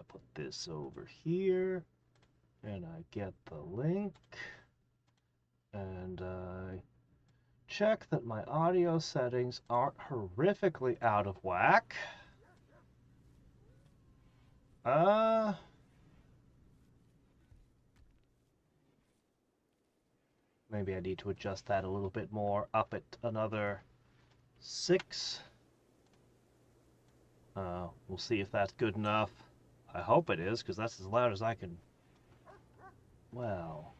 put this over here, and I get the link, and I check that my audio settings aren't horrifically out of whack. Maybe I need to adjust that a little bit more, up it another 6. We'll see if that's good enough. I hope it is, because that's as loud as I can. Well.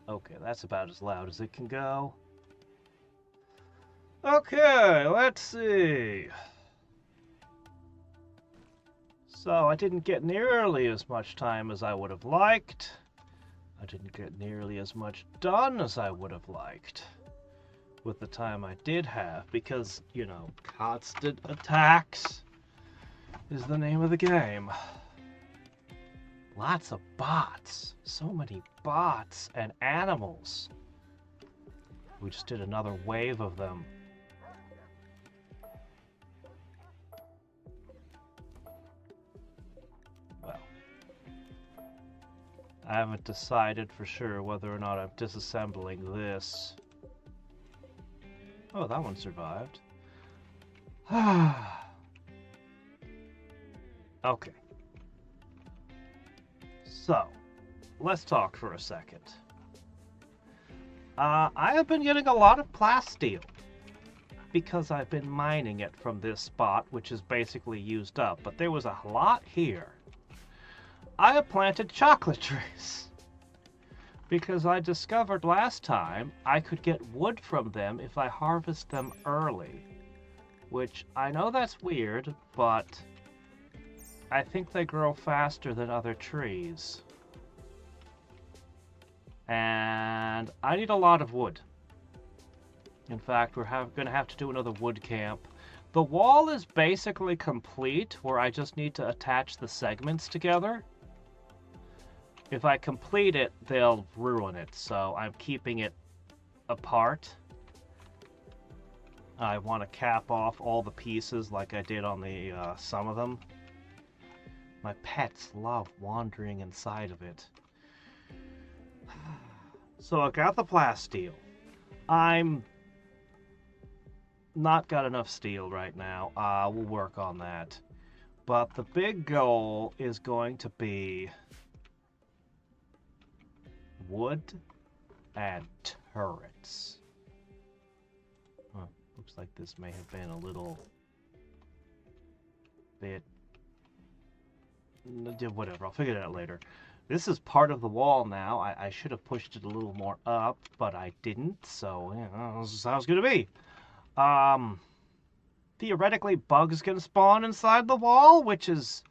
Okay, that's about as loud as it can go. Okay, let's see. So I didn't get nearly as much time as I would have liked. I didn't get nearly as much done as I would have liked with the time I did have, because, you know, constant attacks is the name of the game. Lots of bots. So many bots and animals. We just did another wave of them. Well, I haven't decided for sure whether or not I'm disassembling this. Oh, that one survived. Okay. So, let's talk for a second. I have been getting a lot of plasteel because I've been mining it from this spot, which is basically used up, but there was a lot here. I have planted chocolate trees because I discovered last time I could get wood from them if I harvest them early, which I know that's weird, but I think they grow faster than other trees. And I need a lot of wood. In fact, we're going to have to do another wood camp. The wall is basically complete, where I just need to attach the segments together. If I complete it, they'll ruin it, so I'm keeping it apart. I want to cap off all the pieces like I did on the some of them. My pets love wandering inside of it. So I got the plasteel. I'm not got enough steel right now. We'll work on that. But the big goal is going to be wood and turrets. Huh, looks like this may have been a little bit... Whatever, I'll figure it out later. This is part of the wall now. I should have pushed it a little more up, but I didn't, so, you know, this is how it's gonna be. Theoretically, bugs can spawn inside the wall, which is,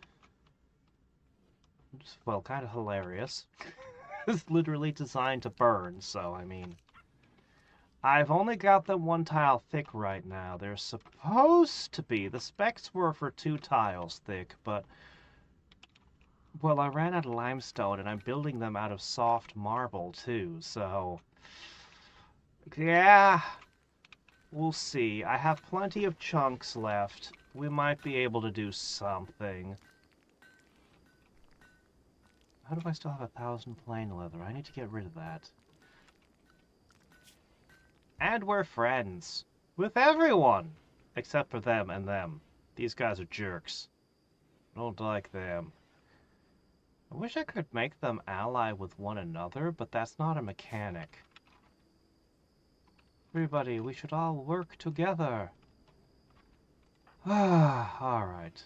well, kind of hilarious. It's literally designed to burn, so, I mean... I've only got them 1 tile thick right now. They're supposed to be. The specs were for 2 tiles thick, but... Well, I ran out of limestone, and I'm building them out of soft marble, too, so... Yeah... We'll see. I have plenty of chunks left. We might be able to do something. How do I still have 1,000 plain leather? I need to get rid of that. And we're friends. With everyone! Except for them and them. These guys are jerks. I don't like them. I wish I could make them ally with one another, but that's not a mechanic. Everybody, we should all work together. Alright.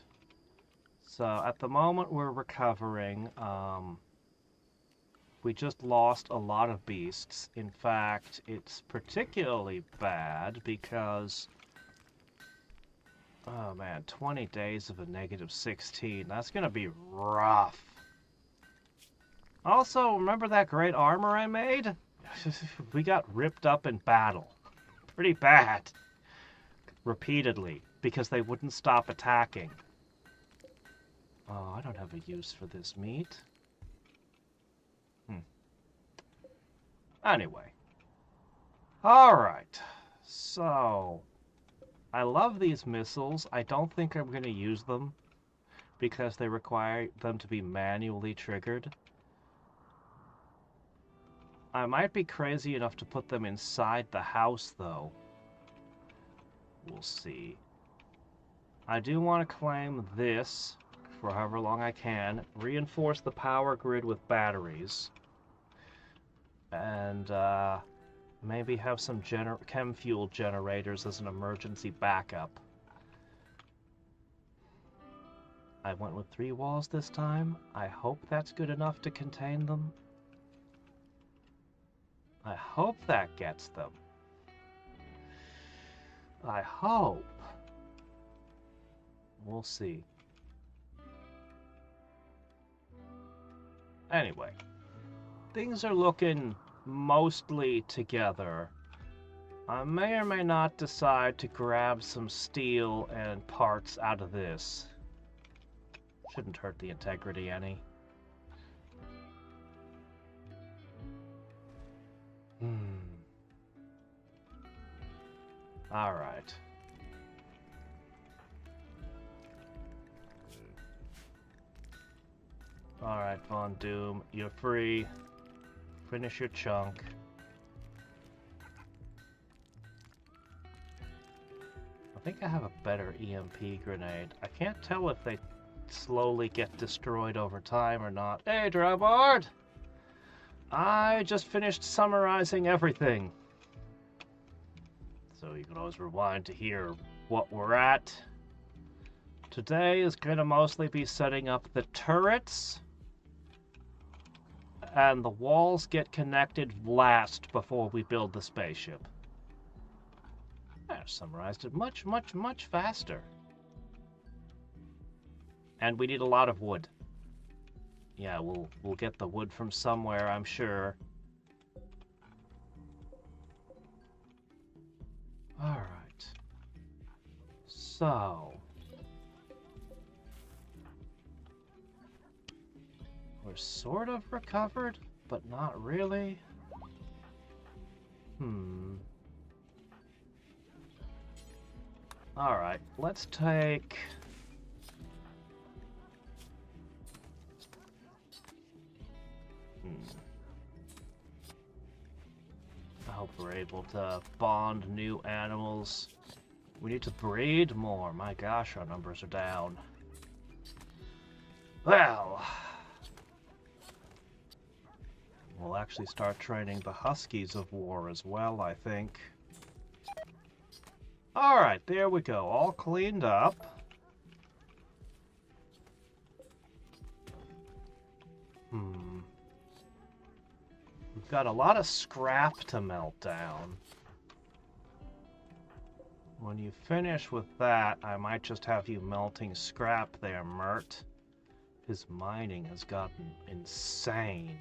So, at the moment we're recovering. We just lost a lot of beasts. In fact, it's particularly bad because... Oh man, 20 days of a -16. That's gonna be rough. Also, remember that great armor I made? We got ripped up in battle. Pretty bad. Repeatedly. Because they wouldn't stop attacking. Oh, I don't have a use for this meat. Anyway. Alright. So... I love these missiles. I don't think I'm going to use them. because they require them to be manually triggered. I might be crazy enough to put them inside the house, though. We'll see. I do want to claim this for however long I can, reinforce the power grid with batteries, and maybe have some chem fuel generators as an emergency backup. I went with 3 walls this time. I hope that's good enough to contain them. I hope that gets them. I hope. We'll see. Anyway, things are looking mostly together. I may or may not decide to grab some steel and parts out of this. Shouldn't hurt the integrity any. Alright. Alright, Von Doom, you're free. Finish your chunk. I think I have a better EMP grenade. I can't tell if they slowly get destroyed over time or not. Hey, Dryboard! I just finished summarizing everything. So you can always rewind to hear what we're at. Today is going to mostly be setting up the turrets. And the walls get connected last before we build the spaceship. I summarized it much faster. And we need a lot of wood. Yeah, we'll get the wood from somewhere, I'm sure. Alright. So... we're sort of recovered, but not really. Alright, let's take... I hope we're able to bond new animals. We need to breed more. My gosh, our numbers are down. Well... we'll actually start training the Huskies of War as well, I think. Alright, there we go. All cleaned up. We've got a lot of scrap to melt down. When you finish with that, I might just have you melting scrap there, Mert. His mining has gotten insane.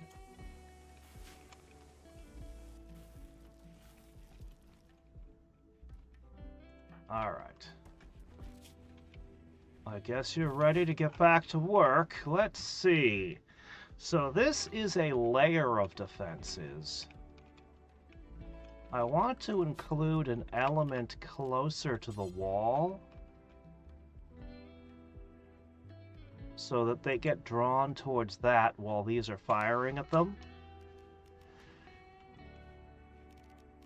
Alright. I guess you're ready to get back to work. Let's see. So this is a layer of defenses. I want to include an element closer to the wall so that they get drawn towards that while these are firing at them.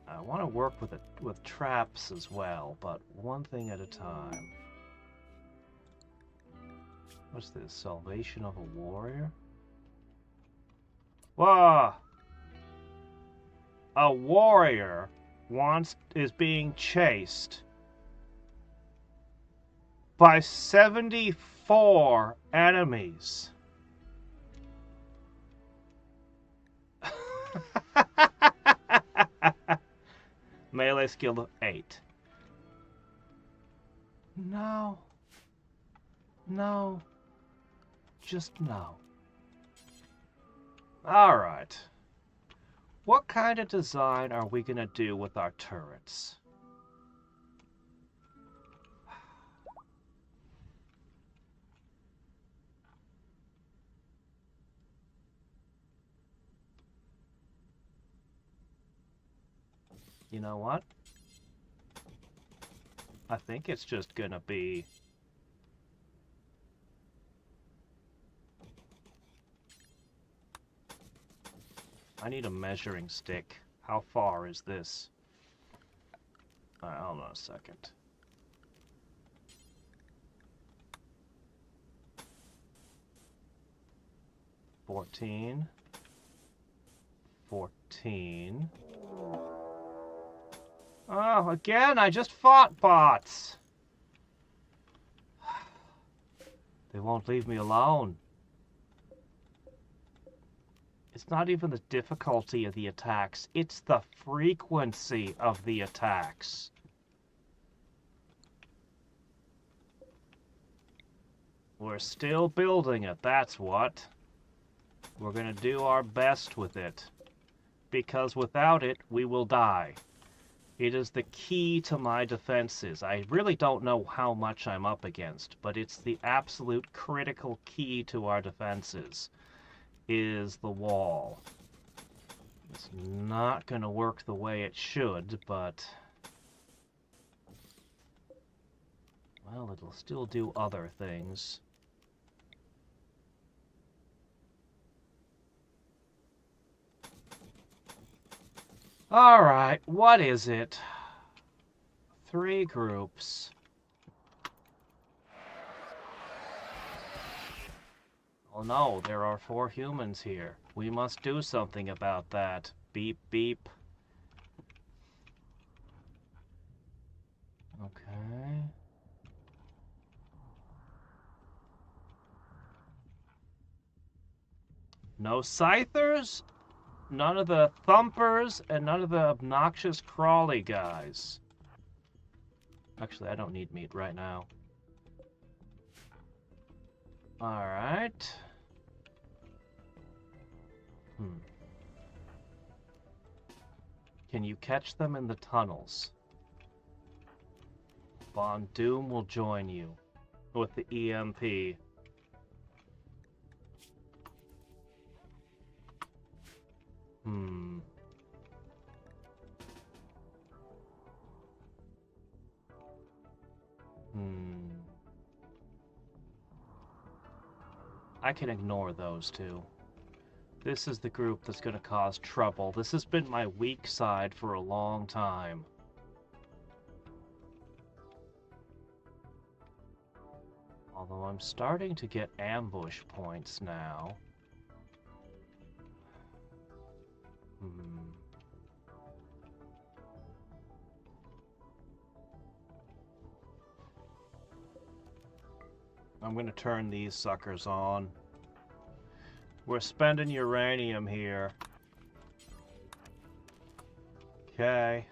I want to work with traps as well, but one thing at a time. What's this? Salvation of a warrior? Whoa! A warrior is being chased by 74 enemies. Melee skill of 8. No. No. Just no. Alright. What kind of design are we gonna do with our turrets? You know what? I think it's just gonna be I need a measuring stick. How far is this? Alright, hold on a second. $14. Oh, again, I just fought bots. They won't leave me alone. It's not even the difficulty of the attacks, it's the frequency of the attacks. We're still building it, that's what. We're gonna do our best with it. Because without it, we will die. It is the key to my defenses. I really don't know how much I'm up against, but it's the absolute critical key to our defenses, is the wall. It's not going to work the way it should, but... well, it'll still do other things. Alright, what is it? 3 groups. Oh no, there are 4 humans here. We must do something about that. Beep, beep. Okay. No scythers? None of the thumpers, and none of the obnoxious crawly guys. Actually, I don't need meat right now. Alright. Can you catch them in the tunnels? Von Doom will join you with the EMP. I can ignore those two. This is the group that's going to cause trouble. This has been my weak side for a long time. Although I'm starting to get ambush points now. I'm gonna turn these suckers on. We're spending uranium here. Okay.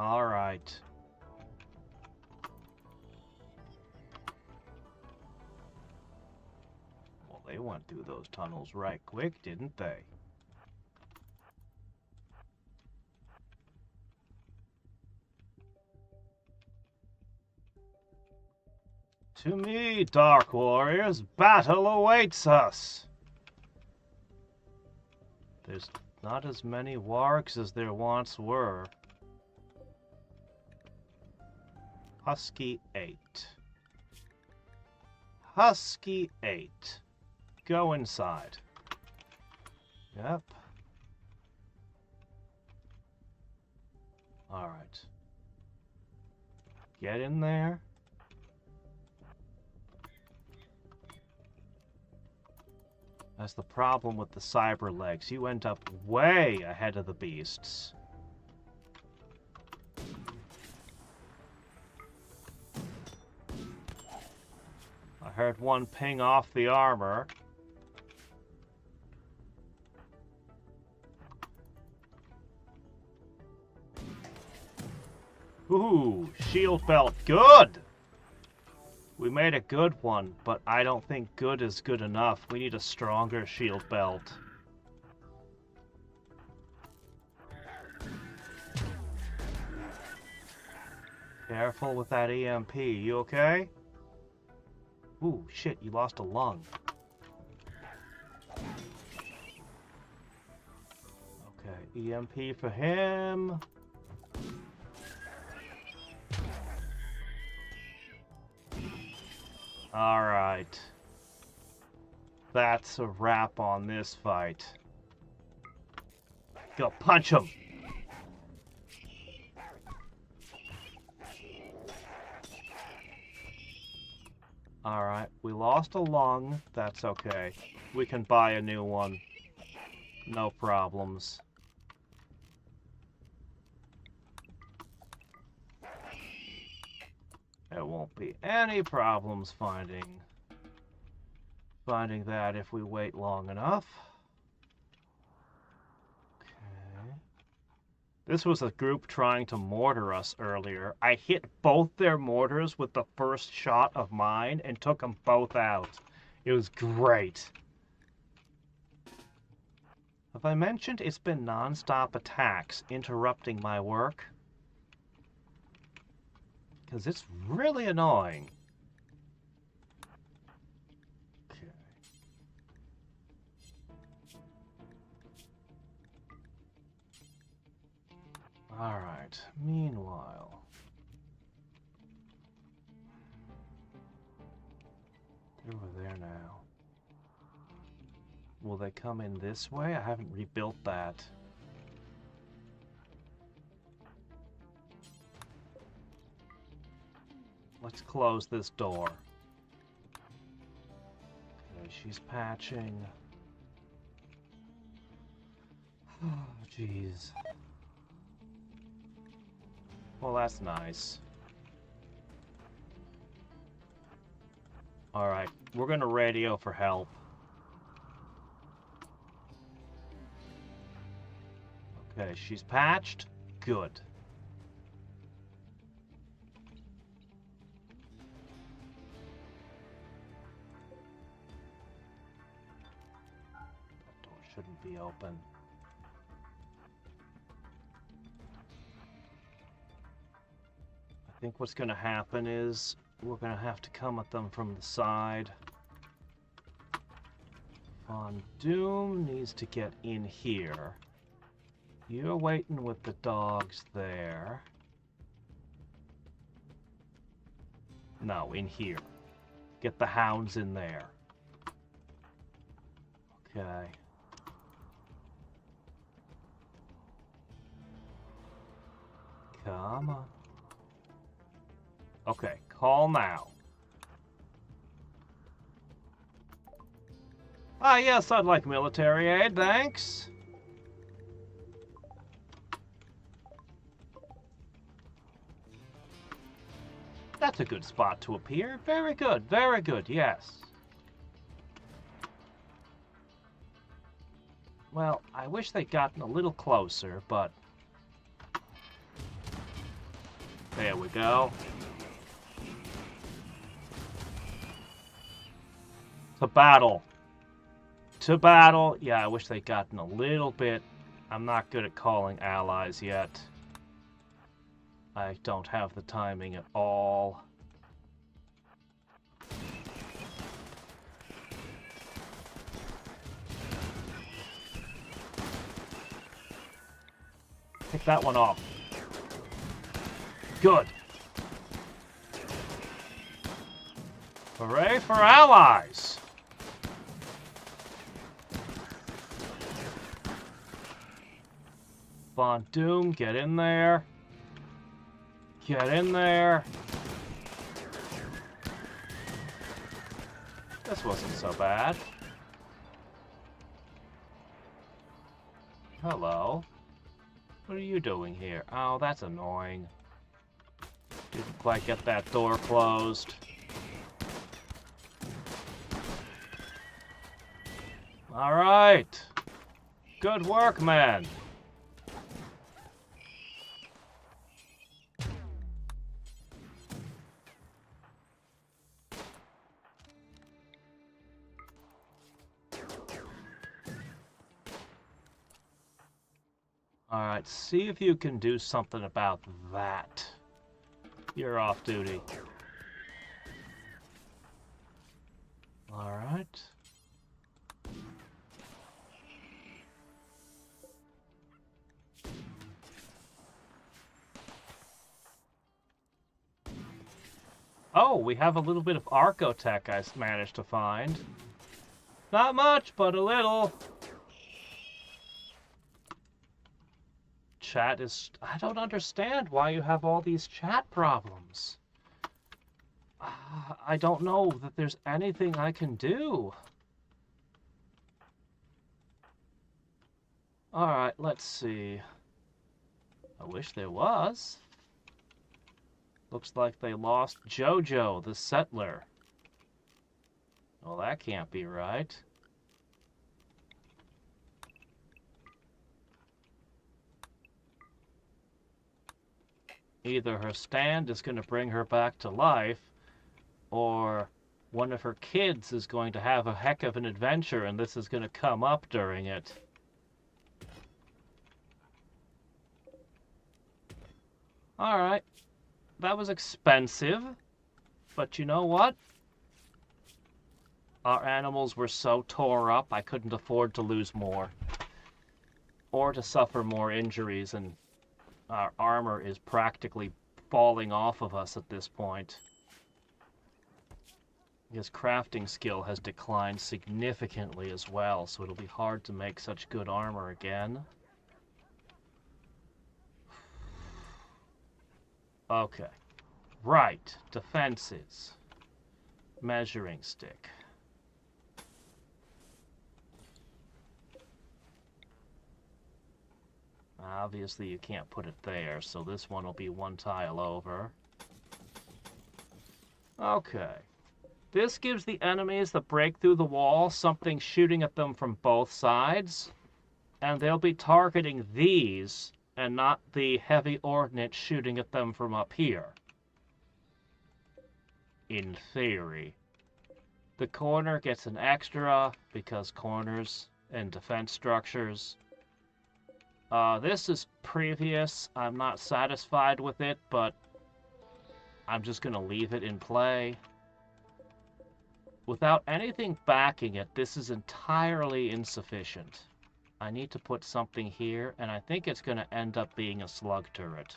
Alright. Well, they went through those tunnels right quick, didn't they? To me, Dark Warriors, battle awaits us! There's not as many wargs as there once were. Husky 8. Husky 8. Go inside. Yep. Alright. Get in there. That's the problem with the cyber legs. You end up way ahead of the beasts. I heard one ping off the armor. Ooh, shield belt, good! We made a good one, but I don't think good is good enough. We need a stronger shield belt. Careful with that EMP, you okay? Ooh, shit, you lost a lung. Okay, EMP for him. Alright. That's a wrap on this fight. Go punch him. Alright, we lost a lung. That's okay. We can buy a new one. No problems. There won't be any problems finding that if we wait long enough. Okay. This was a group trying to mortar us earlier. I hit both their mortars with the first shot of mine and took them both out. It was great. Have I mentioned it's been non-stop attacks interrupting my work? Because it's really annoying. Okay. Alright, meanwhile. They're over there now. Will they come in this way? I haven't rebuilt that. Let's close this door. Okay, she's patching. Oh, jeez. Well, that's nice. Alright, we're gonna radio for help. Okay, she's patched. Good. That door shouldn't be open. I think what's going to happen is we're going to have to come at them from the side. Von Doom needs to get in here. You're waiting with the dogs there. No, in here. Get the hounds in there. Okay. Come on. Okay, call now. Ah, yes, I'd like military aid, thanks. That's a good spot to appear. Very good, yes. Well, I wish they'd gotten a little closer, but... There we go. To battle. To battle. Yeah, I wish they'd gotten a little bit... I'm not good at calling allies yet. I don't have the timing at all. Pick that one off. Good. Hooray for allies! Von Doom, get in there. Get in there. This wasn't so bad. Hello. What are you doing here? Oh, that's annoying. Didn't quite get that door closed. All right. Good work, man. Alright, see if you can do something about that. You're off duty. Alright. Oh, we have a little bit of Archotech I managed to find. Not much, but a little. chat is... I don't understand why you have all these chat problems. I don't know that there's anything I can do. Alright, let's see. I wish there was. Looks like they lost Jojo, the settler. Well, that can't be right. Either her stand is going to bring her back to life, or one of her kids is going to have a heck of an adventure and this is going to come up during it. Alright. That was expensive. But you know what? Our animals were so tore up, I couldn't afford to lose more. Or to suffer more injuries, and our armor is practically falling off of us at this point. His crafting skill has declined significantly as well, so it'll be hard to make such good armor again. Okay. Right. Defenses. Measuring stick. Obviously you can't put it there, so this one will be one tile over. Okay. This gives the enemies that break through the wall something shooting at them from both sides, and they'll be targeting these and not the heavy ordnance shooting at them from up here. In theory. The corner gets an extra because corners and defense structures. This is previous. I'm not satisfied with it, but I'm just going to leave it in play. Without anything backing it, this is entirely insufficient. I need to put something here, and I think it's going to end up being a slug turret.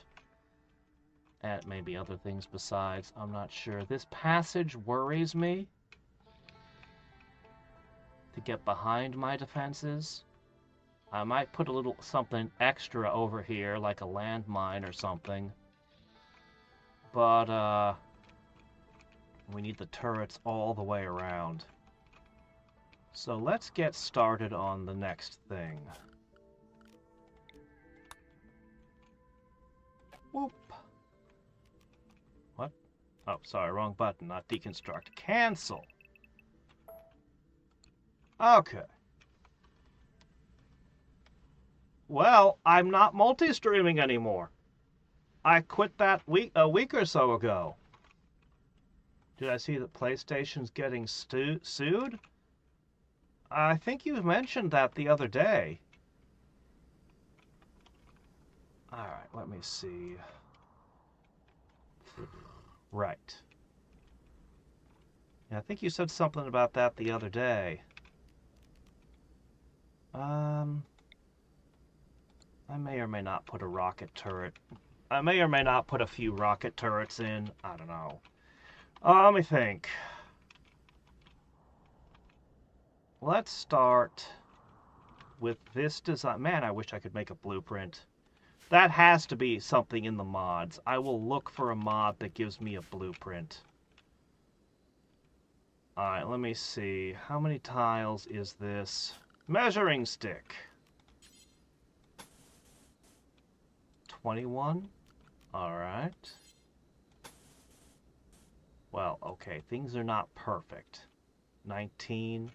And maybe other things besides, I'm not sure. This passage worries me. To get behind my defenses. I might put a little something extra over here, like a landmine or something. But, we need the turrets all the way around. So let's get started on the next thing. Whoop. What? Oh, sorry, wrong button, not deconstruct. Cancel. Okay. Well, I'm not multi-streaming anymore. I quit that a week or so ago. Did I see that PlayStation's getting sued? I think you mentioned that the other day. Alright, let me see. Right. Yeah, I think you said something about that the other day. I may or may not put a rocket turret. I may or may not put a few rocket turrets in. I don't know. Let me think. Let's start with this design. Man, I wish I could make a blueprint. That has to be something in the mods. I will look for a mod that gives me a blueprint. Alright, let me see. How many tiles is this? Measuring stick. 21? Alright. Well, okay, things are not perfect. 19.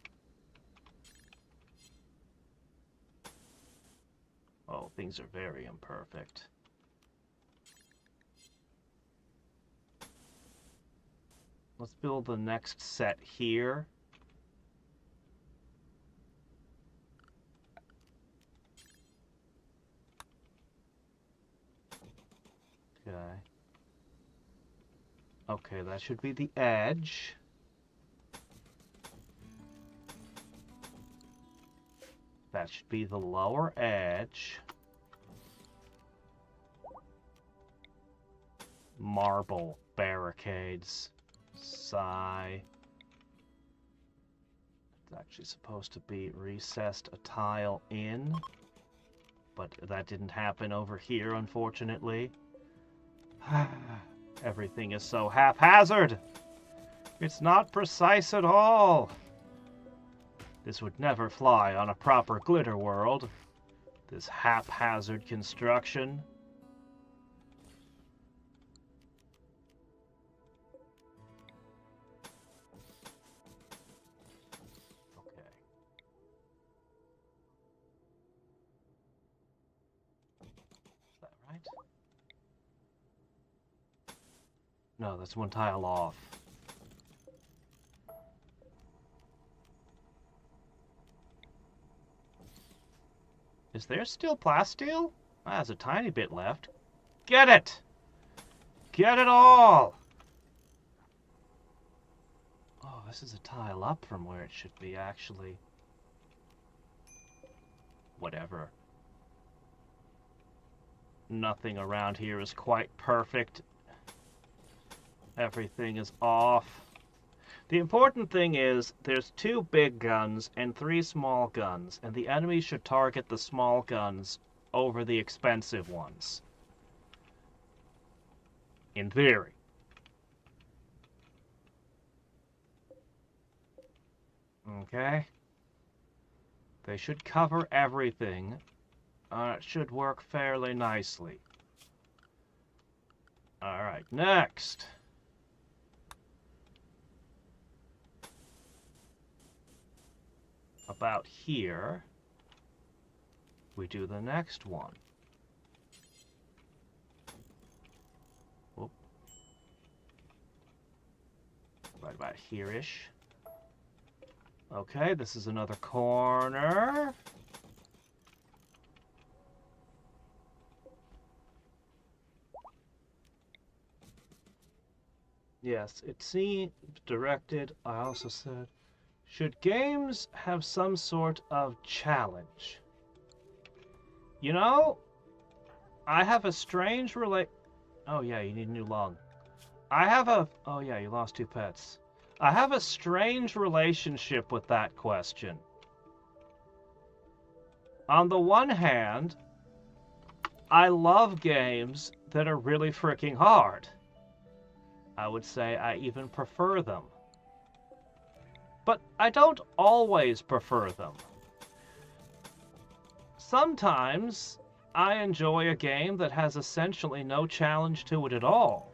Oh, things are very imperfect. Let's build the next set here. Okay. Okay, that should be the edge. That should be the lower edge. Marble barricades. Sigh. It's actually supposed to be recessed a tile in. but that didn't happen over here, unfortunately. Everything is so haphazard. It's not precise at all. This would never fly on a proper glitter world. This haphazard construction. Okay. Is that right? No, that's one tile off. Is there still plasteel? Ah, there's a tiny bit left. Get it! Get it all! Oh, this is a tile up from where it should be, actually. Whatever. Nothing around here is quite perfect. Everything is off. The important thing is, there's 2 big guns and 3 small guns, and the enemy should target the small guns over the expensive ones. In theory. Okay. They should cover everything. It should work fairly nicely. Alright, next. About here, we do the next one. Whoop. Right about here-ish. Okay, this is another corner. Yes, it seemed directed, I also said, should games have some sort of challenge? You know, I have a strange Oh yeah, you need a new lung. Oh yeah, you lost 2 pets. I have a strange relationship with that question. On the one hand, I love games that are really freaking hard. I would say I even prefer them. But I don't always prefer them. Sometimes I enjoy a game that has essentially no challenge to it at all.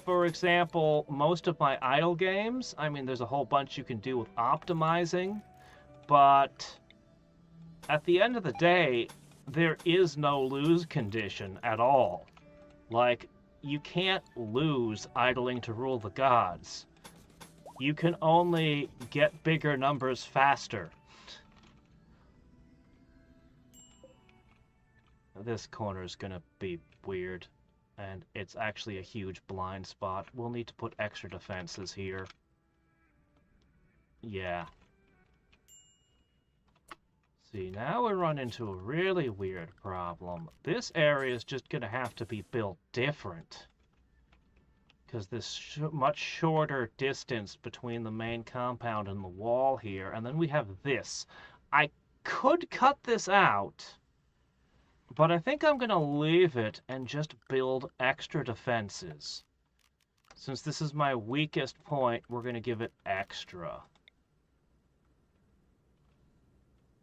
For example, most of my idle games, I mean, there's a whole bunch you can do with optimizing, but at the end of the day, there is no lose condition at all. Like, you can't lose idling to rule the gods. You can only get bigger numbers faster. This corner is gonna be weird, and it's actually a huge blind spot. We'll need to put extra defenses here. Yeah. See, now we run into a really weird problem. This area is just going to have to be built different. Because there's much shorter distance between the main compound and the wall here. And then we have this. I could cut this out, but I think I'm going to leave it and just build extra defenses. Since this is my weakest point, we're going to give it extra.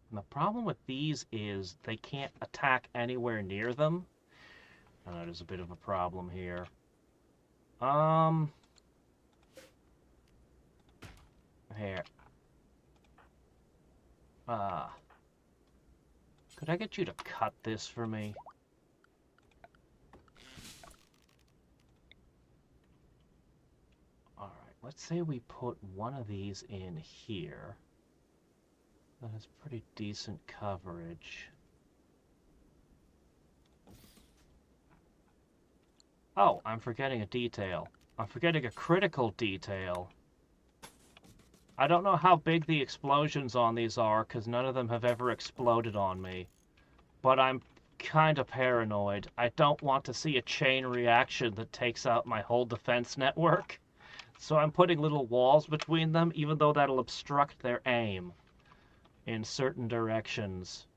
And the problem with these is they can't attack anywhere near them. And that is a bit of a problem here. Here. Could I get you to cut this for me? Alright, let's say we put one of these in here. That has pretty decent coverage. Oh, I'm forgetting a detail. I'm forgetting a critical detail. I don't know how big the explosions on these are, because none of them have ever exploded on me. But I'm kind of paranoid. I don't want to see a chain reaction that takes out my whole defense network. So I'm putting little walls between them, even though that'll obstruct their aim. in certain directions.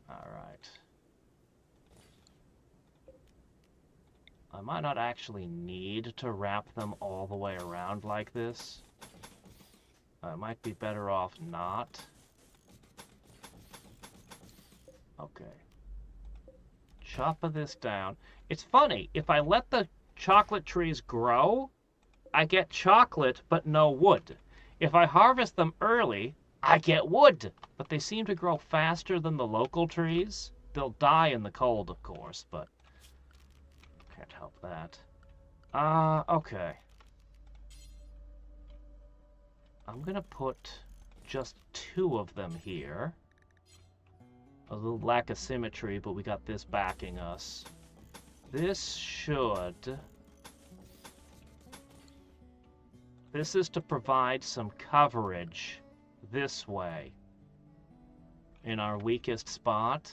Alright. I might not actually need to wrap them all the way around like this. I might be better off not. Okay. Chop this down. It's funny, if I let the chocolate trees grow, I get chocolate but no wood. If I harvest them early, I get wood. But they seem to grow faster than the local trees. They'll die in the cold, of course, but can't help that. Okay. I'm gonna put just 2 of them here. A little lack of symmetry, but we got this backing us. This should... This is to provide some coverage this way in our weakest spot.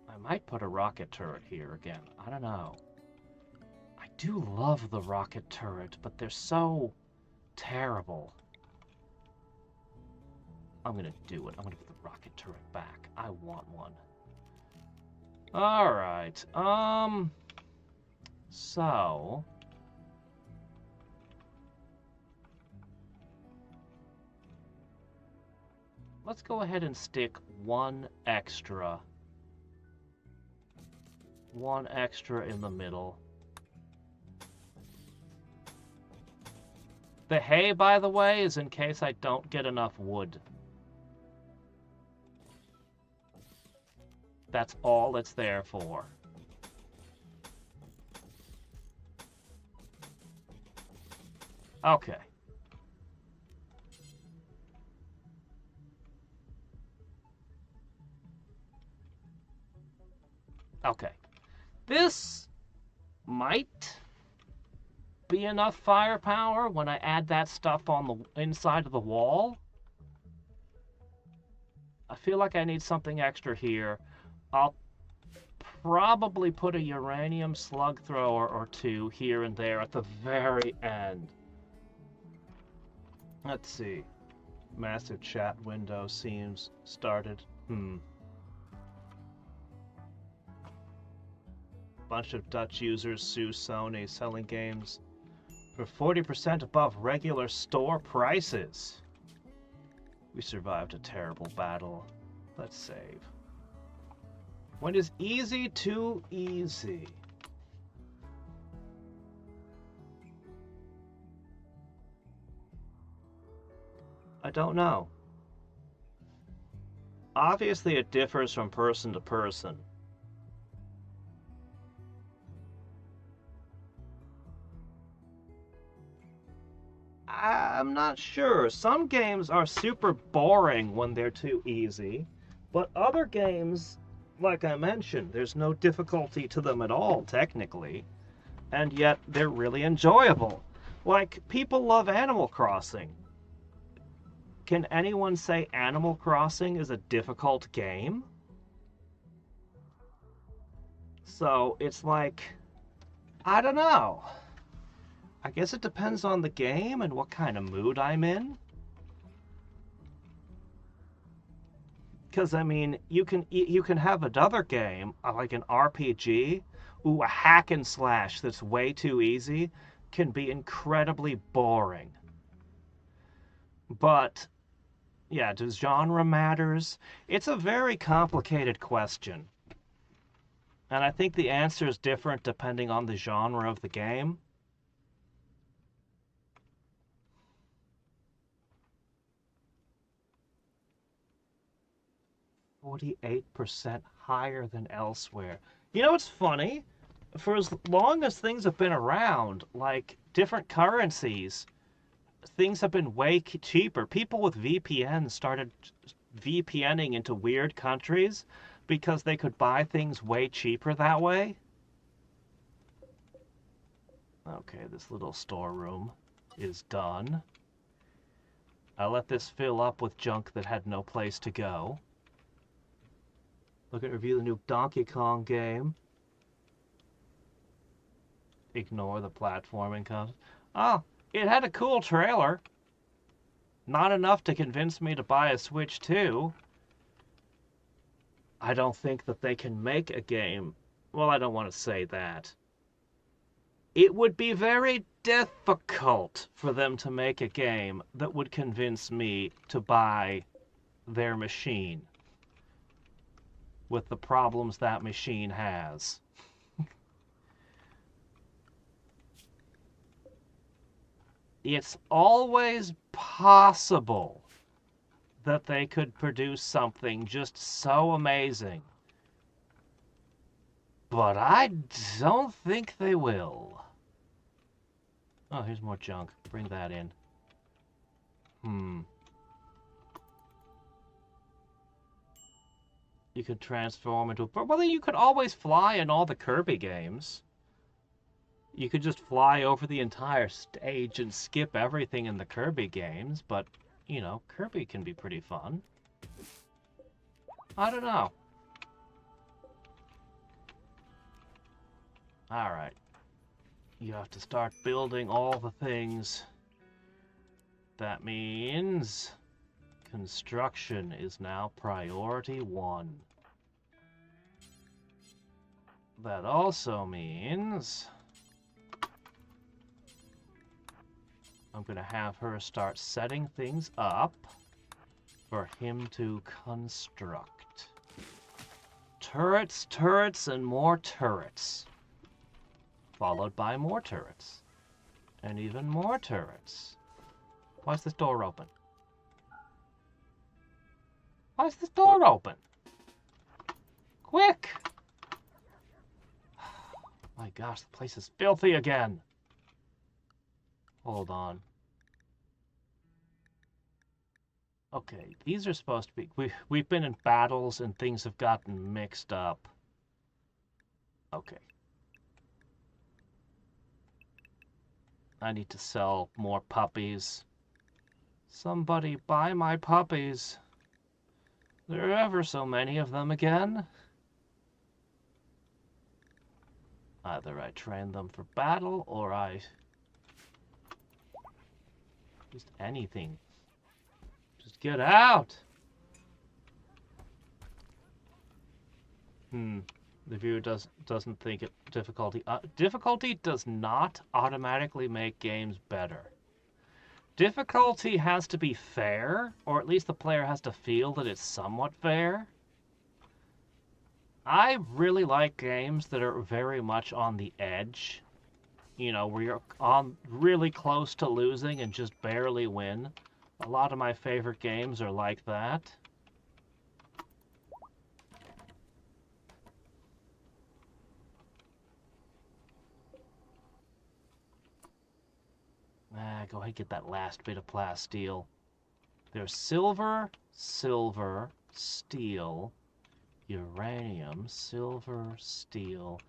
I might put a rocket turret here again. I don't know. I do love the rocket turret, but they're so terrible. I'm gonna do it. I'm gonna put the rocket turret back. I want one. Alright, so... let's go ahead and stick one extra in the middle. The hay, by the way, is in case I don't get enough wood. That's all it's there for. Okay. Okay. This might be enough firepower when I add that stuff on the inside of the wall. I feel like I need something extra here. I'll probably put a uranium slug thrower or 2 here and there at the very end. Let's see. Massive chat window seems started. Bunch of Dutch users sue Sony selling games for 40% above regular store prices. We survived a terrible battle. Let's save. When is easy too easy? I don't know. Obviously, it differs from person to person. I'm not sure. Some games are super boring when they're too easy, but other games, like I mentioned, there's no difficulty to them at all, technically, and yet they're really enjoyable. Like, people love Animal Crossing. Can anyone say Animal Crossing is a difficult game? So, it's like, I don't know. I guess it depends on the game and what kind of mood I'm in. Because, I mean, you can have another game, like an RPG. Ooh, a hack and slash that's way too easy can be incredibly boring. But, yeah, does genre matters? It's a very complicated question. And I think the answer is different depending on the genre of the game. %, higher than elsewhere. You know what's funny? For as long as things have been around, like different currencies, things have been way cheaper. People with VPNs started VPNing into weird countries because they could buy things way cheaper that way. Okay, this little storeroom is done. I let this fill up with junk that had no place to go. Look at review the new Donkey Kong game. Ignore the platforming content. Oh, it had a cool trailer. Not enough to convince me to buy a Switch 2. I don't think that they can make a game. Well, I don't want to say that. It would be very difficult for them to make a game that would convince me to buy their machine with the problems that machine has. It's always possible that they could produce something just so amazing. But I don't think they will. Oh, here's more junk. Bring that in. You could transform into... Well, then you could always fly in all the Kirby games. You could just fly over the entire stage and skip everything in the Kirby games, but, you know, Kirby can be pretty fun. I don't know. Alright. You have to start building all the things. That means construction is now priority 1. That also means I'm going to have her start setting things up for him to construct. Turrets, turrets, and more turrets. Followed by more turrets. And even more turrets. Why is this door open? Why is this door open? Quick! My gosh, the place is filthy again. Hold on. Okay, these are supposed to be... We've been in battles and things have gotten mixed up. Okay. I need to sell more puppies. Somebody buy my puppies. There are ever so many of them again. Either I train them for battle or I... Just anything. Just get out! The viewer doesn't think it difficulty. Difficulty does not automatically make games better. Difficulty has to be fair, or at least the player has to feel that it's somewhat fair. I really like games that are very much on the edge. You know, where you're on really close to losing and just barely win. A lot of my favorite games are like that. Go ahead and get that last bit of plasteel. There's silver, silver, steel, uranium, silver, steel.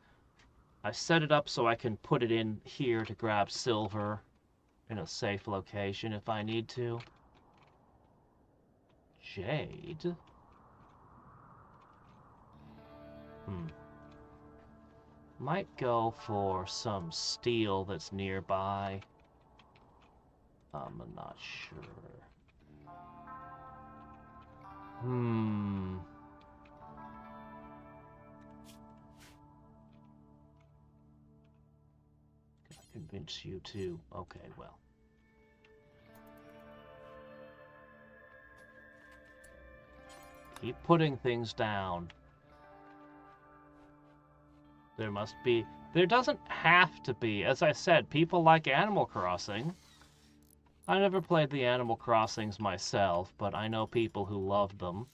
I set it up so I can put it in here to grab silver in a safe location if I need to. Jade? Might go for some steel that's nearby. I'm not sure. Can I convince you to? Okay, well. Keep putting things down. There must be... There doesn't have to be. As I said, people like Animal Crossing. I never played the Animal Crossings myself, but I know people who loved them.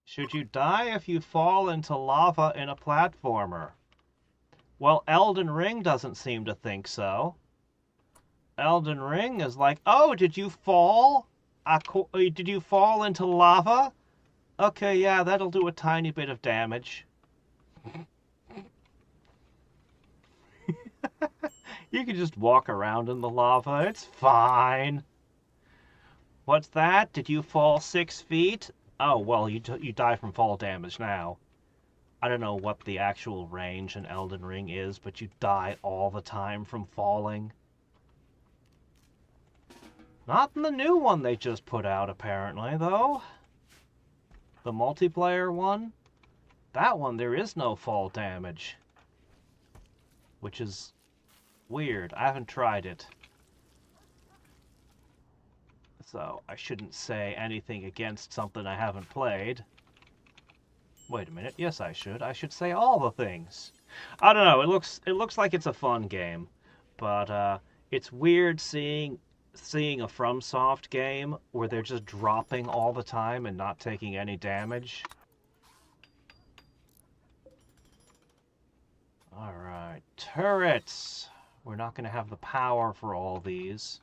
Should you die if you fall into lava in a platformer? Well, Elden Ring doesn't seem to think so. Elden Ring is like, oh, did you fall? Did you fall into lava? Okay, yeah, that'll do a tiny bit of damage. You can just walk around in the lava. It's fine. What's that? Did you fall 6 feet? Oh, well, you die from fall damage now. I don't know what the actual range in Elden Ring is, but you die all the time from falling. Not in the new one they just put out, apparently, though. The multiplayer one? That one, there is no fall damage. Which is weird. I haven't tried it. So, I shouldn't say anything against something I haven't played. Wait a minute. Yes, I should. I should say all the things. I don't know. It looks like it's a fun game. But, it's weird seeing a FromSoft game where they're just dropping all the time and not taking any damage. Alright, turrets! We're not going to have the power for all these.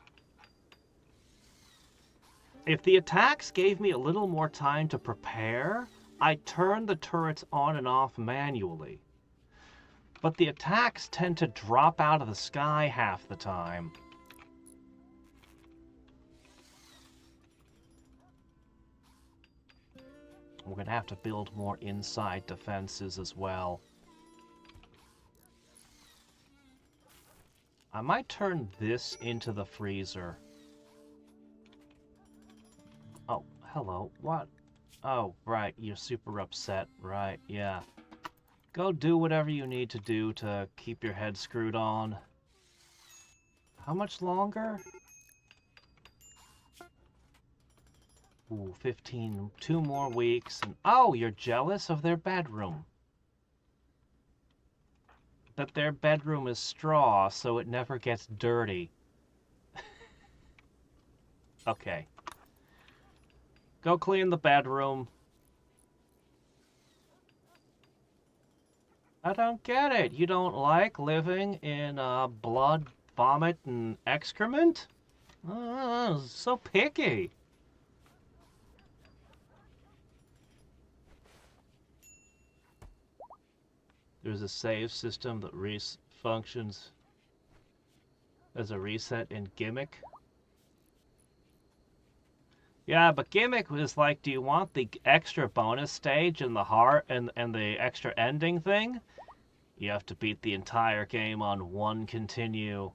If the attacks gave me a little more time to prepare, I'd turn the turrets on and off manually. But the attacks tend to drop out of the sky half the time. We're going to have to build more inside defenses as well. I might turn this into the freezer. Oh, hello. What? Oh, right. You're super upset. Right, yeah. Go do whatever you need to do to keep your head screwed on. How much longer? Ooh, 15. 2 more weeks. And oh, you're jealous of their bedroom. That their bedroom is straw, so it never gets dirty. Okay. Go clean the bedroom. I don't get it. You don't like living in blood, vomit, and excrement? Oh, so picky. There's a save system that functions as a reset in Gimmick. Yeah, but Gimmick was like, do you want the extra bonus stage and the heart and the extra ending thing? You have to beat the entire game on one continue.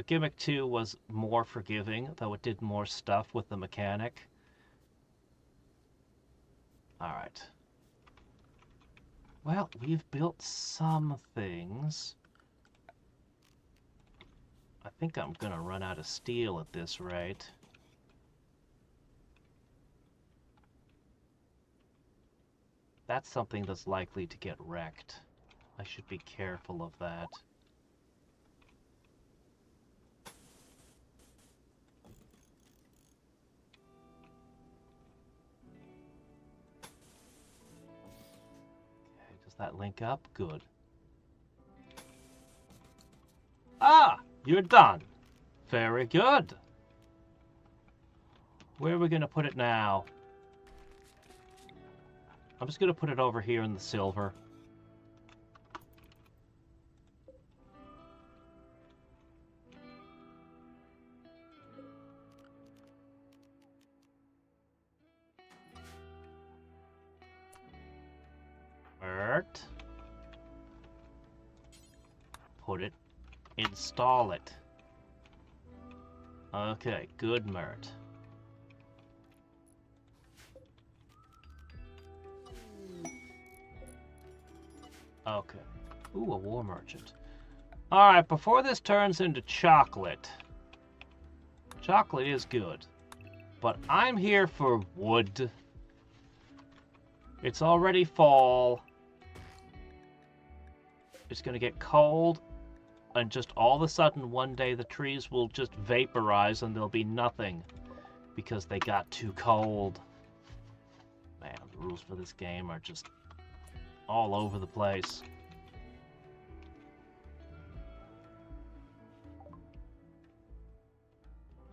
Gimmick 2 was more forgiving, though it did more stuff with the mechanic. Alright. Well, we've built some things. I think I'm gonna run out of steel at this rate. That's something that's likely to get wrecked. I should be careful of that. Okay, does that link up? Good. Ah! You're done! Very good! Where are we gonna put it now? I'm just gonna put it over here in the silver. Put it. Install it. Okay, good, Mert. Okay. Ooh, a war merchant. Alright, before this turns into chocolate. Chocolate is good. But I'm here for wood. It's already fall. It's gonna get cold. And just all of a sudden, one day, the trees will just vaporize and there'll be nothing. Because they got too cold. Man, the rules for this game are just all over the place.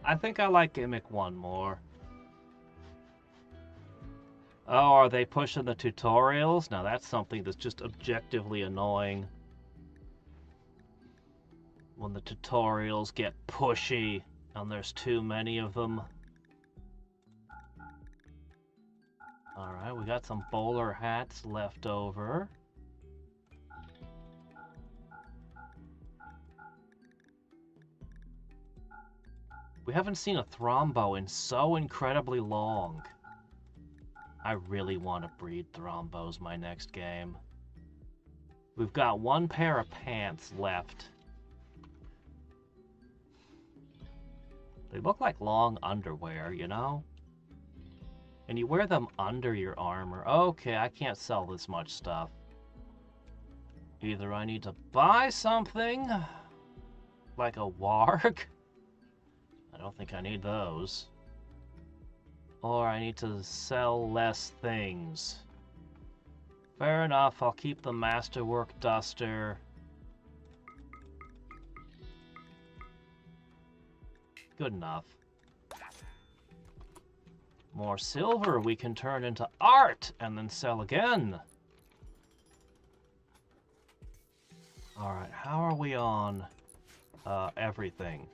I think I like Gimmick 1 more. Oh, are they pushing the tutorials? Now that's something that's just objectively annoying. when the tutorials get pushy and there's too many of them. Alright, we got some bowler hats left over. We haven't seen a Thrombo in so incredibly long. I really want to breed Thrombos my next game. We've got one pair of pants left. They look like long underwear, you know? And you wear them under your armor. Okay, I can't sell this much stuff. Either I need to buy something, like a warg. I don't think I need those. Or I need to sell less things. Fair enough, I'll keep the Masterwork Duster. Good enough. More silver we can turn into art and then sell again. Alright, how are we on everything?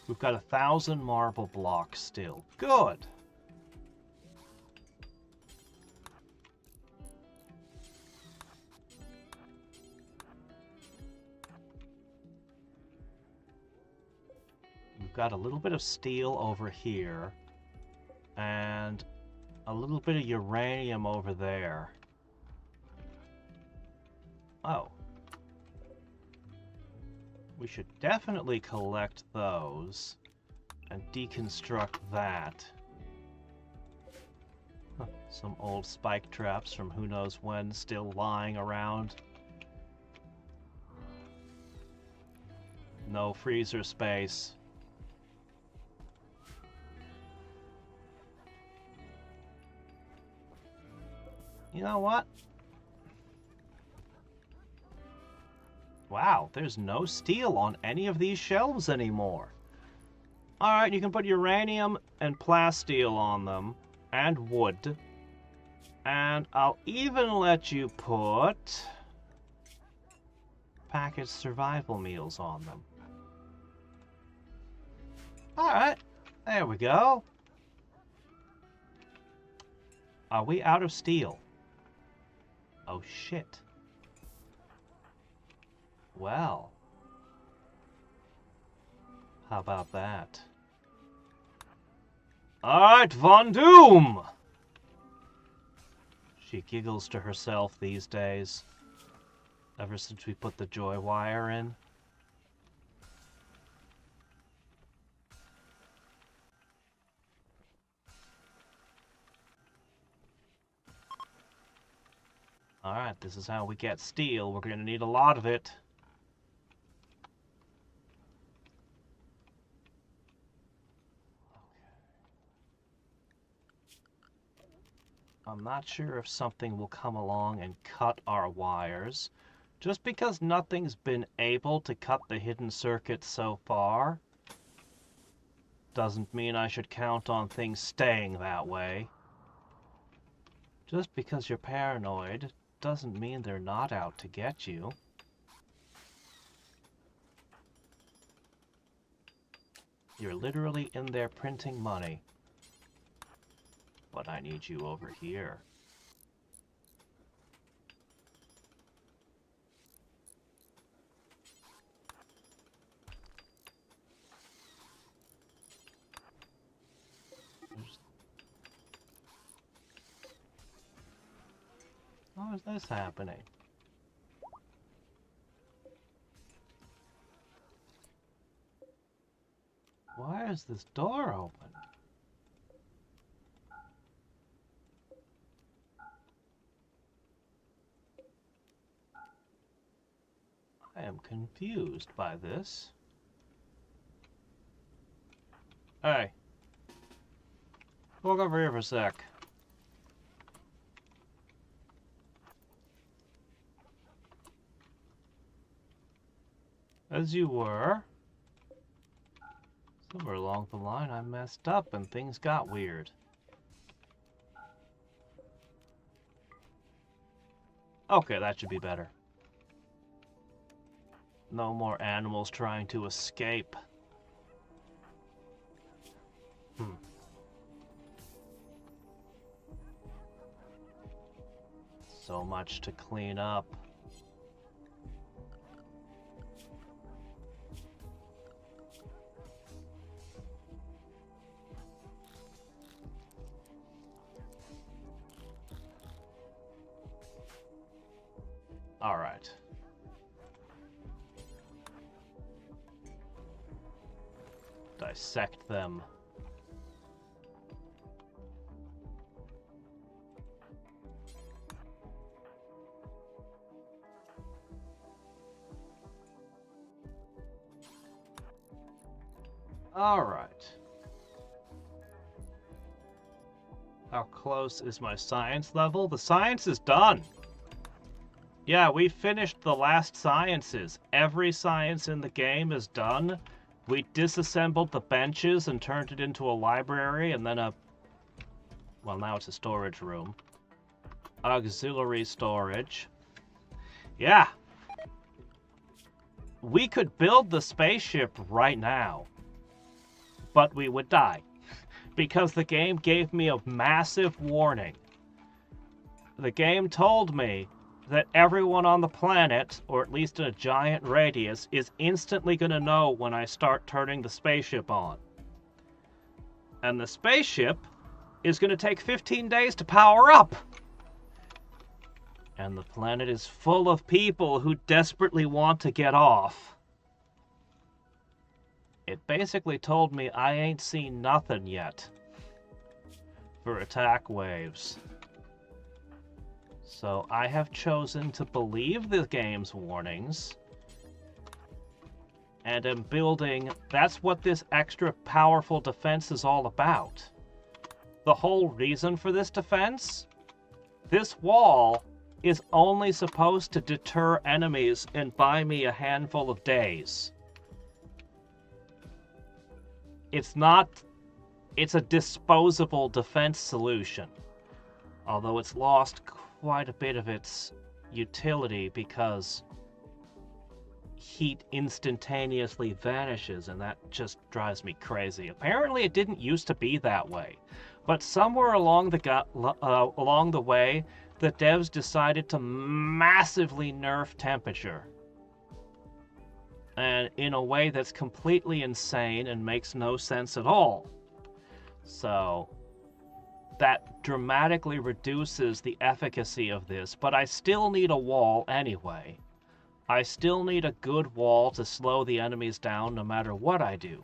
We've got 1,000 marble blocks still. Good! We've got a little bit of steel over here. And a little bit of uranium over there. Oh. We should definitely collect those and deconstruct that. Huh, some old spike traps from who knows when still lying around. No freezer space. You know what? Wow, there's no steel on any of these shelves anymore. Alright, you can put uranium and plasteel on them, and wood. And I'll even let you put packaged survival meals on them. Alright, there we go. Are we out of steel? Oh shit. Well. How about that? Alright, Von Doom! She giggles to herself these days. Ever since we put the joy wire in. Alright, this is how we get steel. We're going to need a lot of it. I'm not sure if something will come along and cut our wires. Just because nothing's been able to cut the hidden circuit so far doesn't mean I should count on things staying that way. Just because you're paranoid doesn't mean they're not out to get you. You're literally in there printing money. But I need you over here. How is this happening? Why is this door open? I am confused by this. Hey. Walk over here for a sec. As you were. Somewhere along the line I messed up and things got weird. Okay, that should be better. No more animals trying to escape. So much to clean up. All right. Dissect them. All right. How close is my science level? The science is done. Yeah, we finished the last sciences. Every science in the game is done. We disassembled the benches and turned it into a library and then well, now it's a storage room. Auxiliary storage. Yeah. We could build the spaceship right now, but we would die because the game gave me a massive warning. The game told me that everyone on the planet, or at least in a giant radius, is instantly going to know when I start turning the spaceship on. And the spaceship is going to take 15 days to power up. And the planet is full of people who desperately want to get off. It basically told me I ain't seen nothing yet for attack waves. So I have chosen to believe the game's warnings and am building. That's what this extra powerful defense is all about. The whole reason for this defense? This wall is only supposed to deter enemies and buy me a handful of days. It's a disposable defense solution. Although it's lost quite a bit of its utility because heat instantaneously vanishes, and that just drives me crazy. Apparently it didn't used to be that way, but somewhere along the way, the devs decided to massively nerf temperature. And in a way that's completely insane and makes no sense at all. So that dramatically reduces the efficacy of this, but I still need a wall anyway. I still need a good wall to slow the enemies down no matter what I do.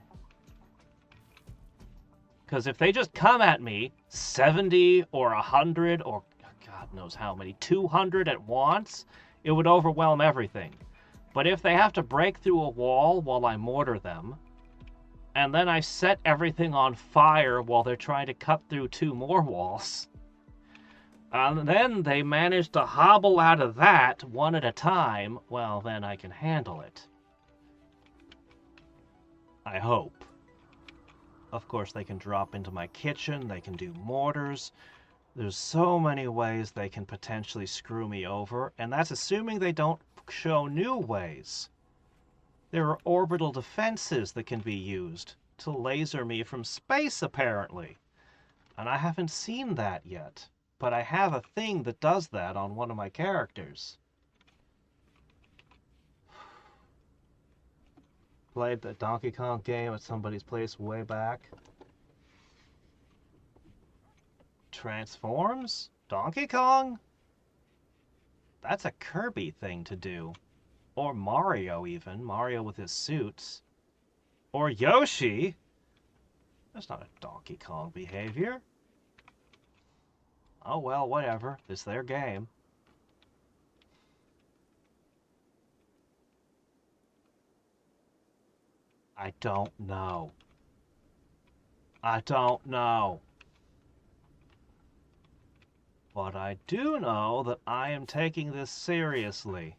Because if they just come at me 70 or 100 or God knows how many, 200 at once, it would overwhelm everything. But if they have to break through a wall while I mortar them, and then I set everything on fire while they're trying to cut through 2 more walls, and then they manage to hobble out of that one at a time, well, then I can handle it. I hope. Of course, they can drop into my kitchen, they can do mortars. There's so many ways they can potentially screw me over, and that's assuming they don't show new ways. There are orbital defenses that can be used to laser me from space, apparently. And I haven't seen that yet, but I have a thing that does that on one of my characters. Played the Donkey Kong game at somebody's place way back. Transforms? Donkey Kong? That's a Kirby thing to do. Or Mario even. Mario with his suits. Or Yoshi. That's not a Donkey Kong behavior. Oh well, whatever. It's their game. I don't know. I don't know. But I do know that I am taking this seriously.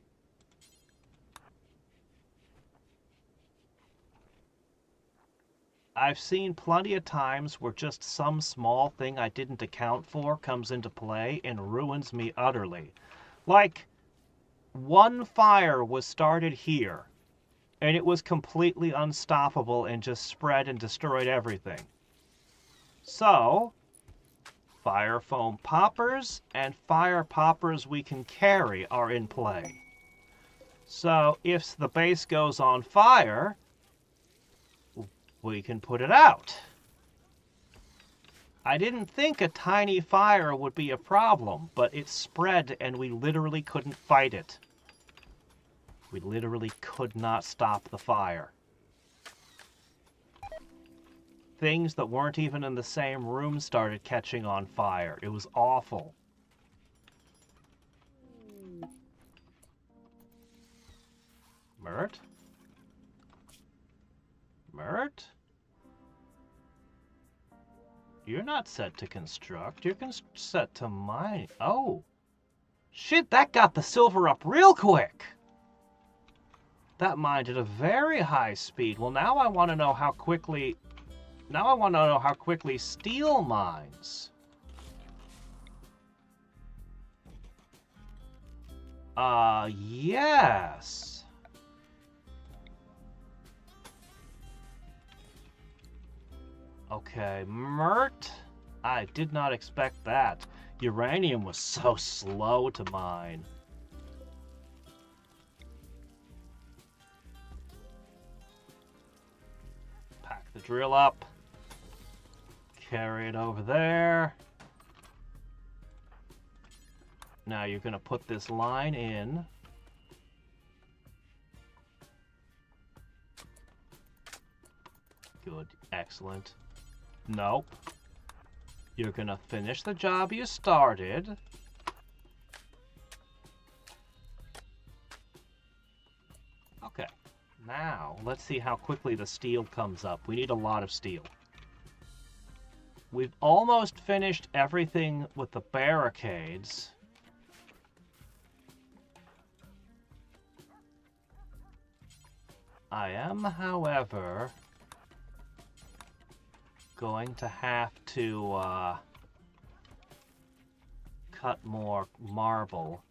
I've seen plenty of times where just some small thing I didn't account for comes into play and ruins me utterly. Like, one fire was started here, and it was completely unstoppable and just spread and destroyed everything. So, fire foam poppers and fire poppers we can carry are in play. So, if the base goes on fire, we can put it out. I didn't think a tiny fire would be a problem, but it spread and we literally couldn't fight it. We literally could not stop the fire. Things that weren't even in the same room started catching on fire. It was awful. Mert? Mert? You're not set to construct. You're set to mine. Oh. Shit, that got the silver up real quick. That mined at a very high speed. Well, now I want to know how quickly... Now I want to know how quickly steel mines. Yes. Okay, Mert. I did not expect that. Uranium was so slow to mine. Pack the drill up. Carry it over there. Now you're going to put this line in. Good. Excellent. Nope. You're going to finish the job you started. Okay. Now, let's see how quickly the steel comes up. We need a lot of steel. We've almost finished everything with the barricades. I am, however, going to have to cut more marble.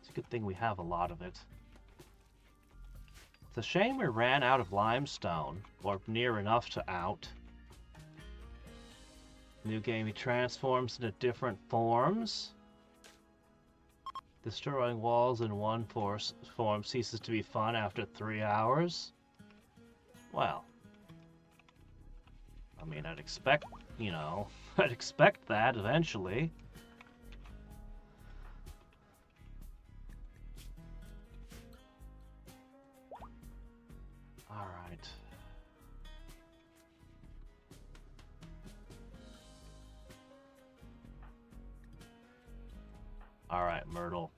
It's a good thing we have a lot of it. It's a shame we ran out of limestone, or near enough to out. New game, he transforms into different forms. Destroying walls in one form ceases to be fun after 3 hours. Well, I mean, I'd expect, you know, I'd expect that eventually. All right. All right, Myrtle.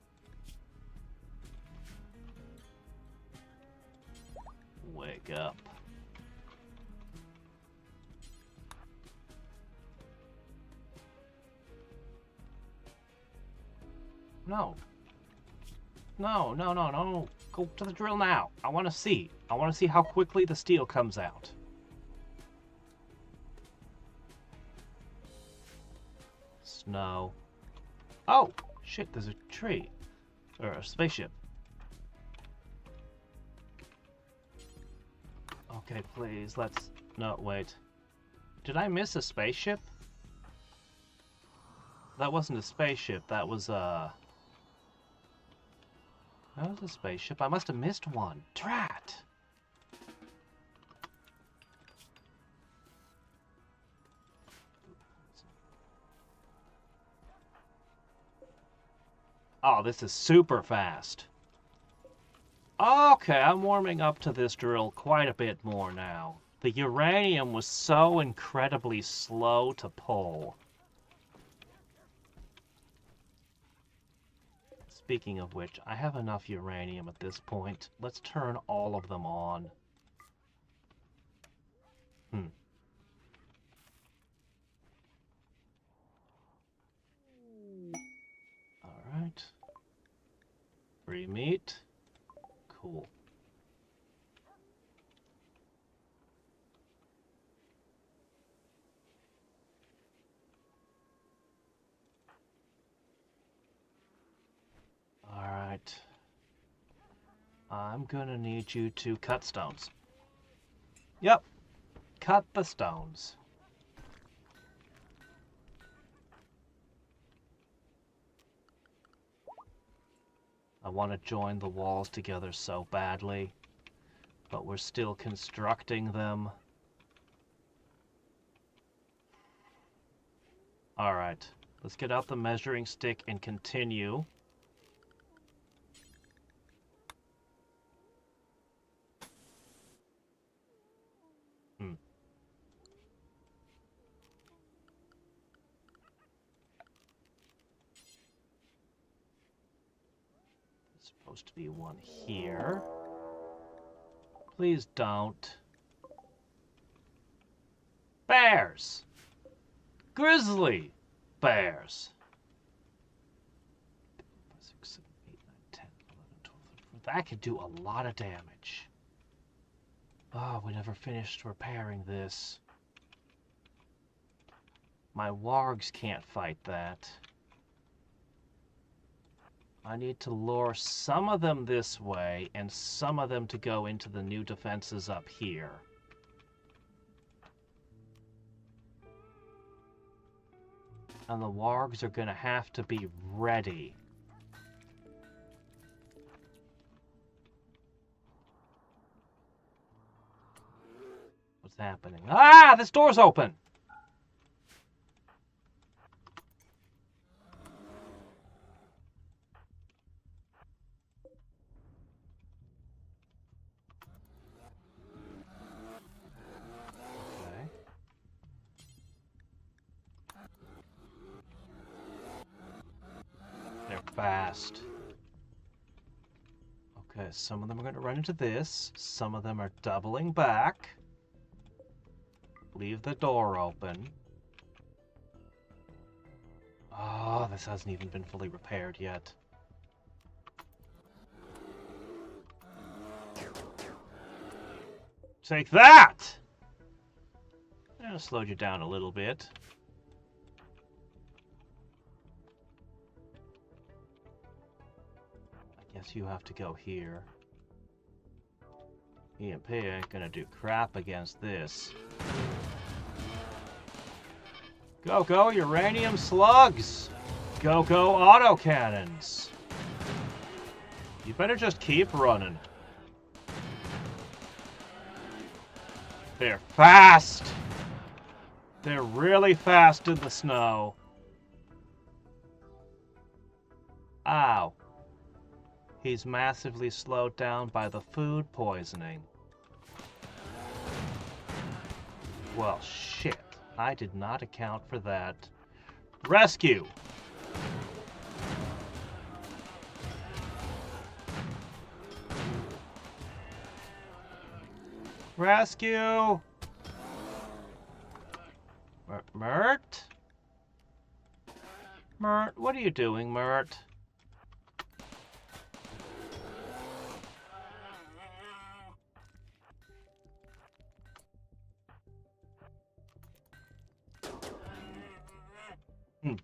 Wake up. No. No, no, no, no. Go to the drill now. I want to see. I want to see how quickly the steel comes out. Snow. Oh! Shit, there's a tree. Or a spaceship. Okay, please, let's... No, wait. Did I miss a spaceship? That wasn't a spaceship, that was a... That was a spaceship. I must have missed one. Drat! Oh, this is super fast. Okay, I'm warming up to this drill quite a bit more now. The uranium was so incredibly slow to pull. Speaking of which, I have enough uranium at this point. Let's turn all of them on. Alright. Free meat. Cool. Alright. I'm gonna need you to cut stones. Yep, cut the stones. I want to join the walls together so badly, but we're still constructing them. Alright, let's get out the measuring stick and continue. Supposed to be one here. Please don't. Bears! Grizzly bears! 6, 7, 8, 9, 10, 11, 12, 13. That could do a lot of damage. Oh, we never finished repairing this. My wargs can't fight that. I need to lure some of them this way, and some of them to go into the new defenses up here. And the wargs are going to have to be ready. What's happening? Ah! This door's open! Fast. Okay, some of them are going to run into this. Some of them are doubling back. Leave the door open. Oh, this hasn't even been fully repaired yet. Take that! I slowed you down a little bit. Guess you have to go here. EMP ain't gonna do crap against this. Go, go, uranium slugs! Go, go, autocannons! You better just keep running. They're fast! They're really fast in the snow. Ow. He's massively slowed down by the food poisoning. Well, shit. I did not account for that. Rescue! Rescue! Mert? Mert, what are you doing, Mert?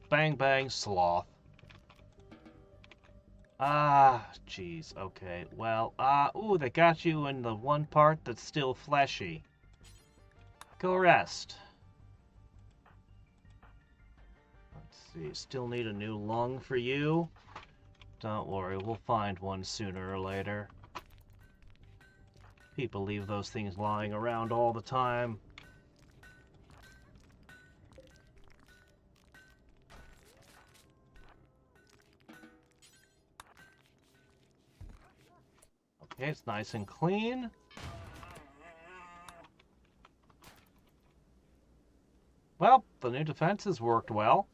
Bang, bang, sloth. Ah, jeez, okay. Well, ooh, they got you in the one part that's still fleshy. Go rest. Let's see, still need a new lung for you. Don't worry, we'll find one sooner or later. People leave those things lying around all the time. Okay, it's nice and clean. Well, the new defenses worked well.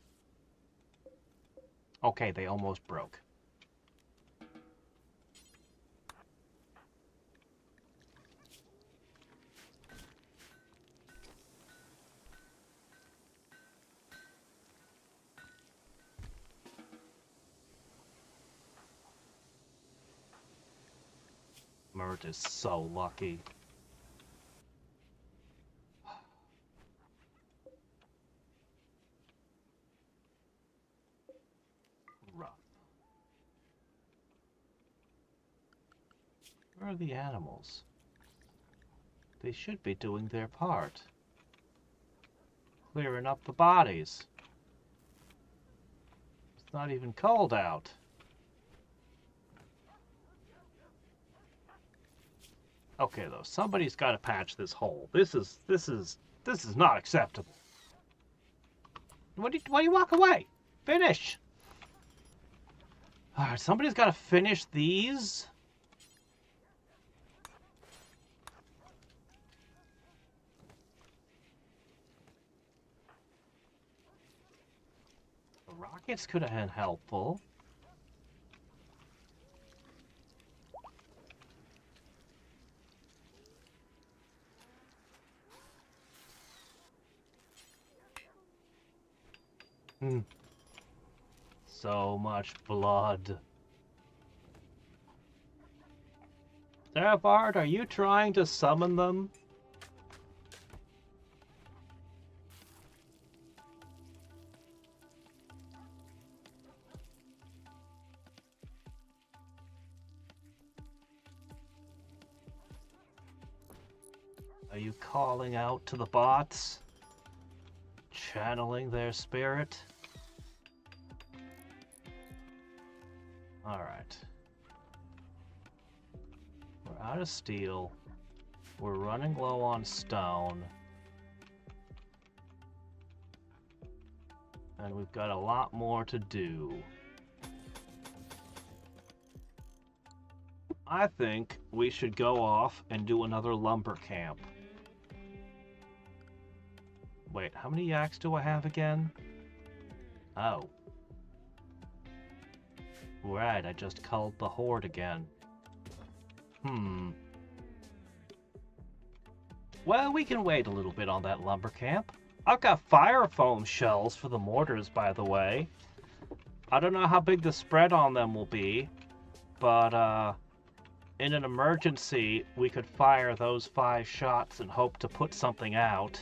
Okay, they almost broke. Mert is so lucky. Rough. are the animals? They should be doing their part. Clearing up the bodies. It's not even cold out. Okay, though, somebody's got to patch this hole. This is not acceptable. Why do you walk away? Finish. All right, somebody's got to finish these. The rockets could have been helpful. So much blood. Bard, are you trying to summon them? Are you calling out to the bots? Channeling their spirit? Alright. We're out of steel. We're running low on stone. And we've got a lot more to do. I think we should go off and do another lumber camp. Wait, how many yaks do I have again? Oh. Right, I just culled the horde again. Well, we can wait a little bit on that lumber camp. I've got fire foam shells for the mortars, by the way. I don't know how big the spread on them will be, but in an emergency, we could fire those 5 shots and hope to put something out.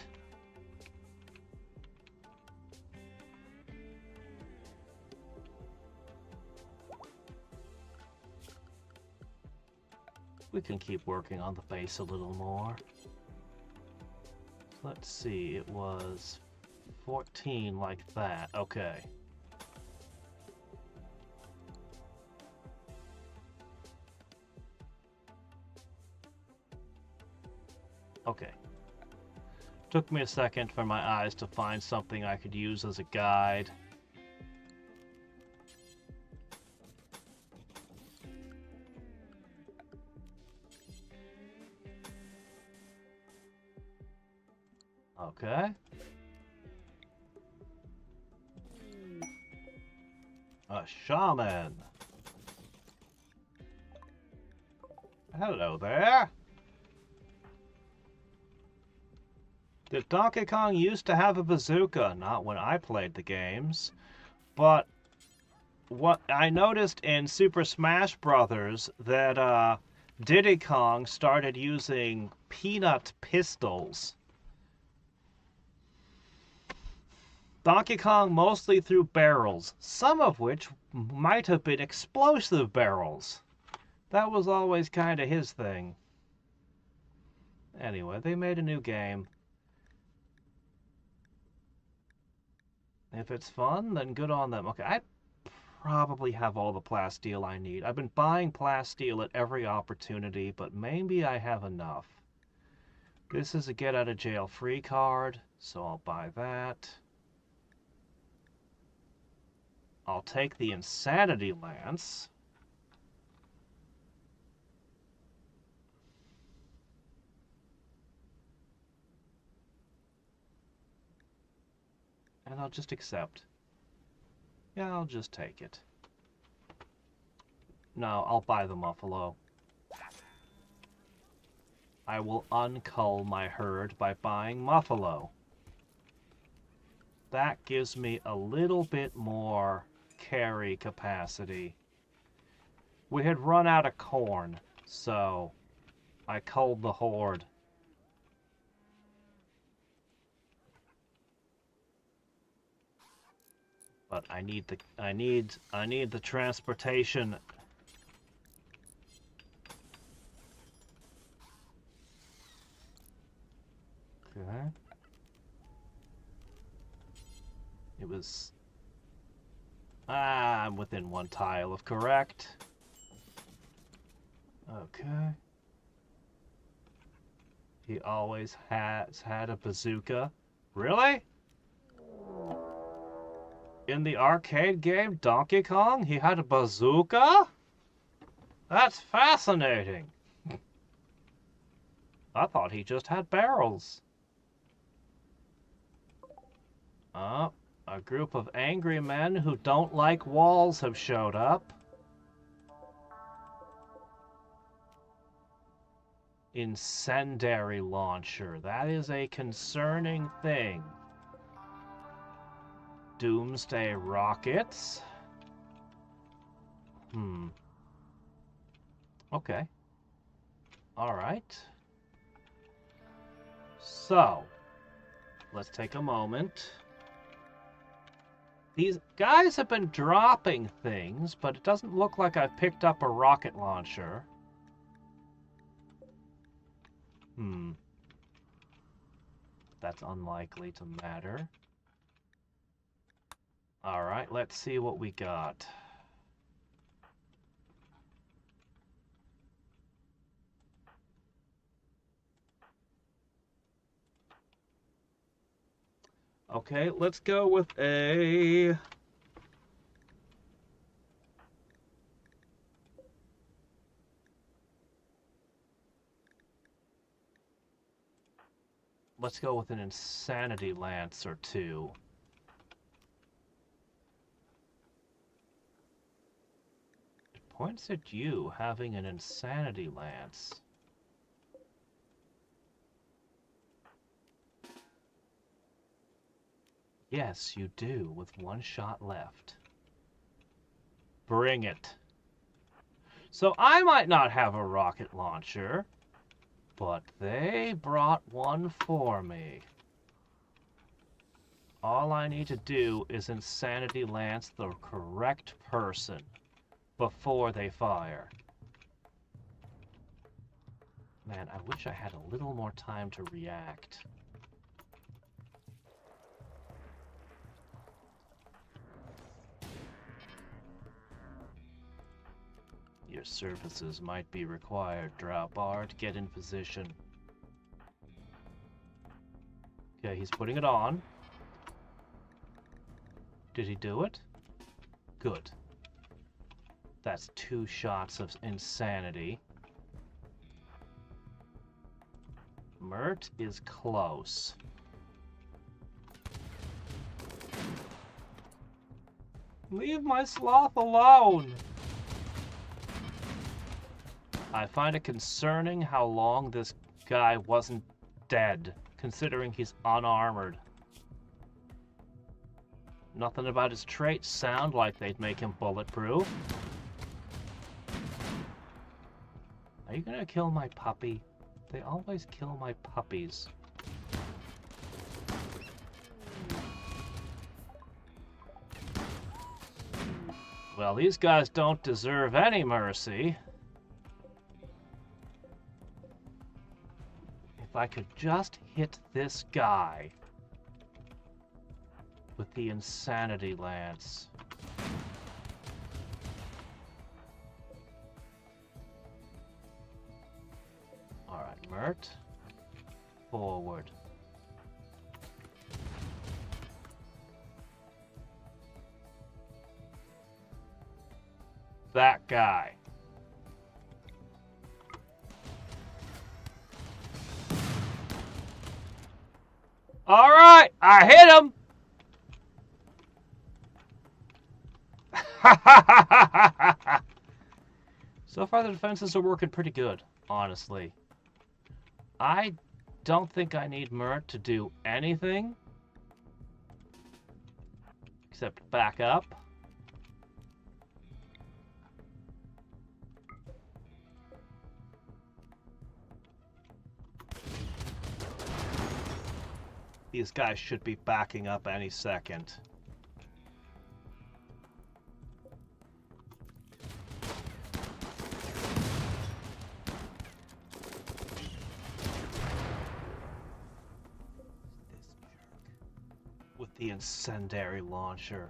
We can keep working on the base a little more. Let's see, it was 14 like that. Okay. Okay. Took me a second for my eyes to find something I could use as a guide. Okay. A shaman. Hello there. Did Donkey Kong used to have a bazooka? Not when I played the games. But what I noticed in Super Smash Brothers that Diddy Kong started using peanut pistols. Donkey Kong mostly threw barrels, some of which might have been explosive barrels. That was always kind of his thing. Anyway, they made a new game. If it's fun, then good on them. Okay, I probably have all the plasteel I need. I've been buying plasteel at every opportunity, but maybe I have enough. This is a get-out-of-jail-free card, so I'll buy that. I'll take the Insanity Lance. And I'll just accept. Yeah, I'll just take it. No, I'll buy the Muffalo. I will uncull my herd by buying Muffalo. That gives me a little bit more carry capacity. We had run out of corn, so I culled the horde. But I need the transportation. Okay. It was... I'm within one tile of correct. Okay. He always has had a bazooka. Really? In the arcade game Donkey Kong, he had a bazooka? That's fascinating. I thought he just had barrels. Oh, a group of angry men who don't like walls have showed up. Incendiary launcher. That is a concerning thing. Doomsday rockets. Okay. Alright. So, let's take a moment. These guys have been dropping things, but it doesn't look like I've picked up a rocket launcher. That's unlikely to matter. Alright, let's see what we got. Okay, let's go with a... Let's go with an insanity lance or two. It points at you having an insanity lance. Yes, you do, with one shot left. Bring it. So I might not have a rocket launcher, but they brought one for me. All I need to do is insanity lance the correct person before they fire. Man, I wish I had a little more time to react. Your services might be required, Drowbar, to get in position. Okay, he's putting it on. Did he do it? Good. That's 2 shots of insanity. Mert is close. Leave my sloth alone! I find it concerning how long this guy wasn't dead, considering he's unarmored. Nothing about his traits sound like they'd make him bulletproof. Are you gonna kill my puppy? They always kill my puppies. Well, these guys don't deserve any mercy. If I could just hit this guy with the insanity lance. Alright, Mert. Forward. That guy. Alright, I hit him! So far the defenses are working pretty good, honestly. I don't think I need Mert to do anything except back up. These guys should be backing up any second. the incendiary launcher.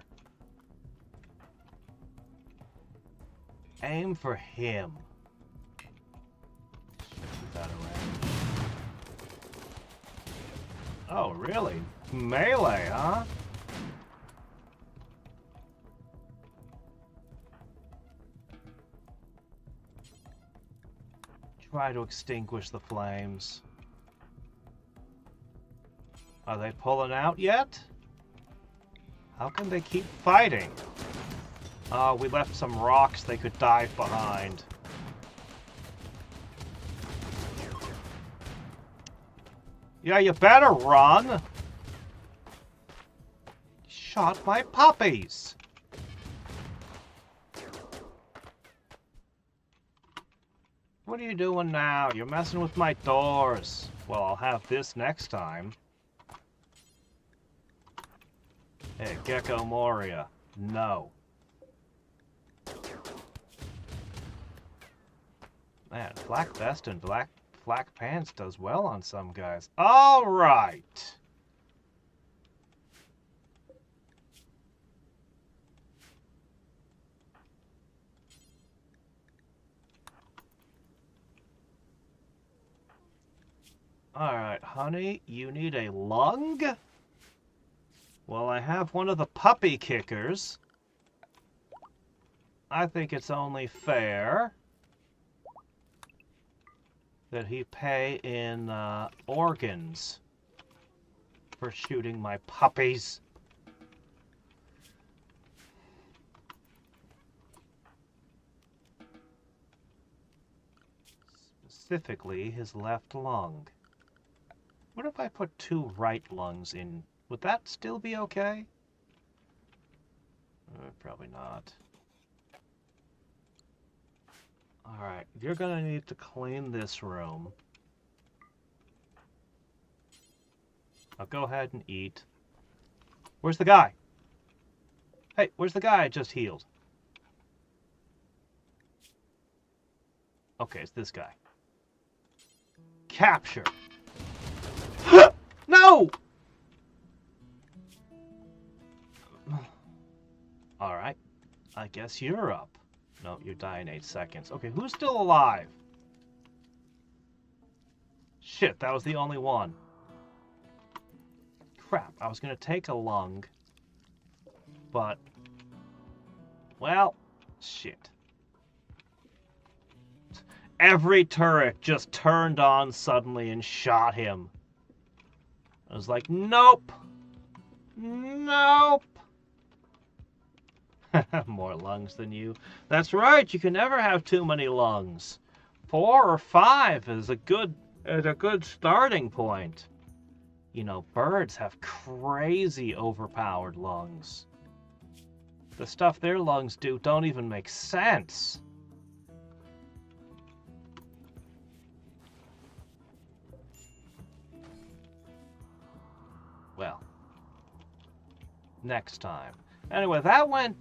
Aim for him. Shoot that around. Oh, really? Melee, huh? Try to extinguish the flames. Are they pulling out yet? How can they keep fighting? We left some rocks they could dive behind. Yeah, you better run! Shot my puppies! What are you doing now? You're messing with my doors. Well, I'll have this next time. Hey, Gecko Moria. No. Man, black vest and black pants does well on some guys. All right. All right, honey, you need a lung? Well, I have one of the puppy kickers. I think it's only fair that he pay in organs for shooting my puppies. Specifically, his left lung. What if I put 2 right lungs in? Would that still be okay? Probably not. Alright, you're gonna need to clean this room. I'll go ahead and eat. Where's the guy? Hey, where's the guy I just healed? Okay, it's this guy. Capture! No! Alright, I guess you're up. No, you die in 8 seconds. Okay, who's still alive? Shit, that was the only one. Crap, I was gonna take a lung. But, well, shit. Every turret just turned on suddenly and shot him. I was like, nope. Nope. More lungs than you. That's right, you can never have too many lungs. 4 or 5 is a good starting point. You know, birds have crazy overpowered lungs. The stuff their lungs do don't even make sense. Well, next time. Anyway, that went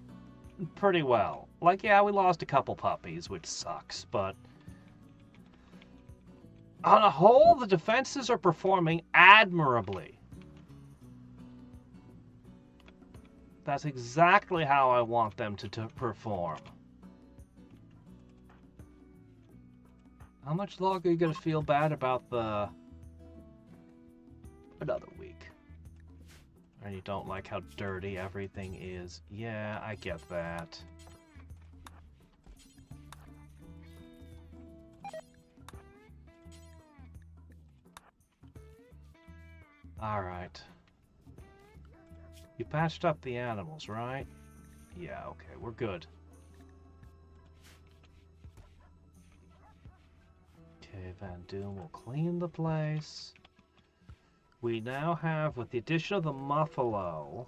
pretty well. Like, yeah, we lost a couple puppies, which sucks, but on a whole, the defenses are performing admirably. That's exactly how I want them to perform. How much longer are you going to feel bad about another week? And you don't like how dirty everything is. Yeah, I get that. Alright. You patched up the animals, right? Yeah, okay, we're good. Okay, Van Doom will clean the place. We now have, with the addition of the Muffalo,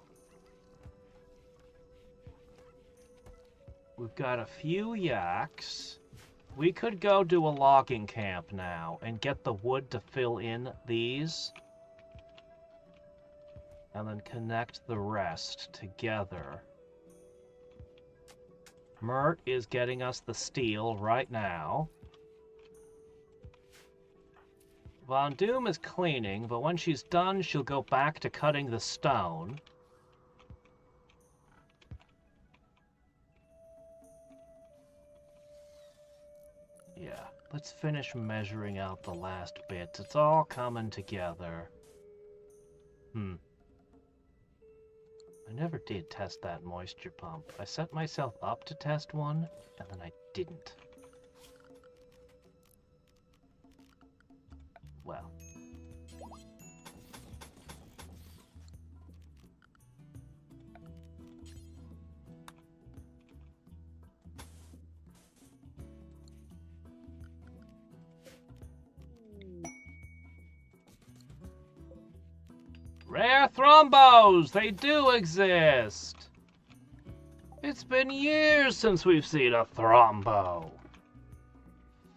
we've got a few yaks. We could go do a logging camp now and get the wood to fill in these. And then connect the rest together. Mert is getting us the steel right now. Von Doom is cleaning, but when she's done, she'll go back to cutting the stone. Let's finish measuring out the last bits. It's all coming together. I never did test that moisture pump. I set myself up to test one, and then I didn't. Well. Rare thrombos! They do exist! It's been years since we've seen a thrombo.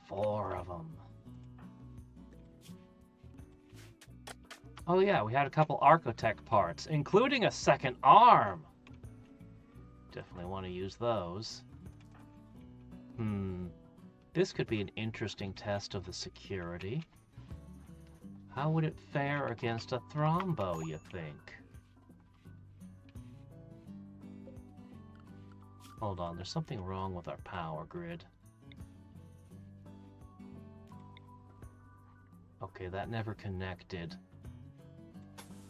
4 of them. Oh yeah, we had a couple Architect parts, including a second arm. Definitely want to use those. This could be an interesting test of the security. How would it fare against a thrombo, you think? Hold on, there's something wrong with our power grid. Okay, that never connected.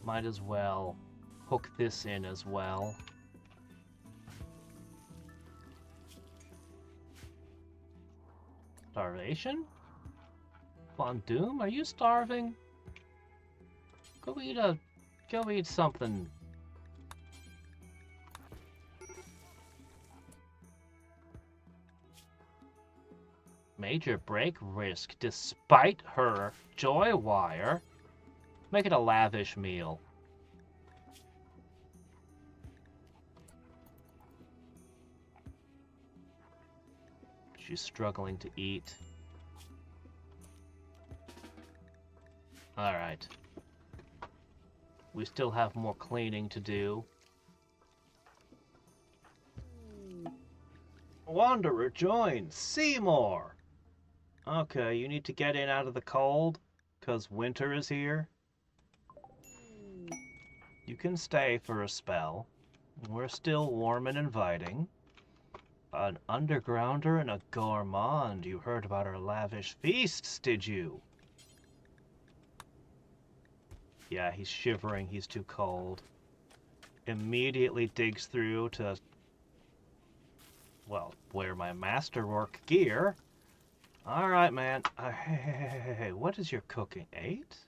Might as well hook this in as well. Starvation? Von Doom, are you starving? Go eat something. Major break risk despite her joy wire. Make it a lavish meal. She's struggling to eat. All right. We still have more cleaning to do. Wanderer joins Seymour. Okay, you need to get in out of the cold, 'cause winter is here. You can stay for a spell. We're still warm and inviting. An undergrounder and a gourmand. You heard about our lavish feasts, did you? Yeah, he's shivering. He's too cold. Immediately digs through to, well, wear my masterwork gear. All right, man. Hey, what is your cooking? 8?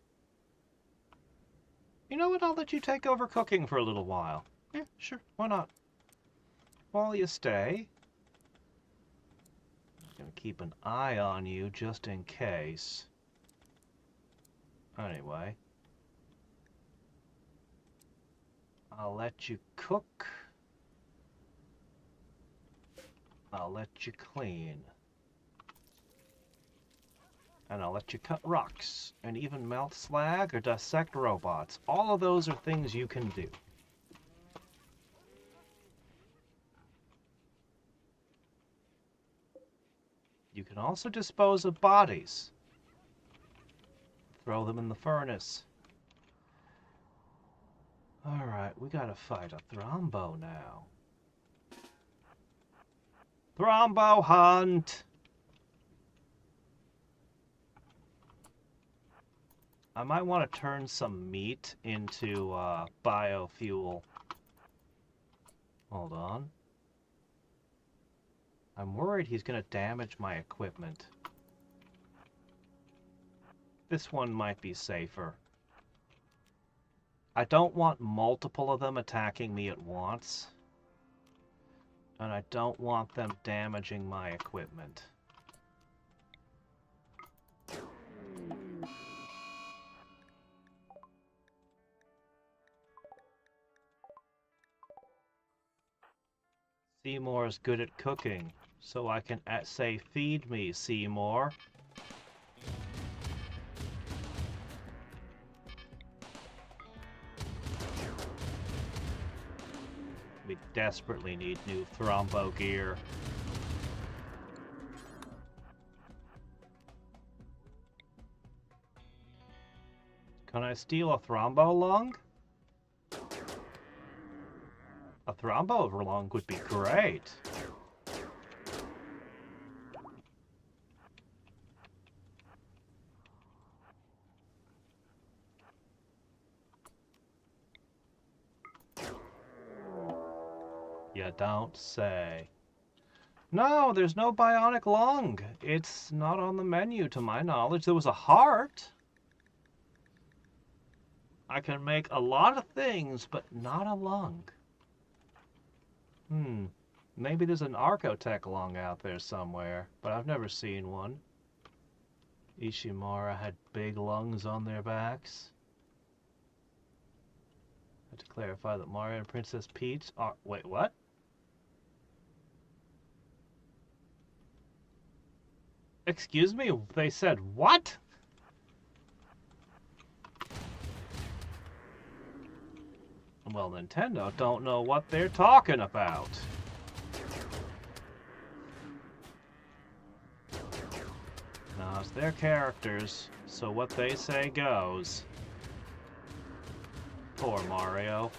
You know what? I'll let you take over cooking for a little while. Yeah, sure. Why not? While you stay. I'm gonna keep an eye on you just in case. Anyway. I'll let you cook. I'll let you clean. And I'll let you cut rocks, and even melt slag or dissect robots. All of those are things you can do. You can also dispose of bodies. Throw them in the furnace. Alright, we gotta fight a thrombo now. Thrombo hunt! I might want to turn some meat into biofuel. Hold on. I'm worried he's going to damage my equipment. This one might be safer. I don't want multiple of them attacking me at once. And I don't want them damaging my equipment. Seymour's good at cooking, so I can say, feed me, Seymour. We desperately need new thrombo gear. Can I steal a thrombo lung? A thrombo lung would be great. You don't say. No, there's no bionic lung. It's not on the menu to my knowledge. There was a heart. I can make a lot of things, but not a lung. Maybe there's an Archotech lung out there somewhere, but I've never seen one. Ishimura had big lungs on their backs. I have to clarify that Mario and Princess Peach are... Wait, what? Excuse me? They said what? Well, Nintendo don't know what they're talking about. No, it's their characters, so what they say goes. Poor Mario.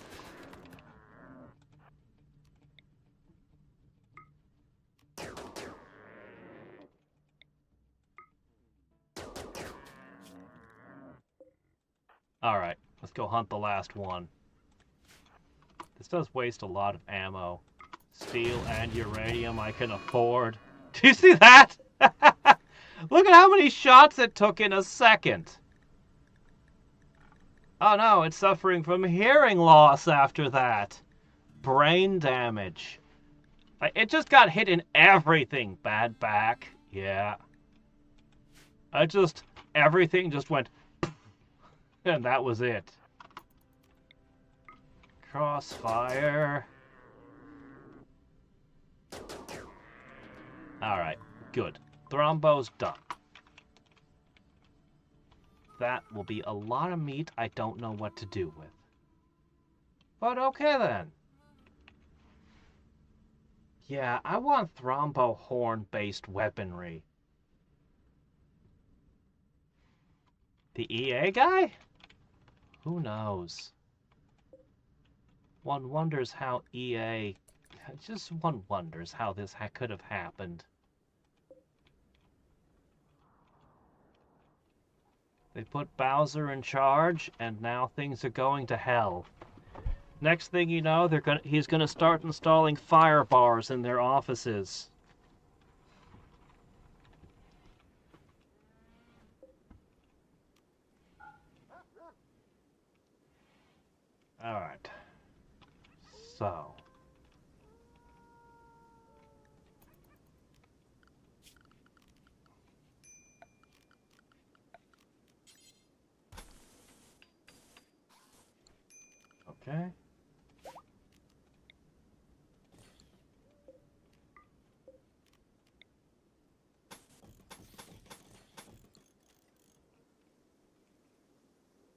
Alright, let's go hunt the last one. This does waste a lot of ammo. Steel and uranium I can afford. Do you see that? Look at how many shots it took in a second. Oh no, it's suffering from hearing loss after that. Brain damage. It just got hit in everything. Bad back. Yeah. Everything just went... And that was it. Crossfire. Alright, good. Thrombo's done. That will be a lot of meat I don't know what to do with. But okay then. Yeah, I want Thrombo horn-based weaponry. The EA guy? Who knows? One wonders how EA... Just one wonders how this could have happened. They put Bowser in charge, and now things are going to hell. Next thing you know, he's gonna start installing fire bars in their offices. Alright. So. Okay.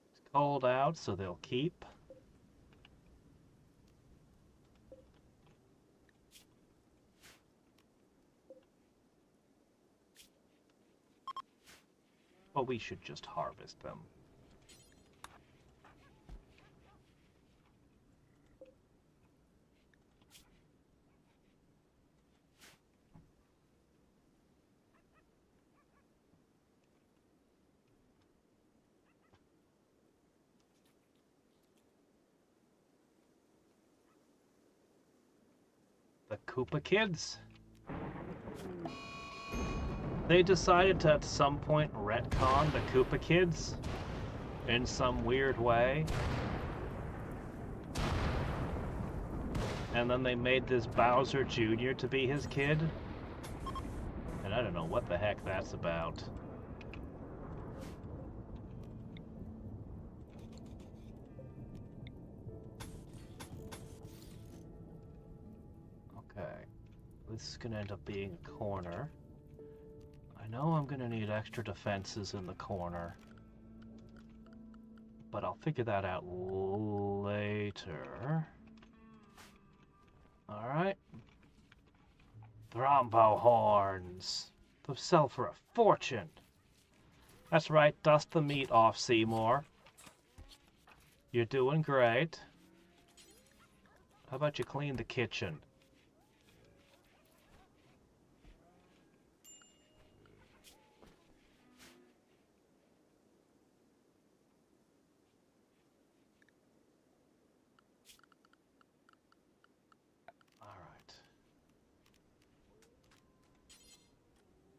It's cold out, so they'll keep. But we should just harvest them. The Koopa Kids. They decided to, at some point, retcon the Koopa Kids in some weird way. And then they made this Bowser Jr. to be his kid. And I don't know what the heck that's about. Okay. This is gonna end up being a corner. I know I'm gonna need extra defenses in the corner. But I'll figure that out later. Alright. Thrombo horns. They'll sell for a fortune. That's right, dust the meat off, Seymour. You're doing great. How about you clean the kitchen?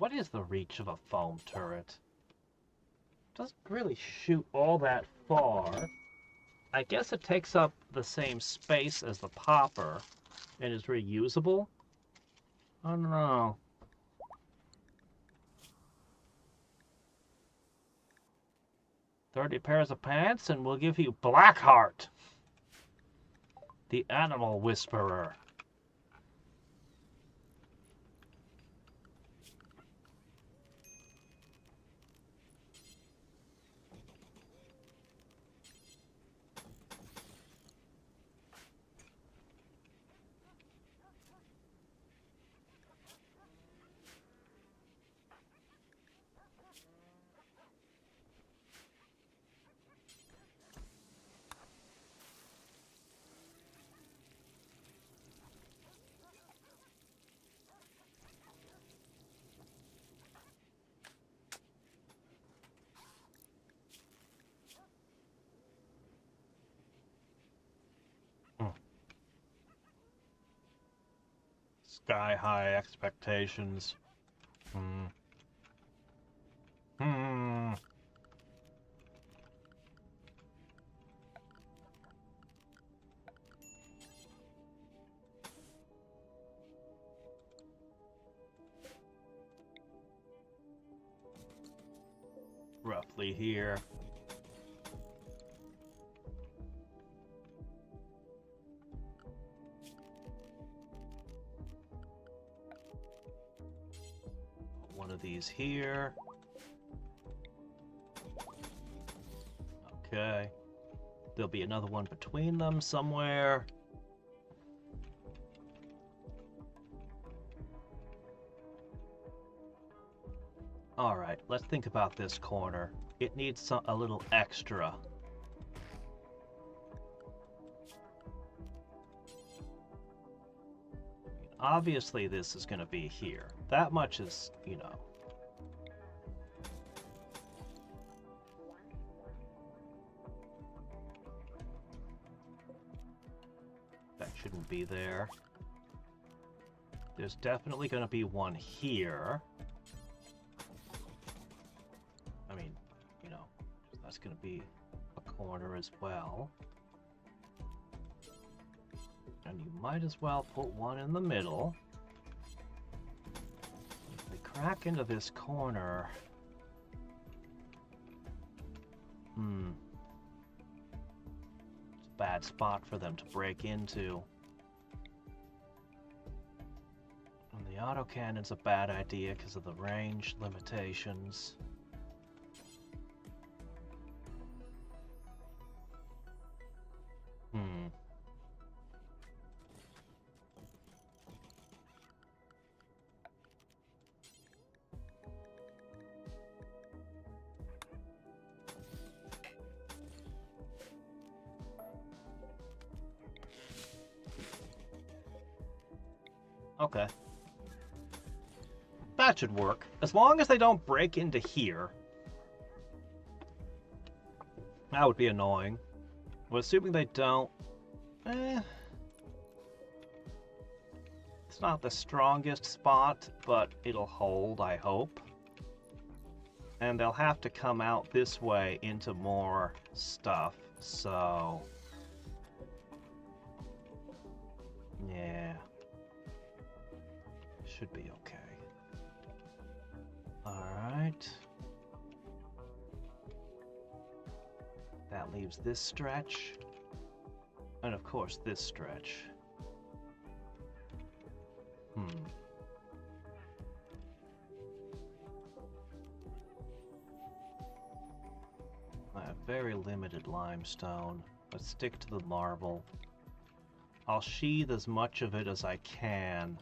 What is the reach of a foam turret? Doesn't really shoot all that far. I guess it takes up the same space as the popper and is reusable. I don't know. $30 pairs of pants and we'll give you Blackheart, the animal whisperer. Sky high expectations. Roughly here. One of these here. Okay. There'll be another one between them somewhere. Alright, let's think about this corner. It needs a little extra. Obviously this is going to be here. That much is, you know. That shouldn't be there. There's definitely going to be one here. I mean, you know, that's going to be a corner as well. And you might as well put one in the middle. If we crack into this corner... It's a bad spot for them to break into. And the autocannon's a bad idea because of the range limitations. Okay. That should work. As long as they don't break into here. That would be annoying. Well, assuming they don't... It's not the strongest spot, but it'll hold, I hope. And they'll have to come out this way into more stuff, so... Yeah. Should be okay. Alright. That leaves this stretch. And of course this stretch. I have very limited limestone. Let's stick to the marble. I'll sheathe as much of it as I can.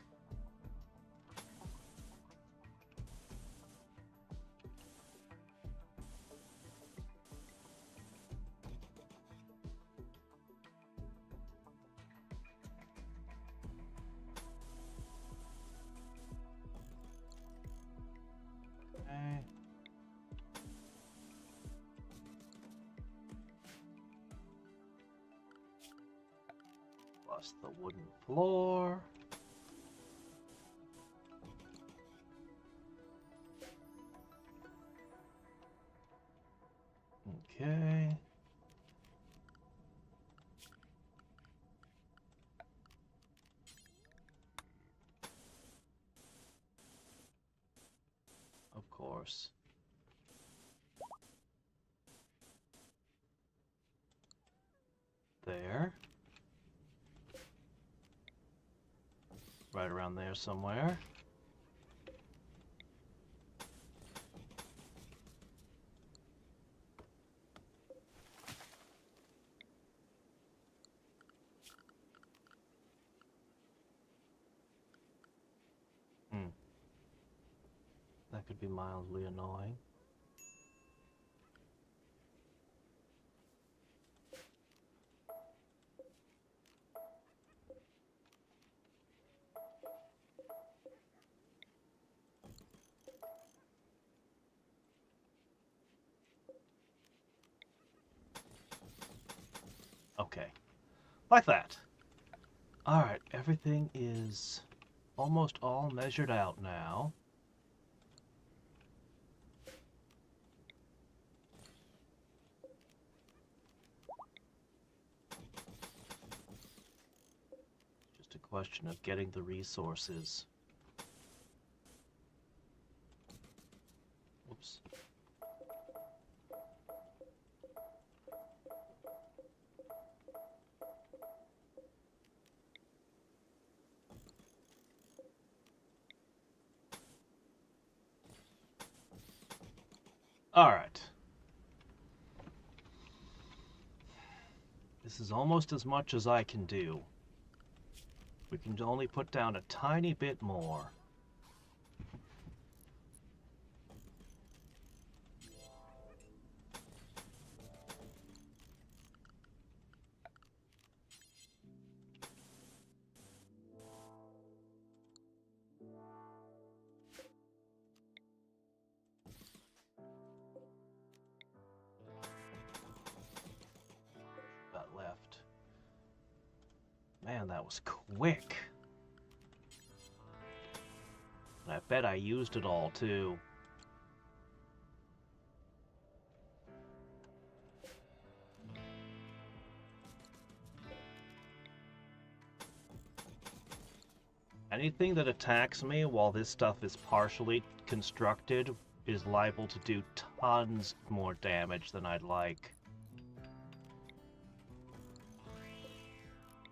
Plus the wooden floor. Okay. Of course. There. Right around there somewhere. That could be mildly annoying. Okay. Like that. Alright, everything is almost all measured out now. Just a question of getting the resources. Whoops. Alright. This is almost as much as I can do. We can only put down a tiny bit more. Got left. Man, that was quick. And I bet I used it all, too. Anything that attacks me while this stuff is partially constructed is liable to do tons more damage than I'd like.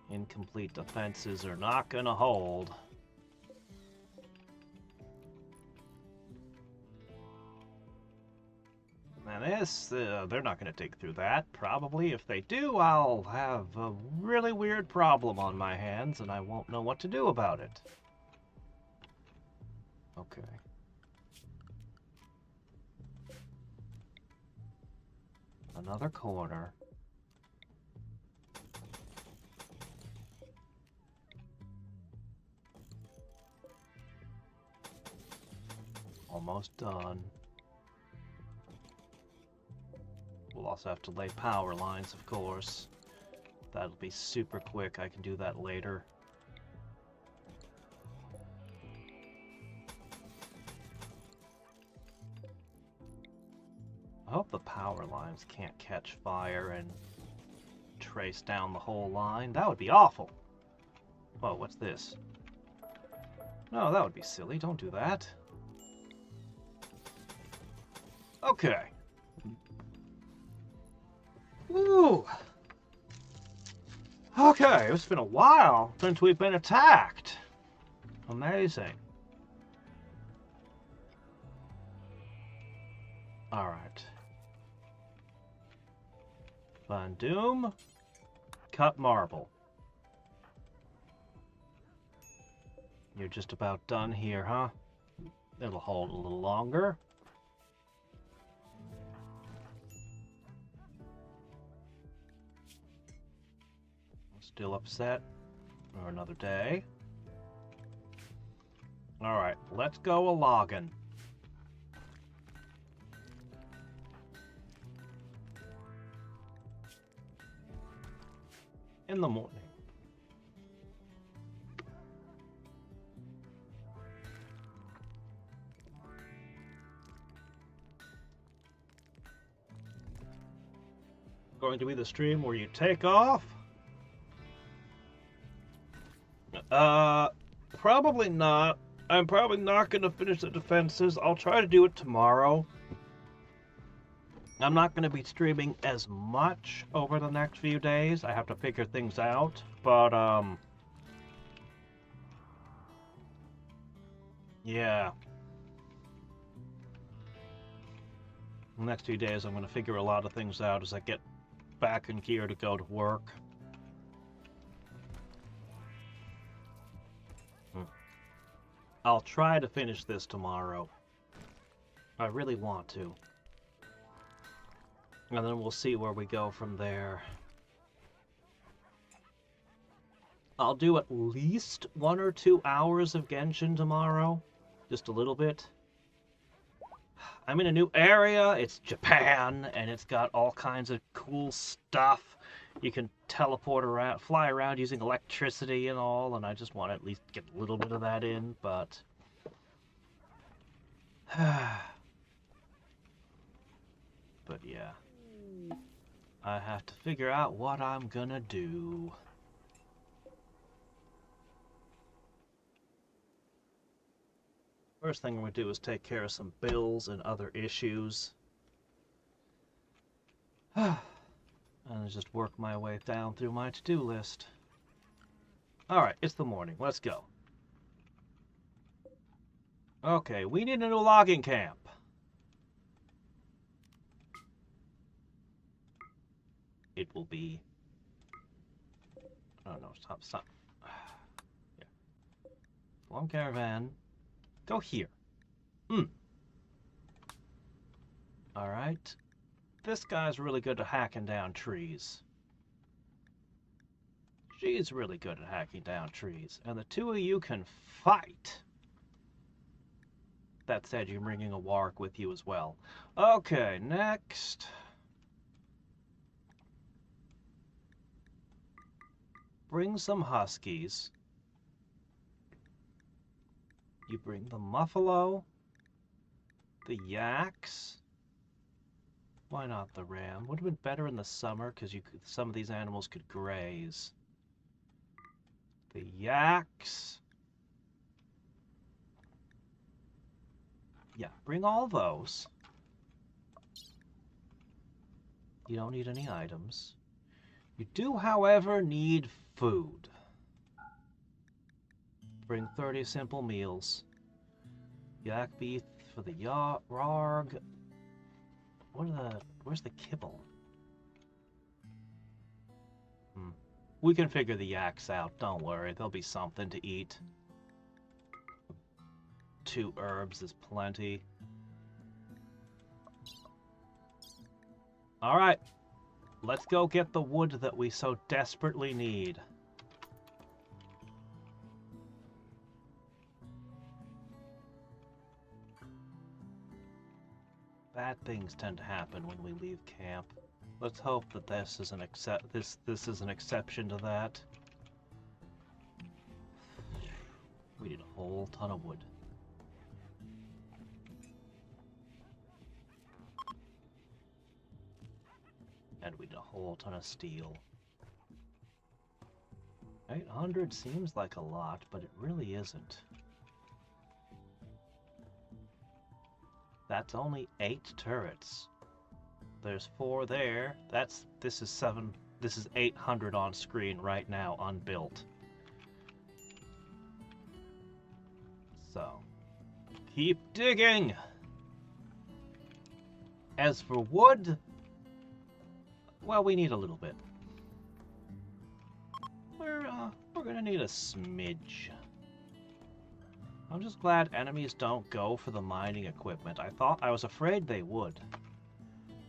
Incomplete defenses are not gonna hold. And this, they're not gonna dig through that. Probably. If they do, I'll have a really weird problem on my hands and I won't know what to do about it. Okay. Another corner. Almost done. We'll also have to lay power lines, of course. That'll be super quick. I can do that later. I hope the power lines can't catch fire and trace down the whole line. That would be awful. Whoa, what's this? No, that would be silly. Don't do that. Okay. Woo! Okay, it's been a while since we've been attacked. Amazing. Alright. Von Doom. Cut marble. You're just about done here, huh? It'll hold a little longer. Still upset? Or another day? Alright, let's go a-loggin'. In the morning. Going to be the stream where you take off? Probably not. I'm probably not going to finish the defenses. I'll try to do it tomorrow. I'm not going to be streaming as much over the next few days. I have to figure things out. But, yeah. The next few days I'm going to figure a lot of things out as I get back in gear to go to work. I'll try to finish this tomorrow. I really want to. And then we'll see where we go from there. I'll do at least 1 or 2 hours of Genshin tomorrow. Just a little bit. I'm in a new area. It's Japan, and it's got all kinds of cool stuff. You can teleport around, fly around using electricity and all, and I just want to at least get a little bit of that in, but... but yeah. I have to figure out what I'm gonna do. First thing I'm gonna do is take care of some bills and other issues. And just work my way down through my to-do list. Alright, it's the morning. Let's go. Okay, we need a new logging camp. It will be... Oh no, stop. Yeah. Long caravan. Go here. Alright. This guy's really good at hacking down trees. She's really good at hacking down trees. And the two of you can fight. That said, you're bringing a warg with you as well. Okay, next. Bring some huskies. You bring the muffalo, the yaks. Why not the ram? Would have been better in the summer because some of these animals could graze. The yaks. Yeah, bring all those. You don't need any items. You do, however, need food. Bring 30 simple meals. Yak beef for the warg. Where's the kibble? We can figure the yaks out, don't worry. There'll be something to eat. 2 herbs is plenty. Alright. Let's go get the wood that we so desperately need. Bad things tend to happen when we leave camp. Let's hope that this is an exception to that. We need a whole ton of wood. And we need a whole ton of steel. 800 seems like a lot, but it really isn't. That's only 8 turrets. There's 4 there. This is 800 on screen right now, unbuilt. So, keep digging! As for wood, well, we need a little bit. We're gonna need a smidge. I'm just glad enemies don't go for the mining equipment. I was afraid they would,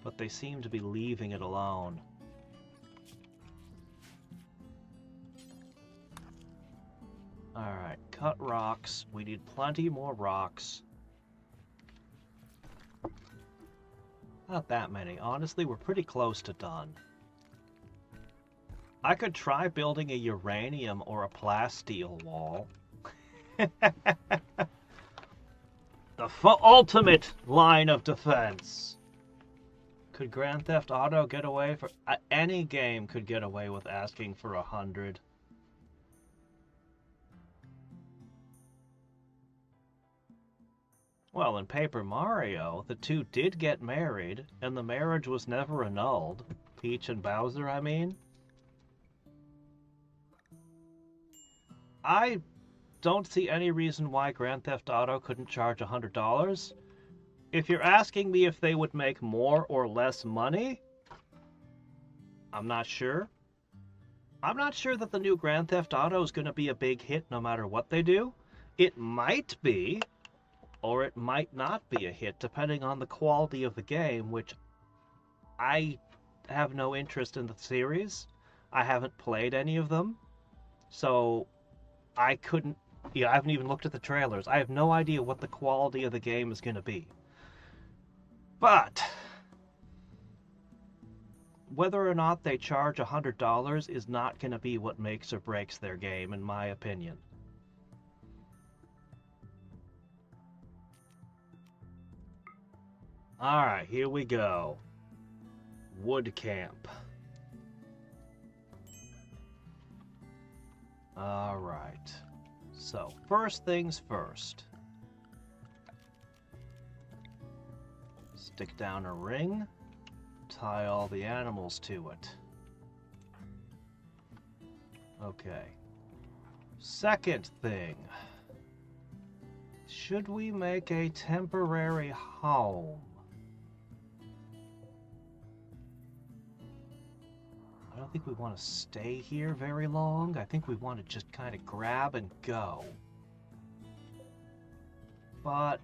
but they seem to be leaving it alone. Alright, cut rocks. We need plenty more rocks. Not that many. Honestly, we're pretty close to done. I could try building a uranium or a plasteel wall. The ultimate line of defense. Could Grand Theft Auto get away for... any game could get away with asking for 100. Well, in Paper Mario, the two did get married, and the marriage was never annulled. Peach and Bowser, I mean. I don't see any reason why Grand Theft Auto couldn't charge $100. If you're asking me if they would make more or less money, I'm not sure. I'm not sure that the new Grand Theft Auto is going to be a big hit no matter what they do. It might be, or it might not be a hit, depending on the quality of the game, which I have no interest in the series. I haven't played any of them, so I couldn't... I haven't even looked at the trailers. I have no idea what the quality of the game is going to be. But whether or not they charge $100 is not going to be what makes or breaks their game, in my opinion. Alright, here we go. Wood camp. Alright. So, first things first. Stick down a ring. Tie all the animals to it. Okay. Second thing. Should we make a temporary home? I don't think we want to stay here very long. I think we want to just kind of grab and go. But...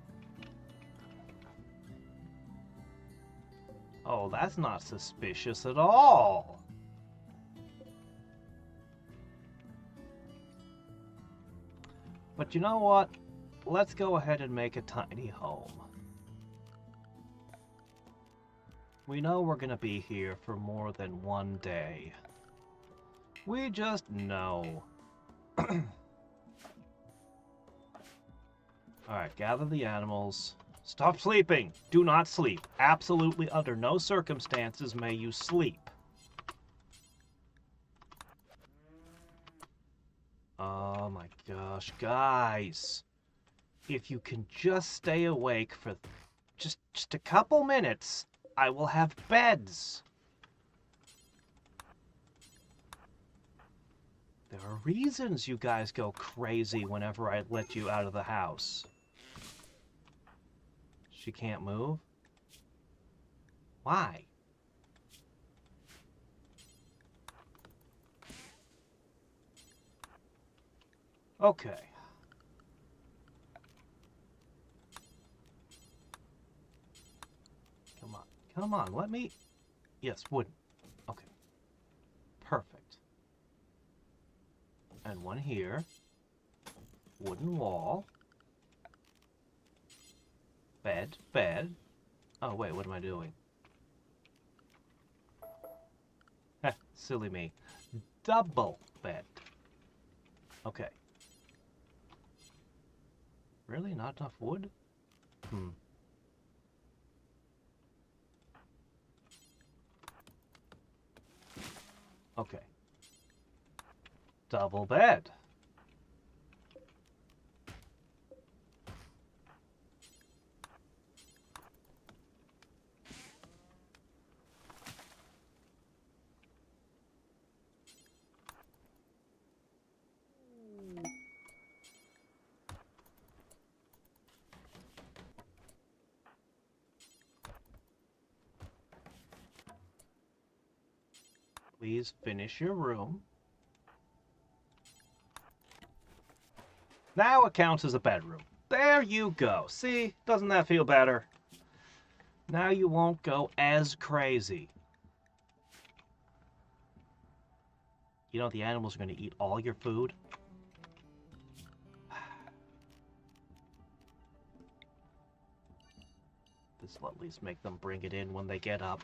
oh, that's not suspicious at all. But you know what? Let's go ahead and make a tiny home. We know we're going to be here for more than one day. We just know. Alright, gather the animals. Stop sleeping! Do not sleep. Absolutely under no circumstances may you sleep. Oh my gosh, guys. If you can just stay awake for just a couple minutes, I will have beds. There are reasons you guys go crazy whenever I let you out of the house. She can't move? Why? Okay. Come on. Come on, let me... yes, wooden. Okay. Perfect. And one here. Wooden wall. Bed, bed. Oh, wait, what am I doing? Heh, silly me. Double bed. Okay. Really? Not enough wood? Okay. Double bed. Please finish your room. Now it counts as a bedroom. There you go. See? Doesn't that feel better? Now you won't go as crazy. You know the animals are going to eat all your food? This will at least make them bring it in when they get up.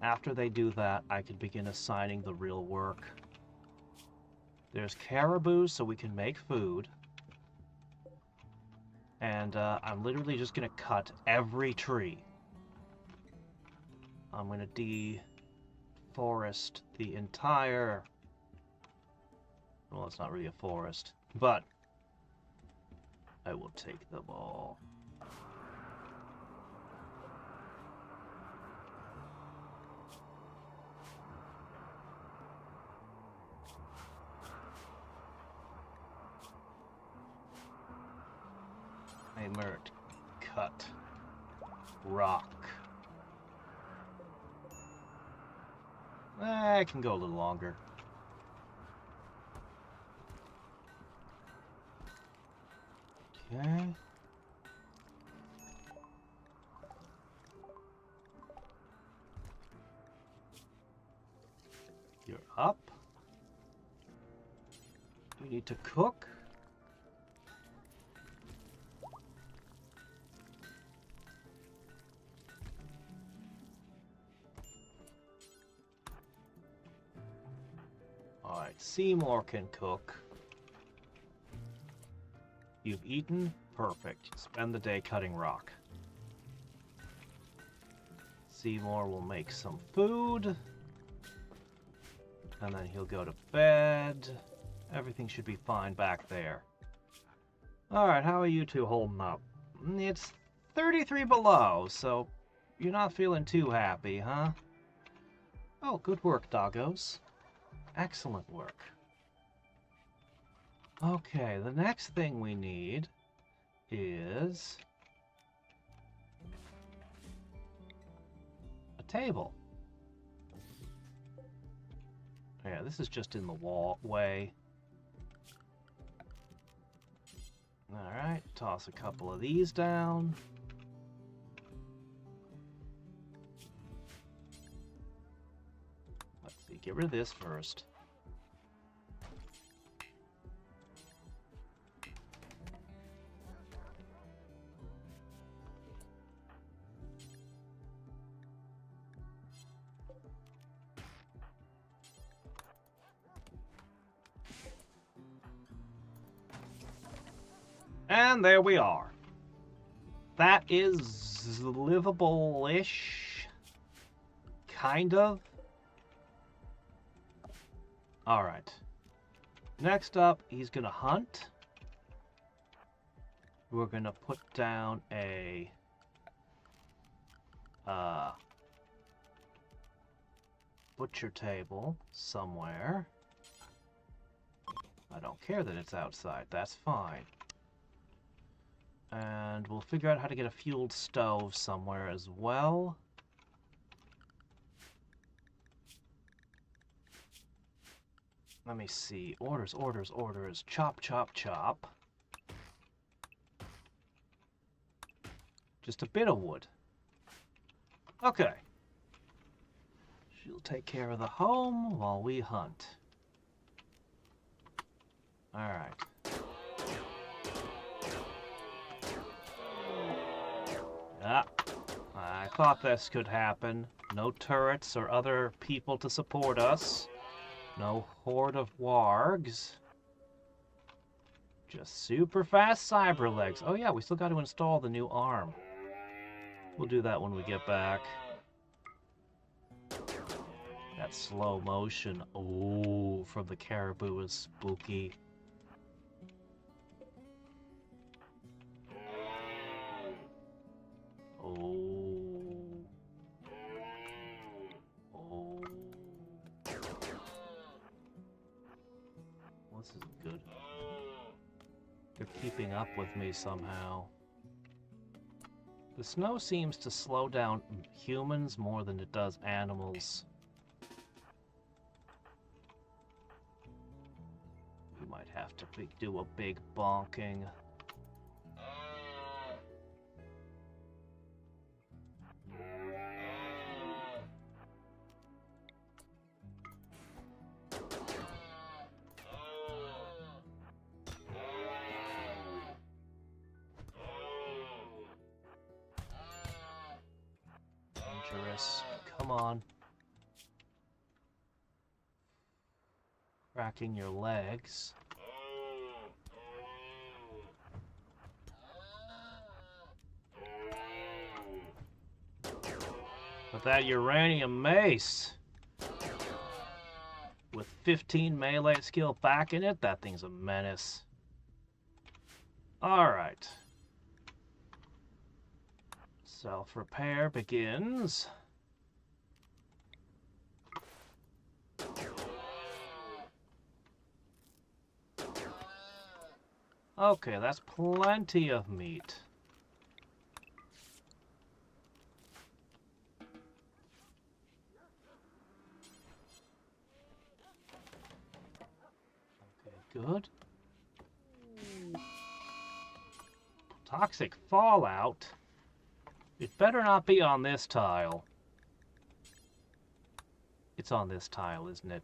After they do that, I can begin assigning the real work. There's caribou, so we can make food. And I'm literally just going to cut every tree. I'm going to deforest the entire... Well, it's not really a forest, but I will take them all. Mert cut rock. I can go a little longer. Okay. You're up. You need to cook. Alright, Seymour can cook. You've eaten? Perfect. Spend the day cutting rock. Seymour will make some food. And then he'll go to bed. Everything should be fine back there. Alright, how are you two holding up? It's 33 below, so you're not feeling too happy, huh? Oh, good work, doggos. Excellent work. Okay, the next thing we need is a table. Yeah, this is just in the way. Alright, toss a couple of these down. Let's see, get rid of this first. And there we are. That is livable-ish. Kind of. Alright. Next up, he's gonna hunt. We're gonna put down a... butcher table somewhere. I don't care that it's outside. That's fine. And we'll figure out how to get a fueled stove somewhere as well. Let me see. Orders, orders, orders. Chop, chop, chop. Just a bit of wood. Okay. She'll take care of the home while we hunt. Alright. Ah, I thought this could happen. No turrets or other people to support us. No horde of wargs. Just super fast cyber legs. Oh yeah, we still got to install the new arm. We'll do that when we get back. That slow motion, oh, from the caribou is spooky. Oh. Oh. This isn't good. They're keeping up with me somehow. The snow seems to slow down humans more than it does animals. We might have to do a big bonking. Dangerous. Come on. Cracking your legs. With that uranium mace, with 15 melee skill back in it, that thing's a menace. Alright. Self-repair begins. Okay, that's plenty of meat. Okay, good. Toxic fallout? It better not be on this tile. It's on this tile, isn't it?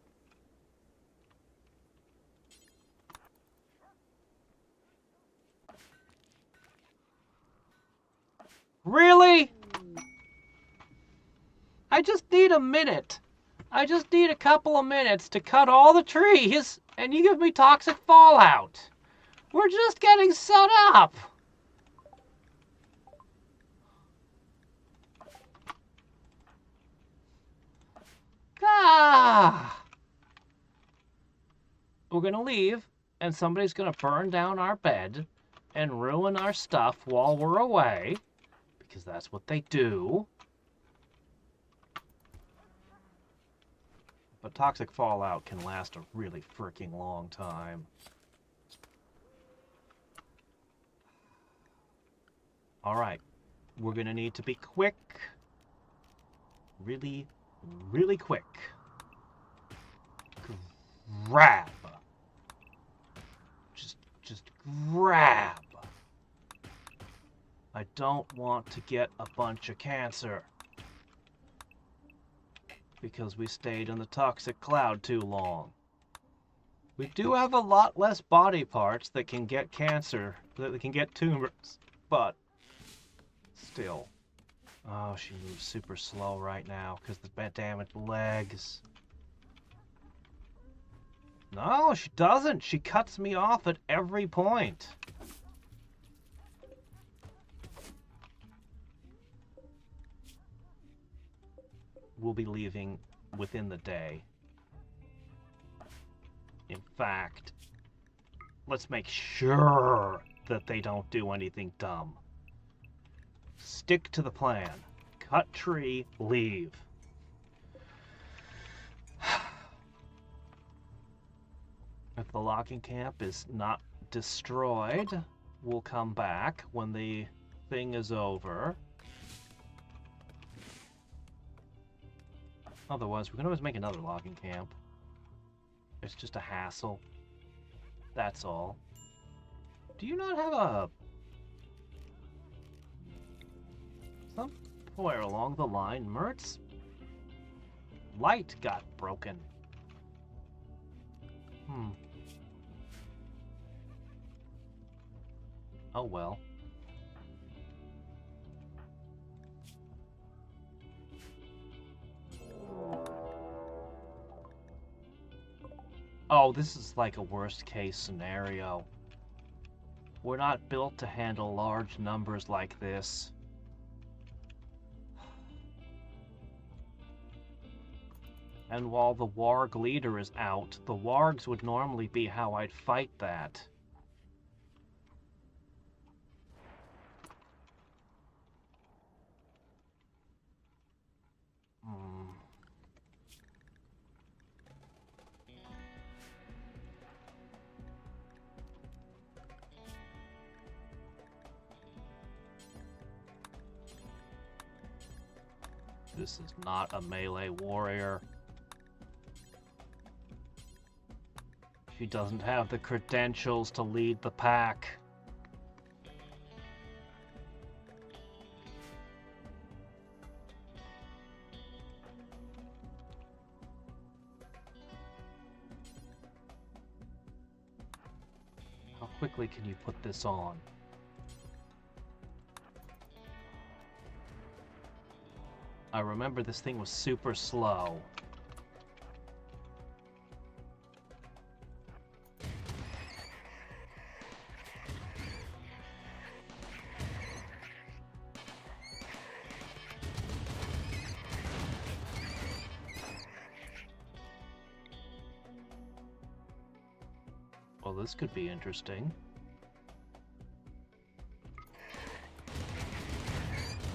Really? I just need a minute. I just need a couple of minutes to cut all the trees, and you give me toxic fallout. We're just getting set up. Ah! We're gonna leave, and somebody's gonna burn down our bed and ruin our stuff while we're away, because that's what they do. But toxic fallout can last a really freaking long time. Alright, we're gonna need to be quick. Really, really quick. Grab. Just grab. I don't want to get a bunch of cancer. Because we stayed in the toxic cloud too long. We do have a lot less body parts that can get cancer, that can get tumors, but still. Oh, she moves super slow right now because the damaged legs. No, she doesn't. She cuts me off at every point. We'll be leaving within the day. In fact, let's make sure that they don't do anything dumb. Stick to the plan. Cut tree, leave. If the logging camp is not destroyed, we'll come back when the thing is over. Otherwise, we can always make another logging camp. It's just a hassle. That's all. Do you not have a... Somewhere along the line, Mert's light got broken. Oh well. Oh, this is like a worst case scenario. We're not built to handle large numbers like this. And while the warg leader is out, the wargs would normally be how I'd fight that. This is not a melee warrior. She doesn't have the credentials to lead the pack. How quickly can you put this on? I remember this thing was super slow. this could be interesting.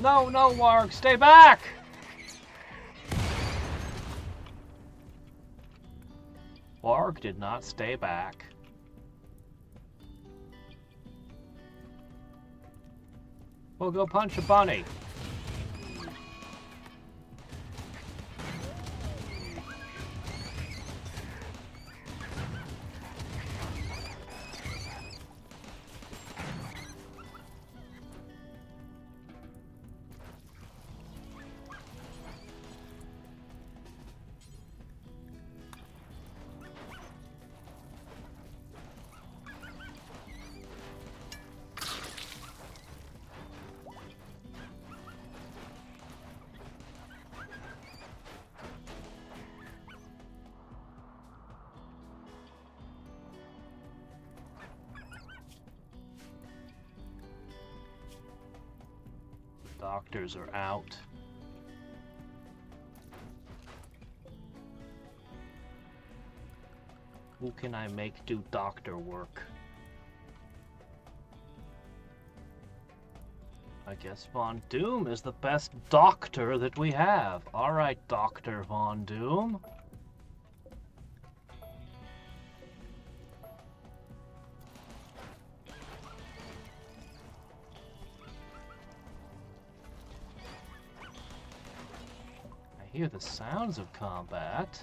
No, no, Warg, stay back! Warg did not stay back. We'll go punch a bunny. Doctors are out. Who can I make do doctor work? I guess Von Doom is the best doctor that we have. Alright, Dr. Von Doom. I hear the sounds of combat.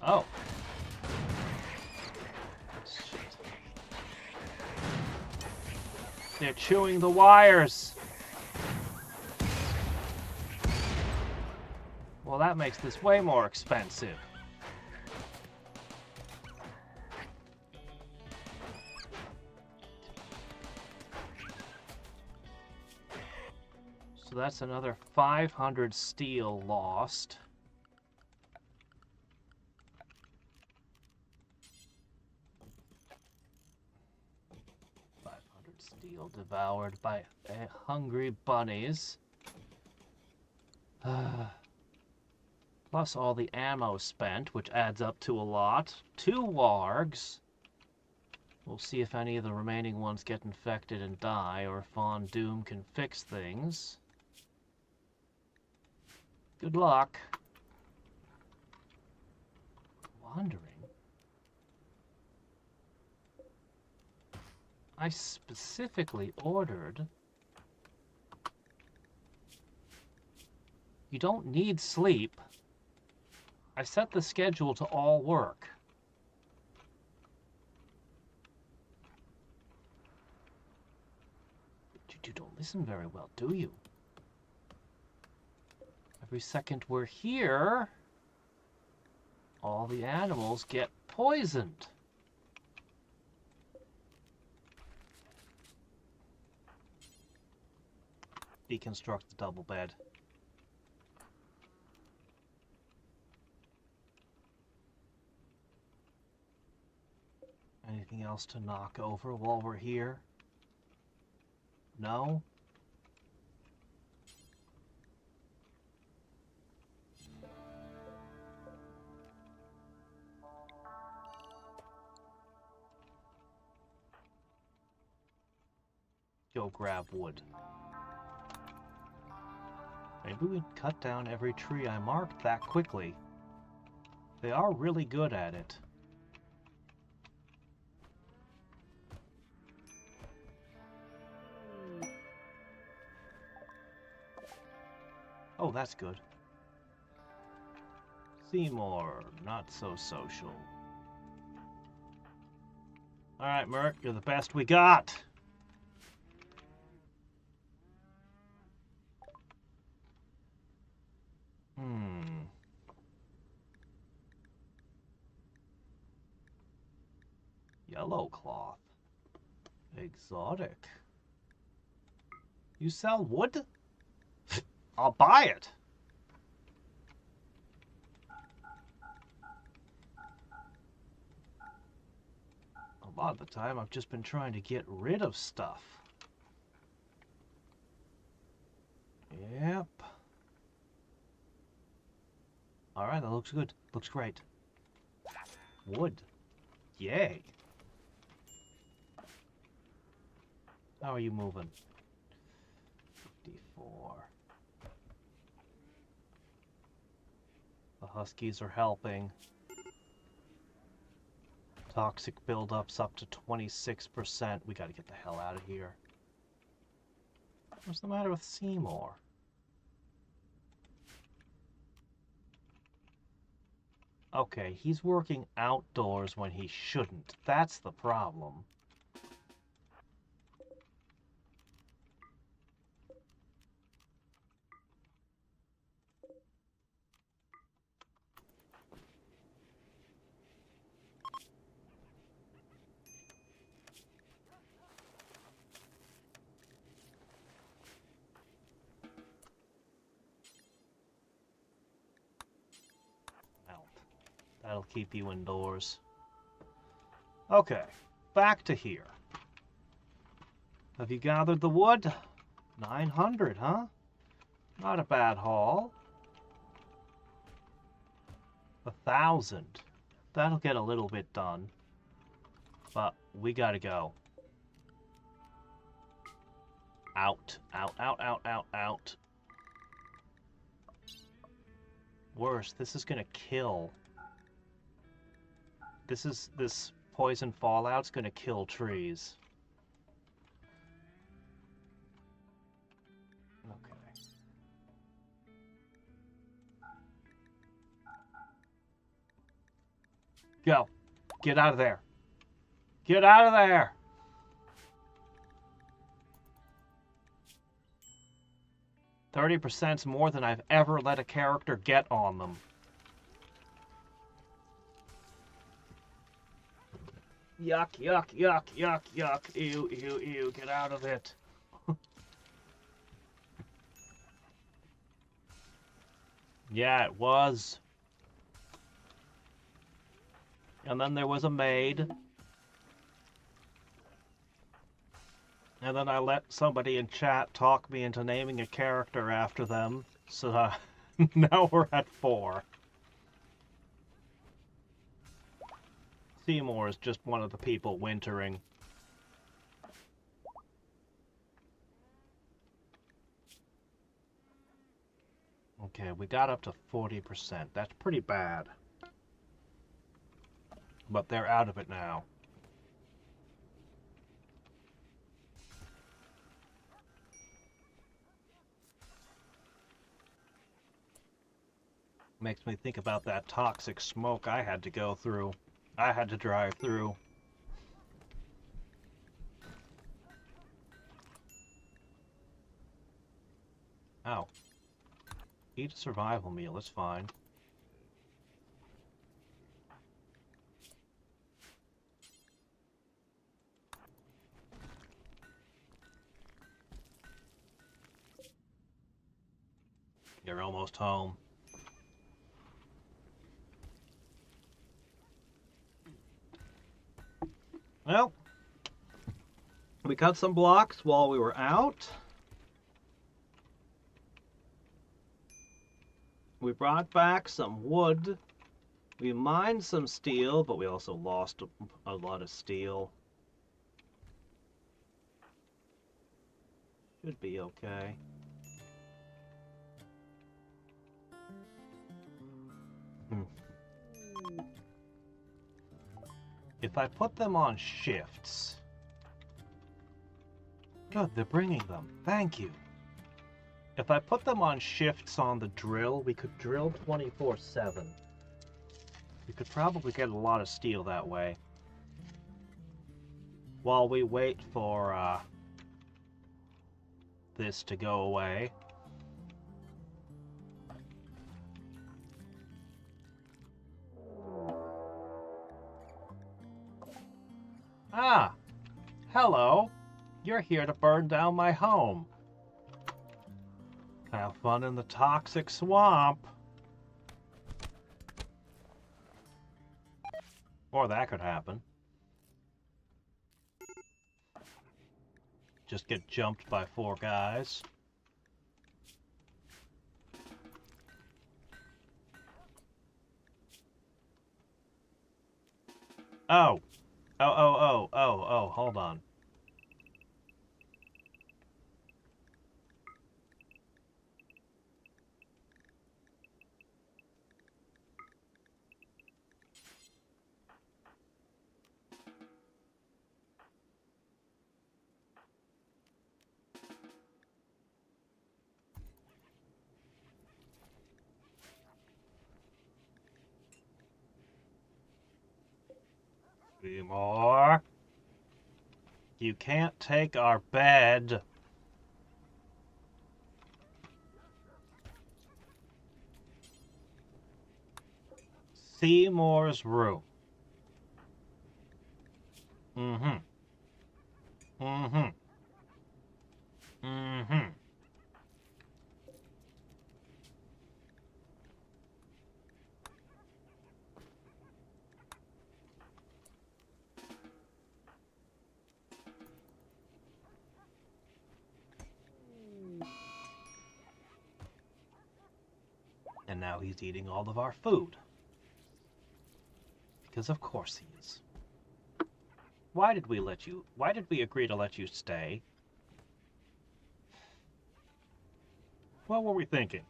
Oh. Shit. They're chewing the wires. Well, that makes this way more expensive. So that's another 500 steel lost. Steel devoured by hungry bunnies. Plus all the ammo spent, which adds up to a lot. 2 wargs. We'll see if any of the remaining ones get infected and die, or if Von Doom can fix things. Good luck. Wandering. I specifically ordered. You don't need sleep. I set the schedule to all work. You don't listen very well, do you? Every second we're here, all the animals get poisoned. Deconstruct the double bed. Anything else to knock over while we're here? No? Go grab wood. Maybe we'd cut down every tree I marked that quickly. They are really good at it. Oh, that's good. Seymour, not so social. Alright, Mert, you're the best we got! Yellow cloth. Exotic. You sell wood? I'll buy it. A lot of the time I've just been trying to get rid of stuff. Yep. Alright, that looks good. Looks great. Wood. Yay. How are you moving? 54. The Huskies are helping. Toxic buildups up to 26%. We gotta get the hell out of here. What's the matter with Seymour? Okay, he's working outdoors when he shouldn't. That's the problem. That'll keep you indoors. Okay, back to here. Have you gathered the wood? 900, huh? Not a bad haul. 1,000. That'll get a little bit done. But we gotta go. Out, out, out, out, out, out. Worse, this is gonna kill. This poison fallout's gonna kill trees. Okay. Go. Get out of there. Get out of there. %'s more than I've ever let a character get on them. Yuck, yuck, yuck, yuck, yuck. Ew, ew, ew. Get out of it. Yeah, it was. And then there was a maid. And then I let somebody in chat talk me into naming a character after them. So now we're at 4. Seymour is just one of the people wintering. Okay, we got up to 40%. That's pretty bad. But they're out of it now. Makes me think about that toxic smoke I had to go through. I had to drive through. Ow. Eat a survival meal, it's fine. You're almost home. Well, we cut some blocks while we were out. We brought back some wood. We mined some steel, but we also lost a lot of steel. Should be okay. If I put them on shifts... Good, they're bringing them. Thank you. If I put them on shifts on the drill, we could drill 24/7. We could probably get a lot of steel that way. While we wait for this to go away. Ah, hello. You're here to burn down my home. Have fun in the toxic swamp. Or that could happen. Just get jumped by 4 guys. Oh. Oh, hold on. Seymour. You can't take our bed. Seymour's room. Mm-hmm. Mm-hmm. Mm-hmm. And now he's eating all of our food. Because of course he is. Why did we agree to let you stay? What were we thinking?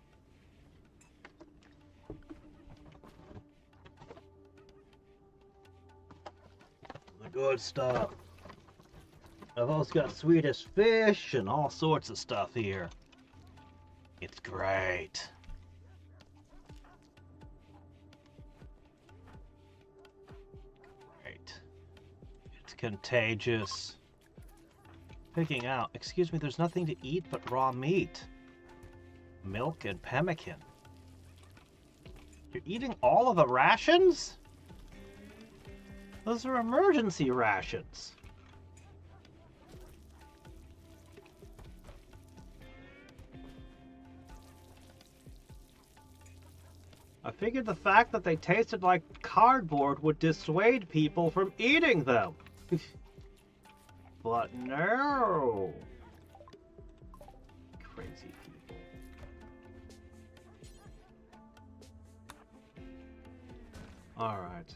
The good stuff. I've also got Swedish fish and all sorts of stuff here. It's great. Great. It's contagious. Picking out. Excuse me, there's nothing to eat but raw meat. Milk and pemmican. You're eating all of the rations? Those are emergency rations. I figured the fact that they tasted like cardboard would dissuade people from eating them. But no. Crazy people. Alright.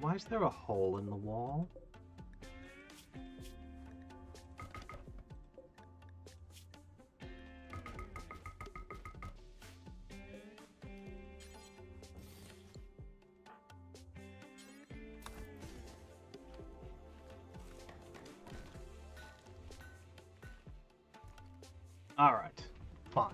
Why is there a hole in the wall? Alright, fine.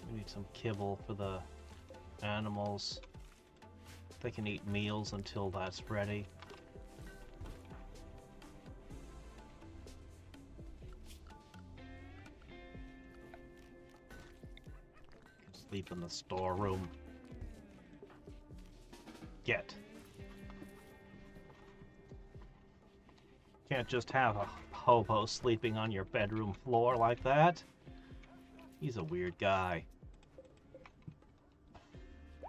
We need some kibble for the animals. They can eat meals until that's ready. Sleep in the storeroom. Get. Can't just have a hobo sleeping on your bedroom floor like that. He's a weird guy.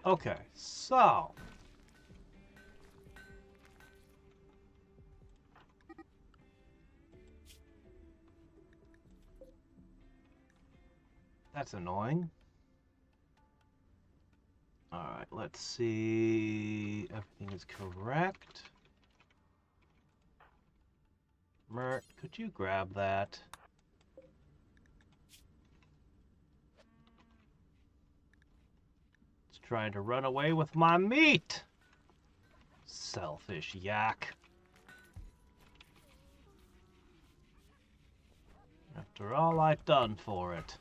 Okay, so... That's annoying. Alright, let's see... Everything is correct. Mert, could you grab that? It's trying to run away with my meat! Selfish yak. After all I've done for it.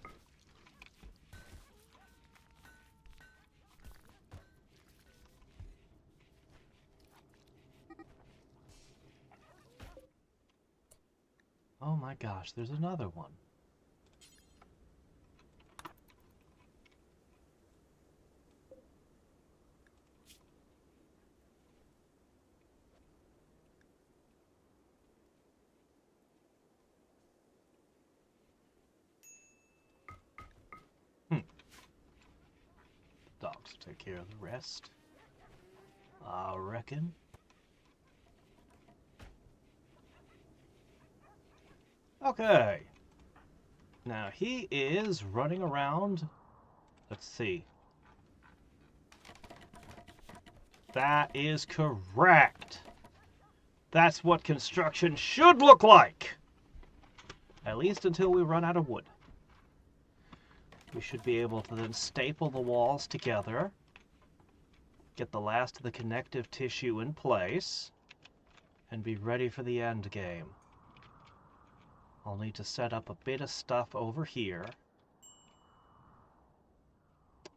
Oh my gosh, there's another one. Dogs will take care of the rest, I reckon. Okay. Now he is running around. Let's see. That is correct. That's what construction should look like. At least until we run out of wood. We should be able to then staple the walls together. Get the last of the connective tissue in place. And be ready for the end game. I'll need to set up a bit of stuff over here.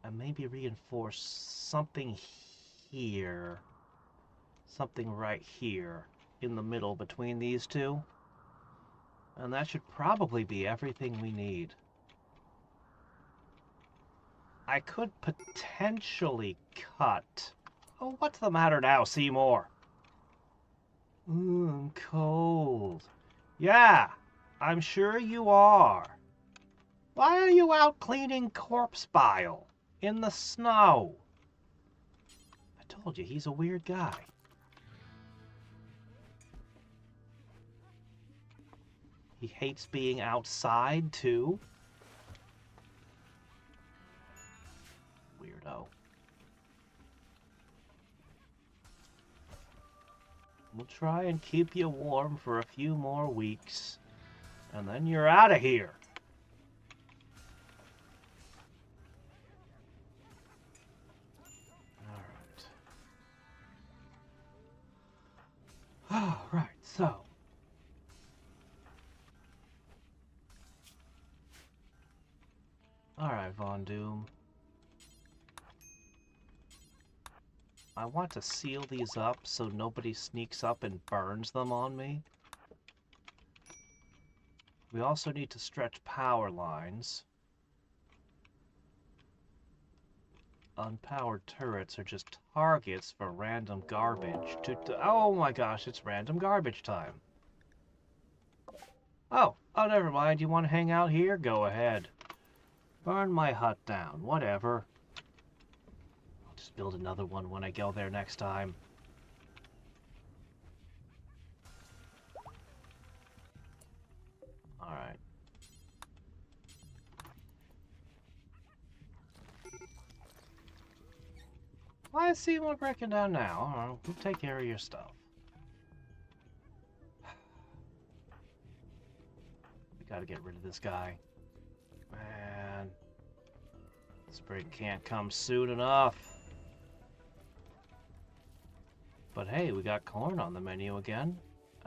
And maybe reinforce something here. Something right here in the middle between these two. And that should probably be everything we need. I could potentially cut... Oh, what's the matter now, Seymour? Ooh, I'm cold. Yeah, I'm sure you are. Why are you out cleaning corpse bile in the snow? I told you, he's a weird guy. He hates being outside, too. Weirdo. We'll try and keep you warm for a few more weeks. And then you're out of here. Alright, so. Alright, Von Doom. I want to seal these up so nobody sneaks up and burns them on me. We also need to stretch power lines. Unpowered turrets are just targets for random garbage. Oh my gosh, it's random garbage time. Oh, never mind. You want to hang out here? Go ahead. Burn my hut down. Whatever. I'll just build another one when I go there next time. Alright. Why is Seymour breaking down now? Alright, we'll take care of your stuff. We gotta get rid of this guy. Man. Spring can't come soon enough. But hey, we got corn on the menu again.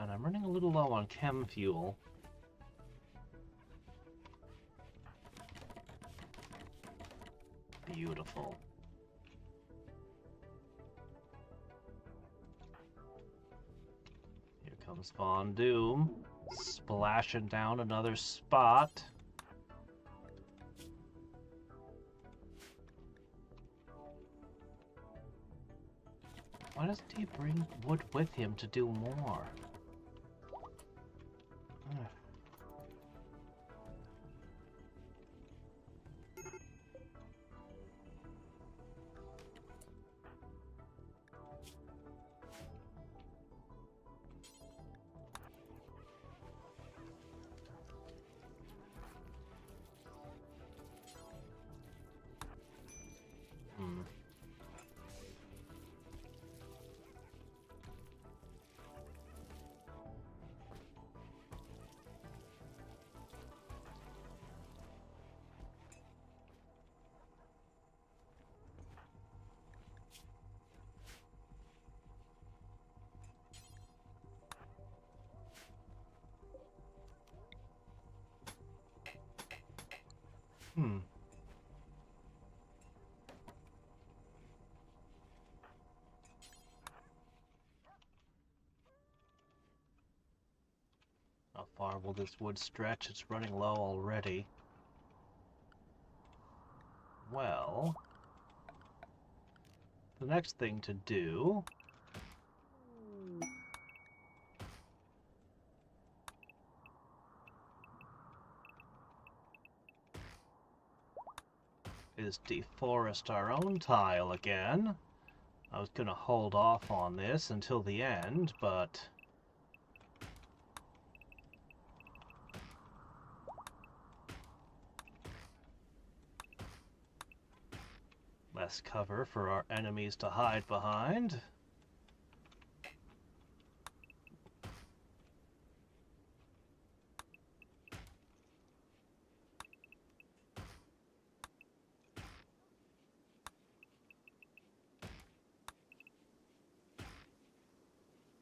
And I'm running a little low on chem fuel. Beautiful. Here comes Von Doom, splashing down another spot. Why doesn't he bring wood with him to do more? How far will this wood stretch? It's running low already. Well, the next thing to do is deforest our own tile again. I was gonna hold off on this until the end, but best cover for our enemies to hide behind.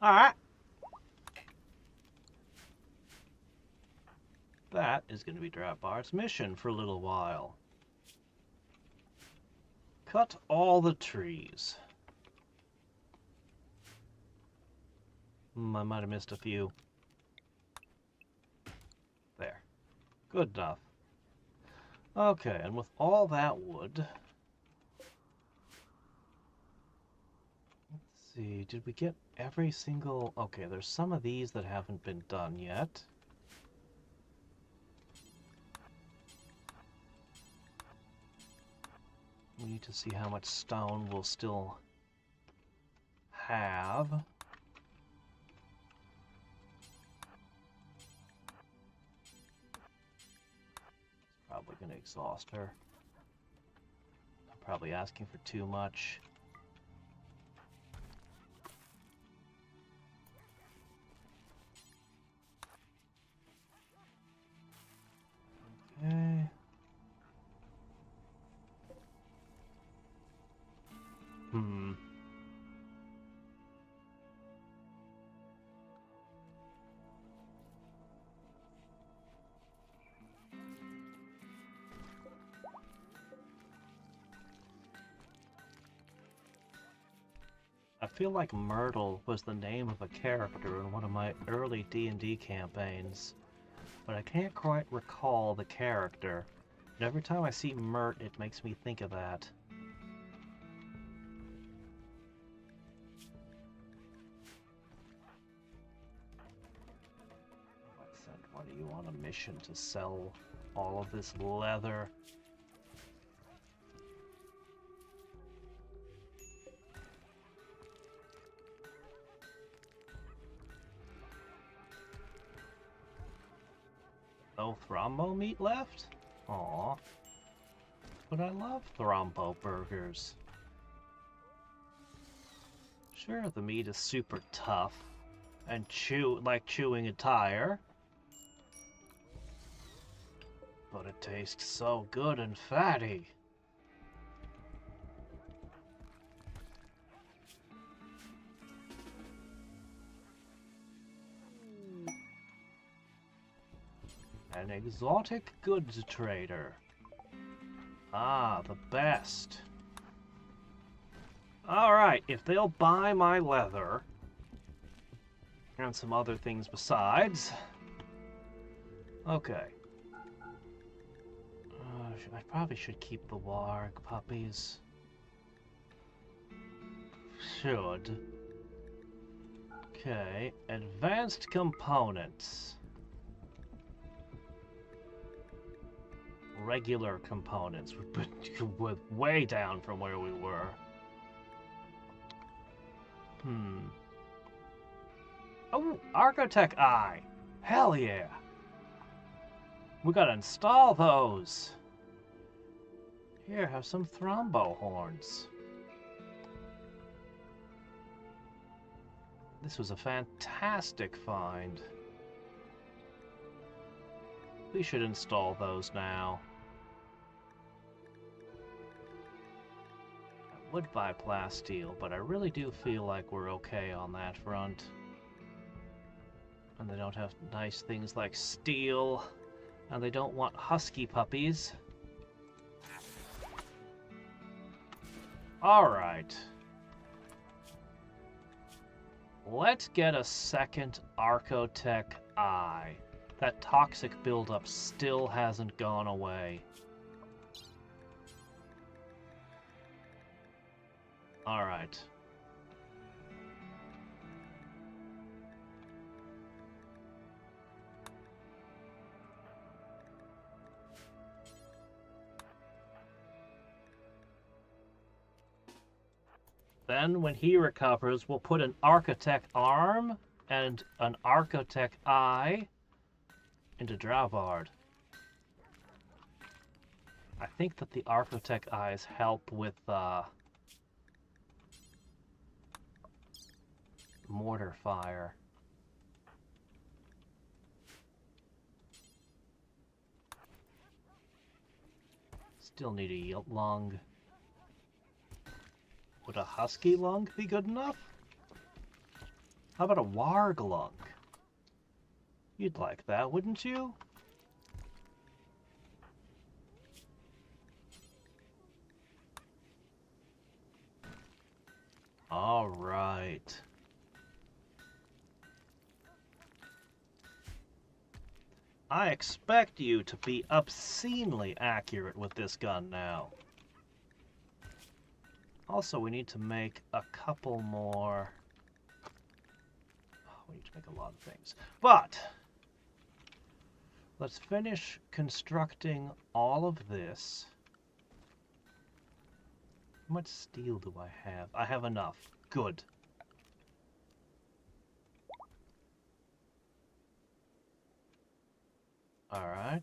Alright. That is going to be Drapbard's mission for a little while. Cut all the trees. I might have missed a few. There. Good enough. Okay, and with all that wood... Let's see, did we get every single... Okay, there's some of these that haven't been done yet. We need to see how much stone we'll still have. It's probably going to exhaust her. I'm probably asking for too much. Okay. I feel like Myrtle was the name of a character in one of my early D&D campaigns, but I can't quite recall the character. And every time I see Myrt, it makes me think of that. What do you want? A mission to sell all of this leather? No Thrombo meat left? Aw. But I love Thrombo burgers. Sure, the meat is super tough and like chewing a tire. But it tastes so good and fatty. An exotic goods trader. Ah, the best. Alright, if they'll buy my leather, and some other things besides. Okay. I probably should keep the warg puppies. Should. Okay, advanced components. Regular components. We're way down from where we were. Oh, Architect Eye! Hell yeah! We gotta install those! Here, have some Thrombo horns. This was a fantastic find. We should install those now. I would buy plasteel, but I really do feel like we're okay on that front. And they don't have nice things like steel, and they don't want husky puppies. Alright. Let's get a second Archotech Eye. That toxic buildup still hasn't gone away. Alright. Then, when he recovers, we'll put an Architect Arm and an Architect Eye into Drapbard. I think that the Architect eyes help with mortar fire. Still need a lung. Would a husky lung be good enough? How about a warg lung? You'd like that, wouldn't you? All right. I expect you to be obscenely accurate with this gun now. Also, we need to make a couple more... Oh, we need to make a lot of things. But, let's finish constructing all of this. How much steel do I have? I have enough. Good. All right.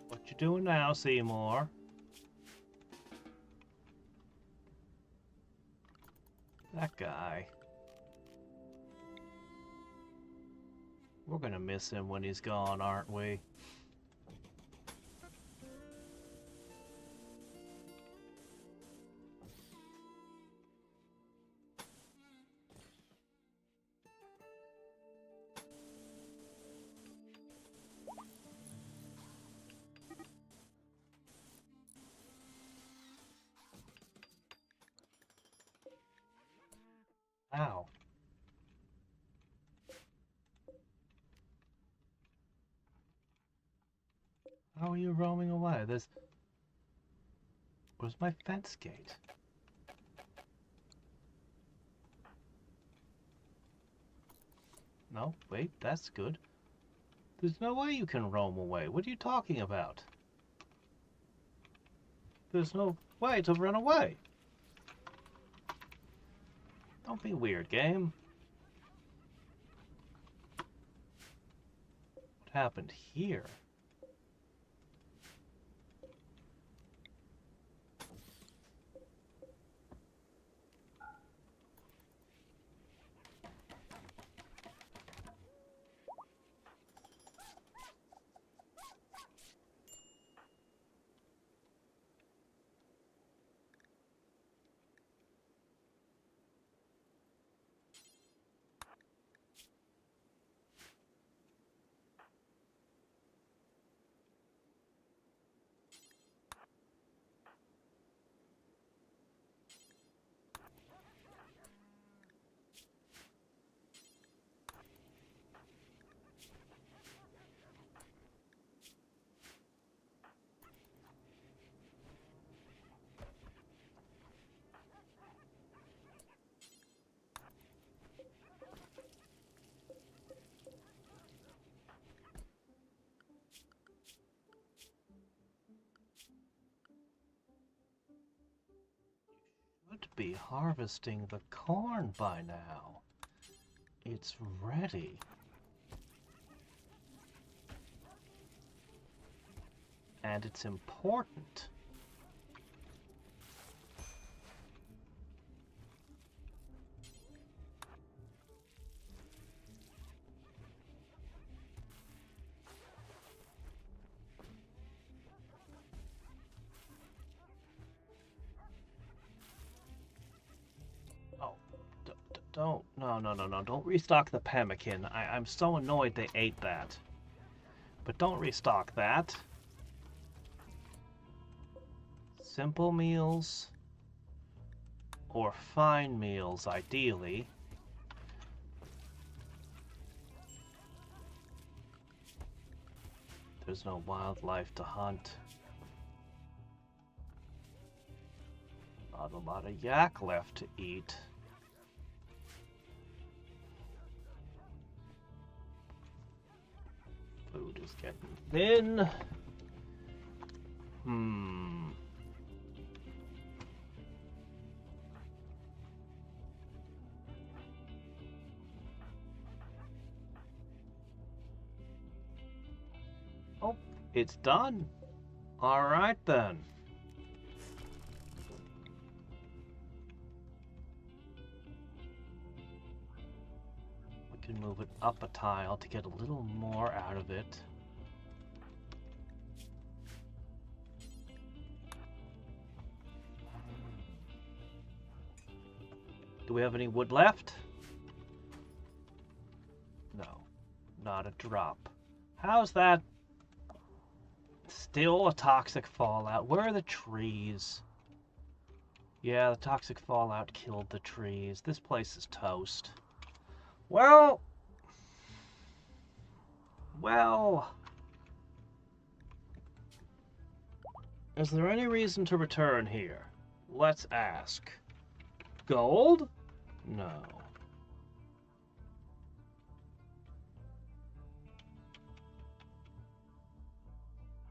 What you doing now, Seymour? That guy. We're gonna miss him when he's gone, aren't we? Ow. How are you roaming away? Where's my fence gate? No, wait, that's good. There's no way you can roam away. What are you talking about? There's no way to run away. Don't be weird, game. What happened here? Should be harvesting the corn by now. It's ready. And it's important. Don't, no, don't restock the pemmican. I'm so annoyed they ate that. But don't restock that. Simple meals. Or fine meals, ideally. There's no wildlife to hunt. Not a lot of yak left to eat. It's getting thin. Oh, it's done. All right then. We can move it up a tile to get a little more out of it. Do we have any wood left? No, not a drop. How's that? Still a toxic fallout. Where are the trees? Yeah, the toxic fallout killed the trees. This place is toast. Well... Is there any reason to return here? Let's ask. Gold? No.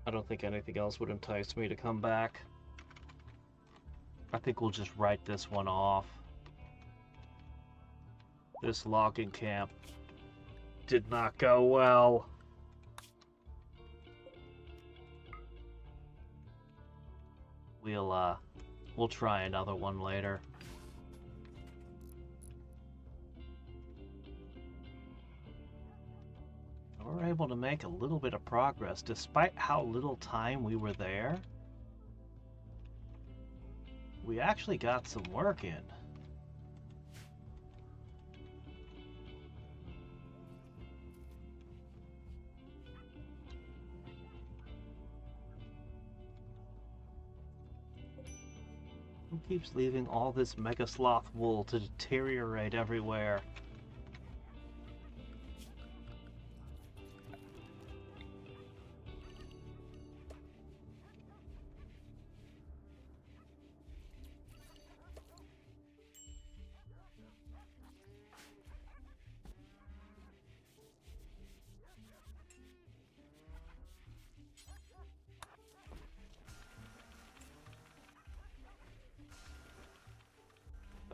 I don't think anything else would entice me to come back. I think we'll just write this one off. This logging camp did not go well. We'll try another one later. We're able to make a little bit of progress despite how little time we were there. We actually got some work in. Who keeps leaving all this mega sloth wool to deteriorate everywhere?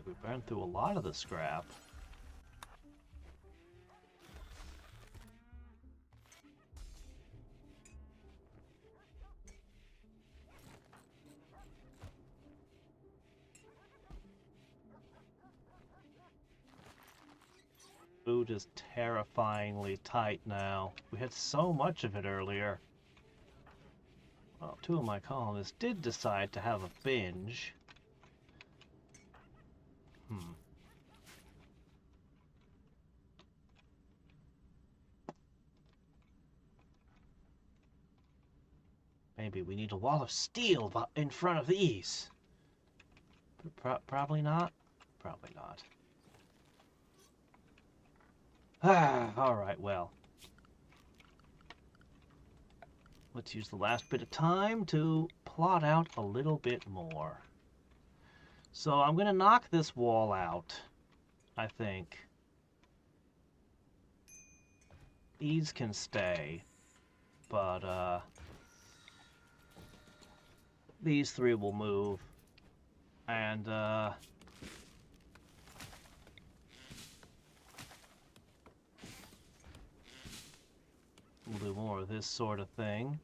We burned through a lot of the scrap. Food is terrifyingly tight now. We had so much of it earlier. Well, 2 of my colonists did decide to have a binge. Maybe we need a wall of steel in front of these. Probably not. Probably not. Alright, well. Let's use the last bit of time to plot out a little bit more. So I'm going to knock this wall out, I think. These can stay, but these 3 will move, and we'll do more of this sort of thing.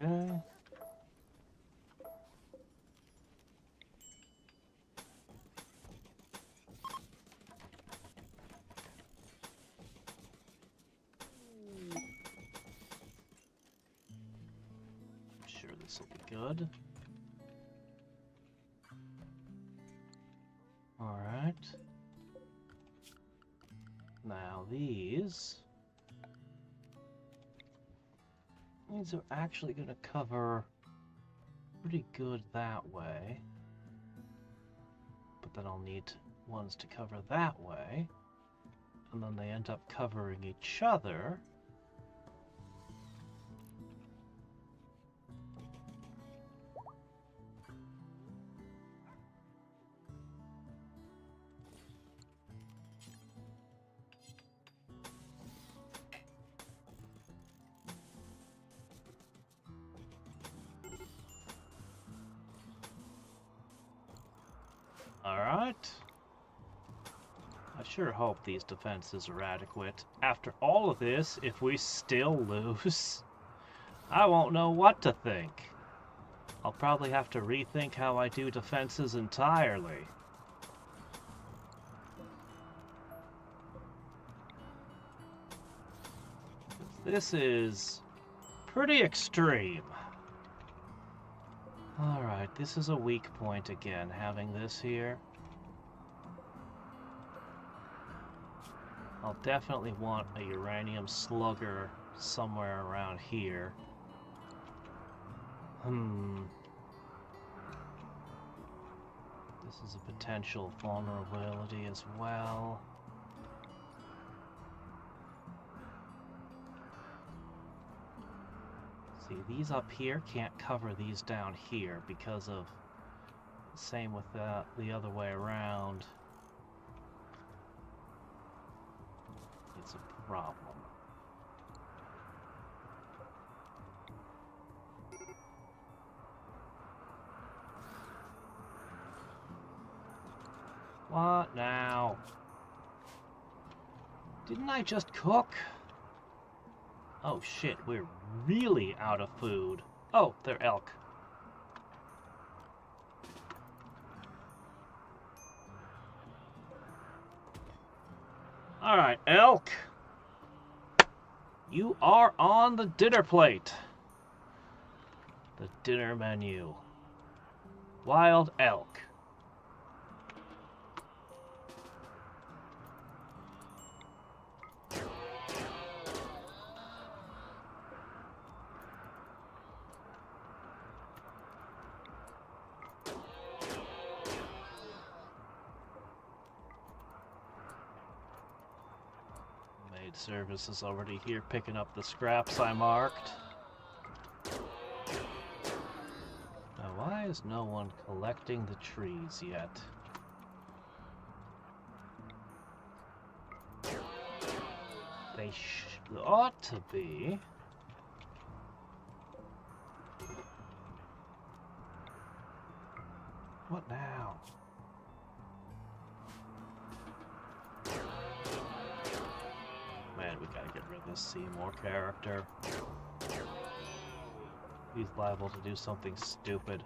Okay. Sure, this will be good. Alright. Now these are actually going to cover pretty good that way. But then I'll need ones to cover that way. And then they end up covering each other. Alright. I sure hope these defenses are adequate. After all of this, if we still lose, I won't know what to think. I'll probably have to rethink how I do defenses entirely. This is pretty extreme. Alright, this is a weak point again, having this here. I'll definitely want a uranium slugger somewhere around here. This is a potential vulnerability as well. See, these up here can't cover these down here because of... Same with the other way around. It's a problem. What now? Didn't I just cook? Oh shit, we're really out of food. Oh, they're elk. Alright, elk. You are on the dinner plate. The dinner menu. Wild elk. Service is already here picking up the scraps I marked. Now, why is no one collecting the trees yet? They ought to be. What now? Man, we gotta get rid of this Seymour character. He's liable to do something stupid.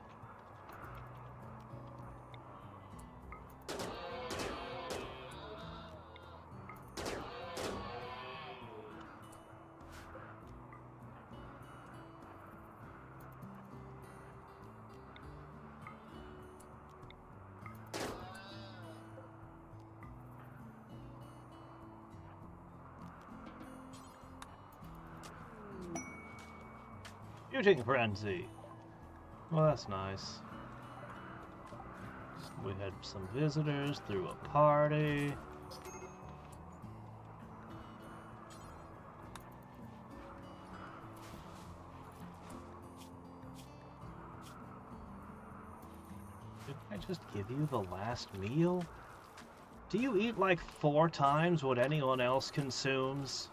Shooting frenzy. Well, that's nice. We had some visitors through a party. Did I just give you the last meal? Do you eat like 4 times what anyone else consumes?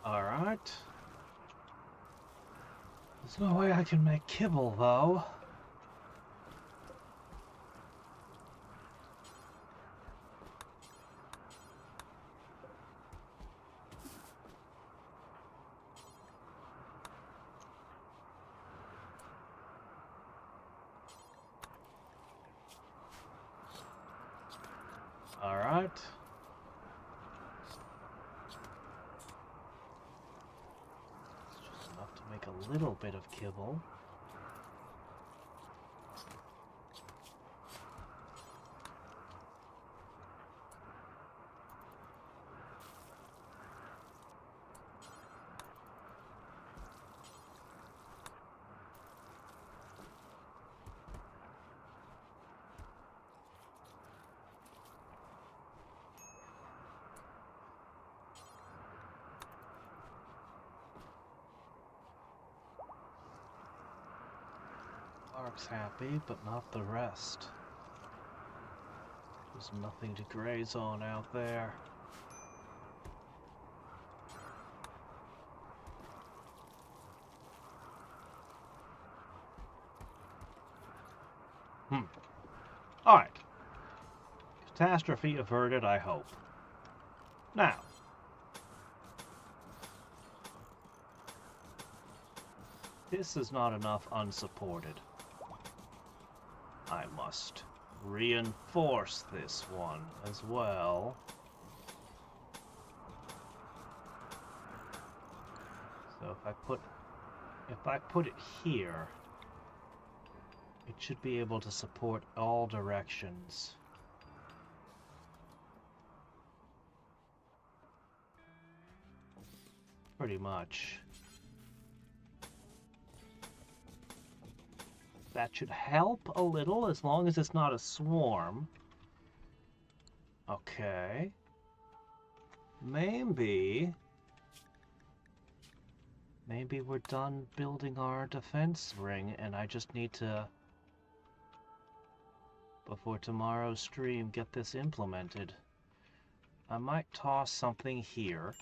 Alright. There's no way I can make kibble, though. Alright. It's just enough to make a little bit of kibble. Mark's happy, but not the rest. There's nothing to graze on out there. Alright. Catastrophe averted, I hope. Now. This is not enough unsupported. I must reinforce this one as well. So if I put it here, it should be able to support all directions. Pretty much. That should help a little, as long as it's not a swarm. Okay. Maybe we're done building our defense ring, and I just need to, before tomorrow's stream, get this implemented. I might toss something here.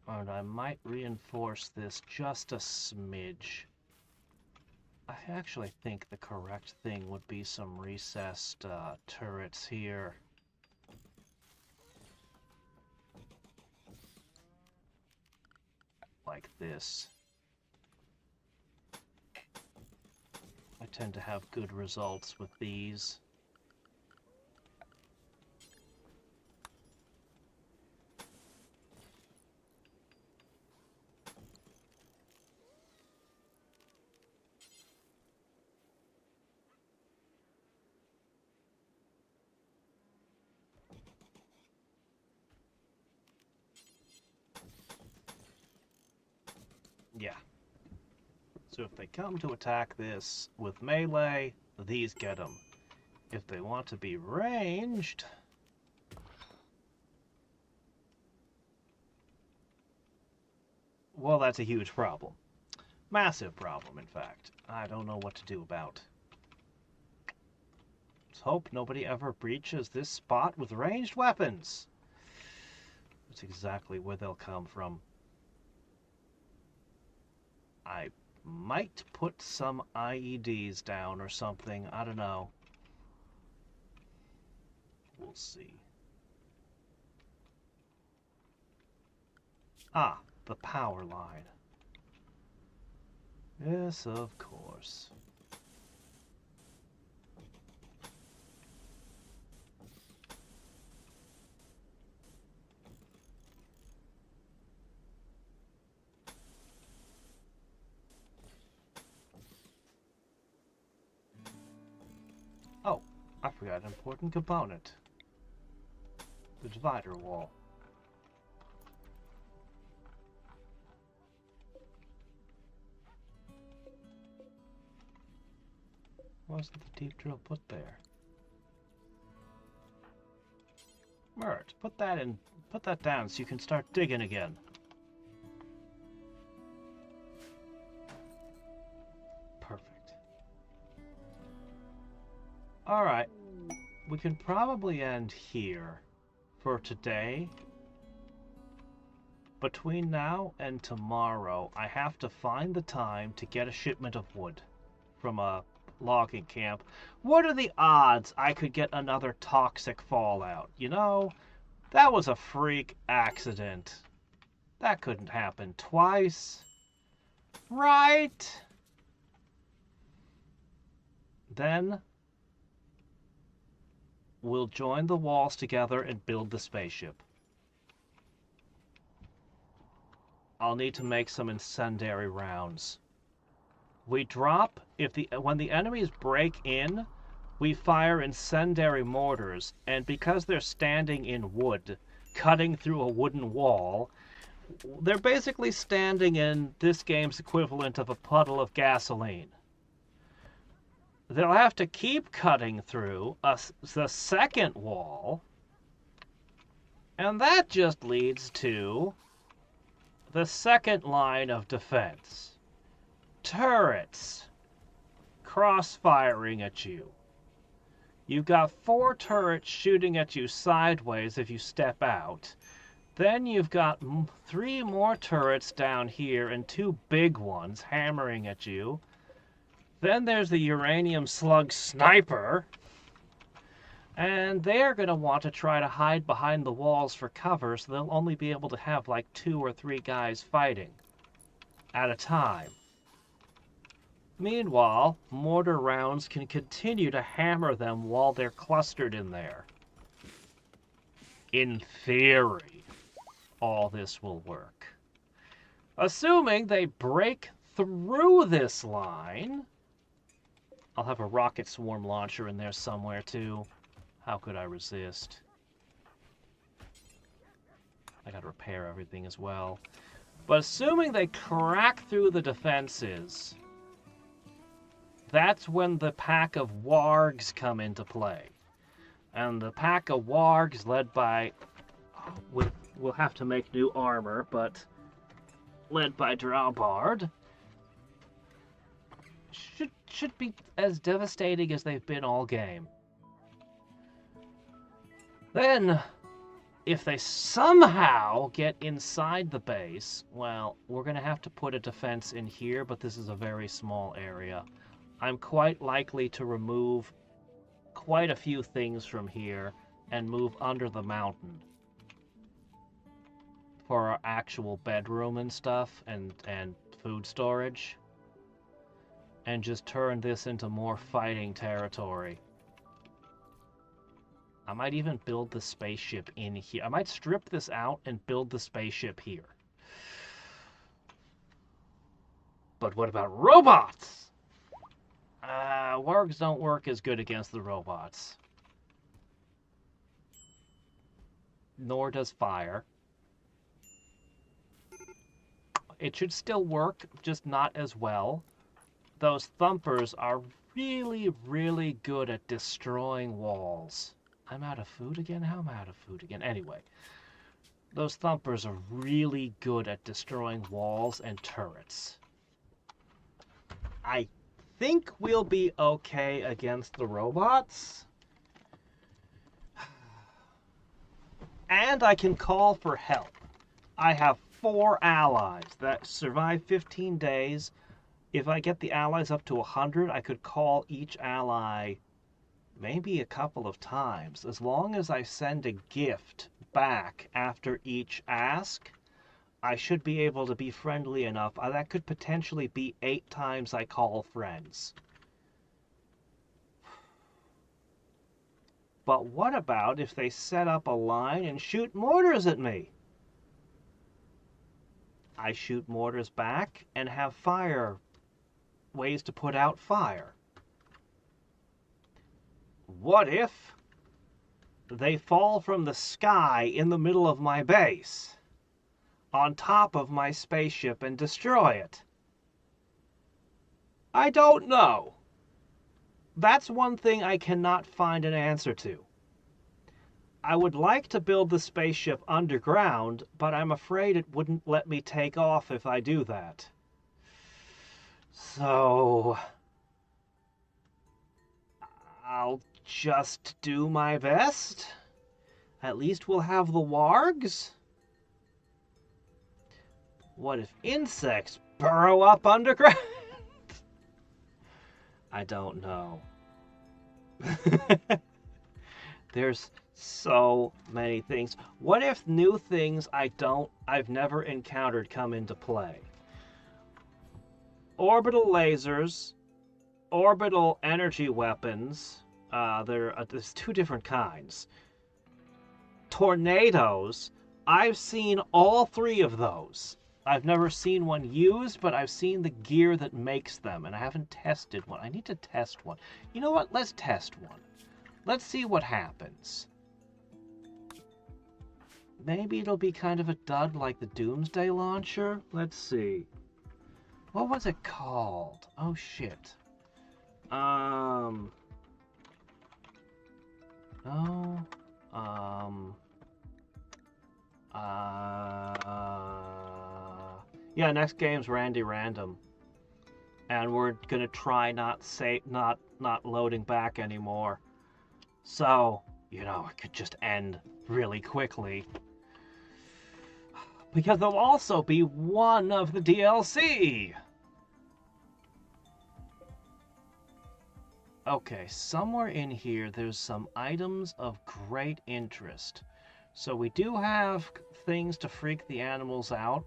And I might reinforce this just a smidge. I actually think the correct thing would be some recessed turrets here. Like this. I tend to have good results with these. Yeah. So if they come to attack this with melee, these get them. If they want to be ranged, well, that's a huge problem. Massive problem, in fact. I don't know what to do about. Let's hope nobody ever breaches this spot with ranged weapons. That's exactly where they'll come from. I might put some IEDs down or something. I don't know. We'll see. Ah, the power line. Yes, of course. Oh, I forgot an important component. The divider wall. Why wasn't the deep drill put there? Mert, put that down so you can start digging again. Perfect. Alright. We can probably end here for today. Between now and tomorrow, I have to find the time to get a shipment of wood from a logging camp. What are the odds I could get another toxic fallout? You know, that was a freak accident. That couldn't happen twice. Right? Then we'll join the walls together and build the spaceship. I'll need to make some incendiary rounds. We drop, when the enemies break in, we fire incendiary mortars, and because they're standing in wood, cutting through a wooden wall, they're basically standing in this game's equivalent of a puddle of gasoline. They'll have to keep cutting through the second wall, and that just leads to the second line of defense. Turrets cross-firing at you. You've got 4 turrets shooting at you sideways if you step out. Then you've got 3 more turrets down here and 2 big ones hammering at you. Then there's the uranium slug sniper. And they're going to want to try to hide behind the walls for cover, so they'll only be able to have like 2 or 3 guys fighting at a time. Meanwhile, mortar rounds can continue to hammer them while they're clustered in there. In theory, all this will work. Assuming they break through this line, I'll have a rocket swarm launcher in there somewhere too. How could I resist? I gotta repair everything as well. But assuming they crack through the defenses, that's when the pack of wargs come into play. And the pack of wargs led by... We'll have to make new armor, but led by Drawbard, should be as devastating as they've been all game. Then, if they somehow get inside the base, well, we're going to have to put a defense in here, but this is a very small area. I'm quite likely to remove quite a few things from here and move under the mountain for our actual bedroom and stuff and food storage, and just turn this into more fighting territory. I might even build the spaceship in here. I might strip this out and build the spaceship here. But what about robots? Wargs don't work as good against the robots. Nor does fire. It should still work, just not as well. Those thumpers are really, really good at destroying walls. I'm out of food again? How am I out of food again? Anyway, those thumpers are really good at destroying walls and turrets. I think we'll be okay against the robots. And I can call for help. I have 4 allies that survive 15 days. If I get the allies up to 100, I could call each ally maybe a couple of times. As long as I send a gift back after each ask, I should be able to be friendly enough. That could potentially be 8 times I call friends. But what about if they set up a line and shoot mortars at me? I shoot mortars back and have fire, ways to put out fire. What if they fall from the sky in the middle of my base, on top of my spaceship, and destroy it? I don't know. That's one thing I cannot find an answer to. I would like to build the spaceship underground, but I'm afraid it wouldn't let me take off if I do that. So I'll just do my best. At least we'll have the wargs. What if insects burrow up underground? I don't know. There's so many things. What if new things I've never encountered come into play? Orbital lasers, orbital energy weapons, There's two different kinds. Tornadoes, I've seen all three of those. I've never seen one used, but I've seen the gear that makes them, and I haven't tested one. I need to test one. You know what? Let's test one. Let's see what happens. Maybe it'll be kind of a dud like the Doomsday Launcher. Let's see. What was it called? Oh, shit. No. Yeah, next game's Randy Random. And we're gonna try not loading back anymore. So, you know, it could just end really quickly. Because there'll also be one of the DLC! Okay, somewhere in here there's some items of great interest. So we do have things to freak the animals out.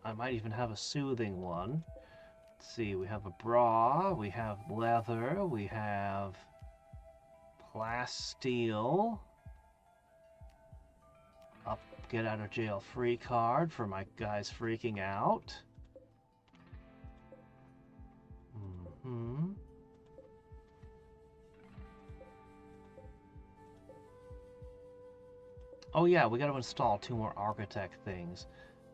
I might even have a soothing one. Let's see, we have a bra, we have leather, we have plasteel. Up, get out of jail free card for my guys freaking out. Oh yeah, we got to install 2 more architect things.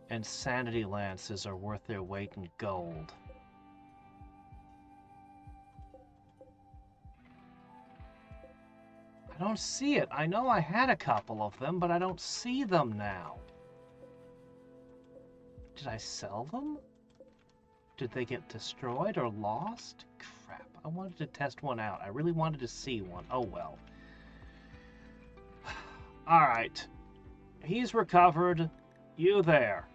And sanity lances are worth their weight in gold. I don't see it. I know I had a couple of them, but I don't see them now. Did I sell them? Did they get destroyed or lost? Crap, I wanted to test one out. I really wanted to see one. Oh well. Alright. He's recovered. You there.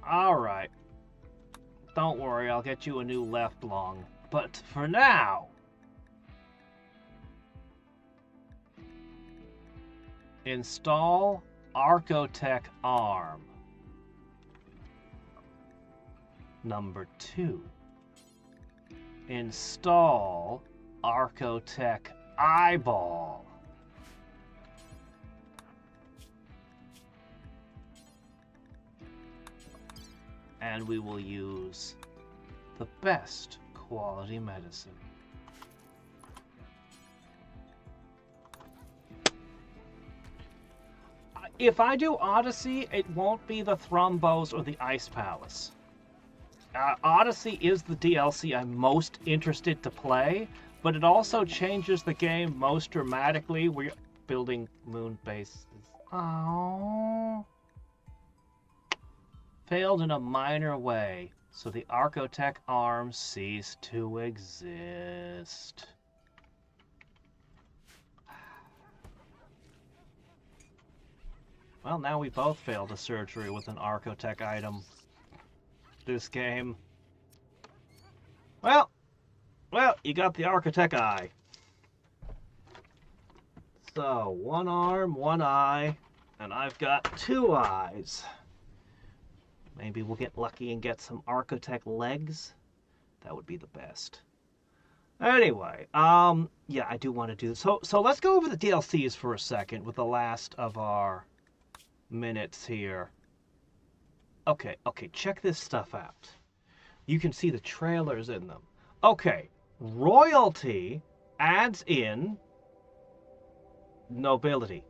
Alright. Don't worry, I'll get you a new left lung. But for now... install Archotech arm. Number 2. Install Archotech eyeball. And we will use the best quality medicine. If I do Odyssey, it won't be the Thrumbos or the Ice Palace. Odyssey is the DLC I'm most interested to play, but it also changes the game most dramatically. We're building moon bases. Oh. Failed in a minor way, so the Archotech arm ceased to exist. Well, now we both failed a surgery with an Archotech item. This game. Well, you got the Archotech eye. So, 1 arm, 1 eye, and I've got 2 eyes. Maybe we'll get lucky and get some Archotech legs. That would be the best. Anyway, yeah, I do want to do this. So let's go over the DLCs for a second with the last of our minutes here. Okay, check this stuff out. You can see the trailers in them. Okay, royalty adds in nobility.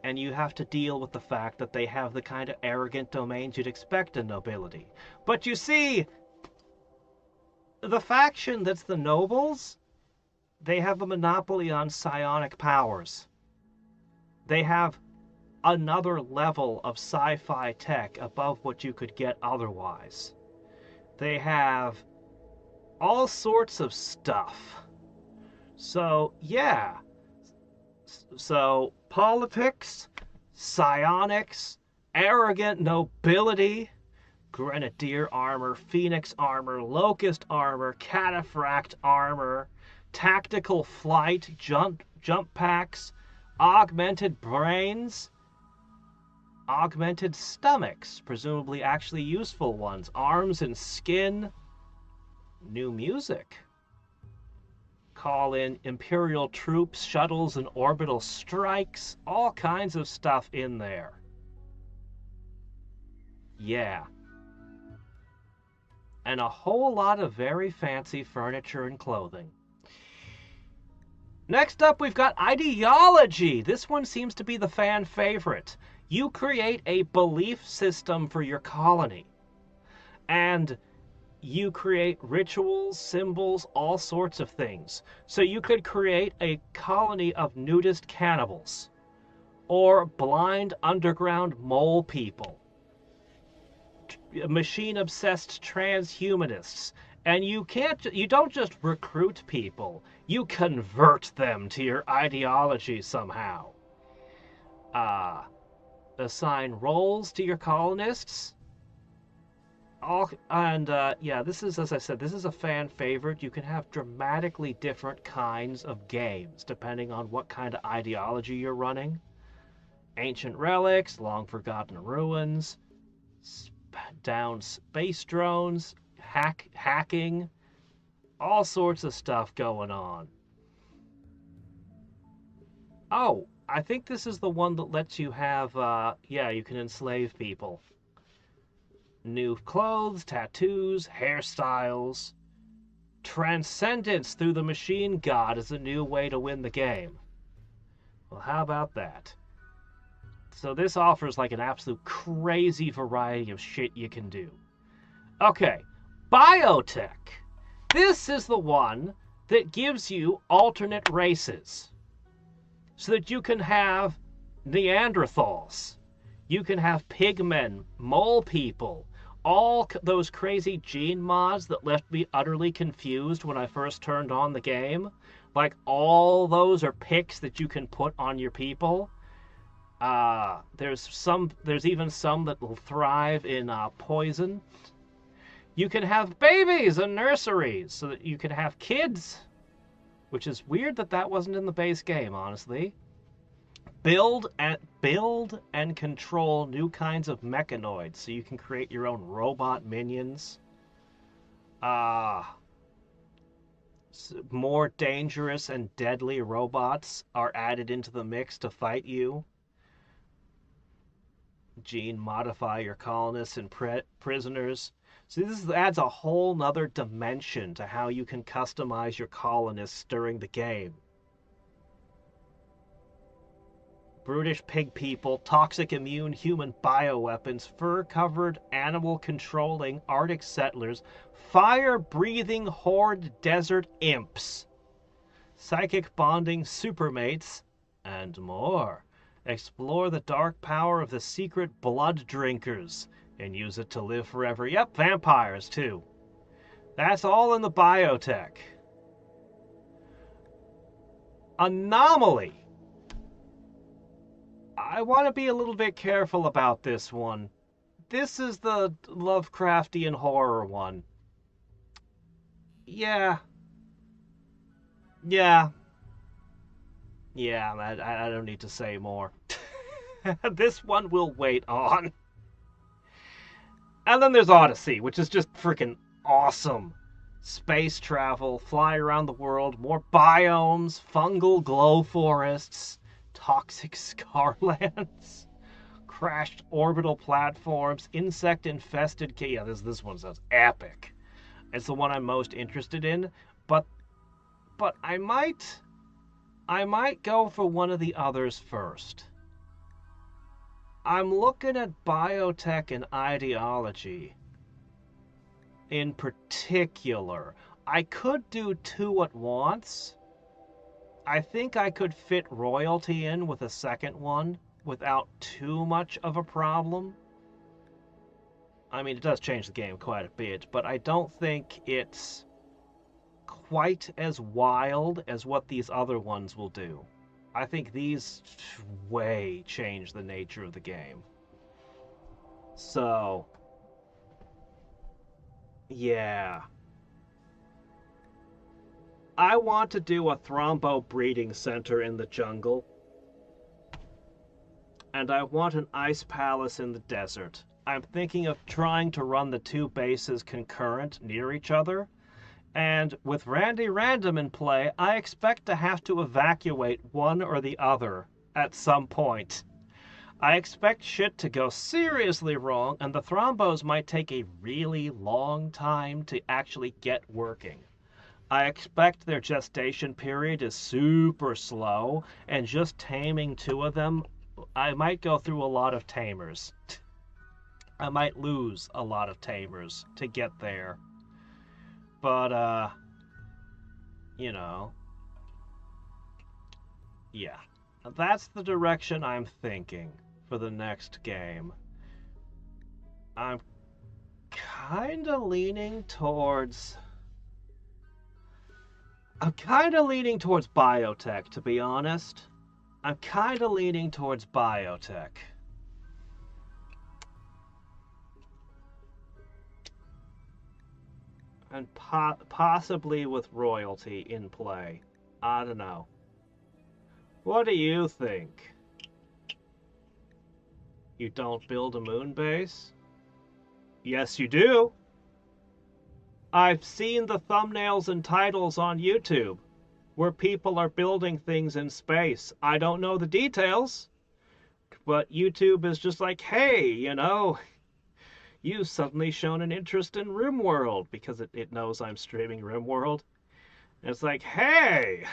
And you have to deal with the fact that they have the kind of arrogant domains you'd expect in nobility. But you see, the faction that's the nobles, they have a monopoly on psionic powers. They have another level of sci-fi tech above what you could get otherwise. They have all sorts of stuff. So, yeah. So, politics, psionics, arrogant nobility, grenadier armor, phoenix armor, locust armor, cataphract armor, tactical flight, jump packs, augmented brains, augmented stomachs, presumably actually useful ones, arms and skin, new music. Call in Imperial troops, shuttles, and orbital strikes. All kinds of stuff in there. Yeah. And a whole lot of very fancy furniture and clothing. Next up, we've got ideology. This one seems to be the fan favorite. You create a belief system for your colony. And you create rituals, symbols, all sorts of things. So you could create a colony of nudist cannibals, or blind underground mole people, machine-obsessed transhumanists, and you don't just recruit people, you convert them to your ideology somehow. Assign roles to your colonists. Yeah, this is, as I said, this is a fan favorite. You can have dramatically different kinds of games depending on what kind of ideology you're running. Ancient relics, long forgotten ruins, down space drones, hacking, all sorts of stuff going on. Oh, I think this is the one that lets you have, yeah, you can enslave people. New clothes, tattoos, hairstyles. Transcendence through the machine god is a new way to win the game. Well, how about that? So this offers like an absolute crazy variety of shit you can do. Okay, biotech. This is the one that gives you alternate races. So that you can have Neanderthals. You can have pigmen, mole people, all those crazy gene mods that left me utterly confused when I first turned on the game. Like, all those are picks that you can put on your people. There's even some that will thrive in poison. You can have babies in nurseries so that you can have kids, which is weird that wasn't in the base game, honestly. Build and control new kinds of mechanoids so you can create your own robot minions. More dangerous and deadly robots are added into the mix to fight you. Gene modify your colonists and prisoners. So this adds a whole nother dimension to how you can customize your colonists during the game. Brutish pig people, toxic immune human bioweapons, fur-covered, animal-controlling Arctic settlers, fire-breathing horde desert imps, psychic bonding supermates, and more. Explore the dark power of the secret blood drinkers and use it to live forever. Yep, vampires too. That's all in the biotech. Anomaly. I want to be a little bit careful about this one. This is the Lovecraftian horror one. Yeah. I don't need to say more. This one will wait on. And then there's Odyssey, which is just freaking awesome. Space travel, fly around the world, more biomes, fungal glow forests, toxic scarlands, crashed orbital platforms, insect-infested... Yeah, this one sounds epic. It's the one I'm most interested in, but I might go for one of the others first. I'm looking at biotech and ideology in particular. I could do two at once. I think I could fit royalty in with a second one without too much of a problem. I mean, it does change the game quite a bit, but I don't think it's quite as wild as what these other ones will do. I think these way change the nature of the game. So, yeah. I want to do a thrombo breeding center in the jungle. And I want an ice palace in the desert. I'm thinking of trying to run the two bases concurrent near each other. And with Randy Random in play, I expect to have to evacuate one or the other at some point. I expect shit to go seriously wrong, and the thrombos might take a really long time to actually get working. I expect their gestation period is super slow, and just taming two of them, I might go through a lot of tamers. I might lose a lot of tamers to get there. But, you know, yeah. That's the direction I'm thinking for the next game. I'm kinda leaning towards... biotech, to be honest. I'm kinda leaning towards biotech. And possibly with royalty in play. I don't know. What do you think? You don't build a moon base? Yes, you do. I've seen the thumbnails and titles on YouTube where people are building things in space. I don't know the details, but YouTube is just like, hey, you know, you've suddenly shown an interest in Rimworld because it knows I'm streaming Rimworld. And it's like, hey!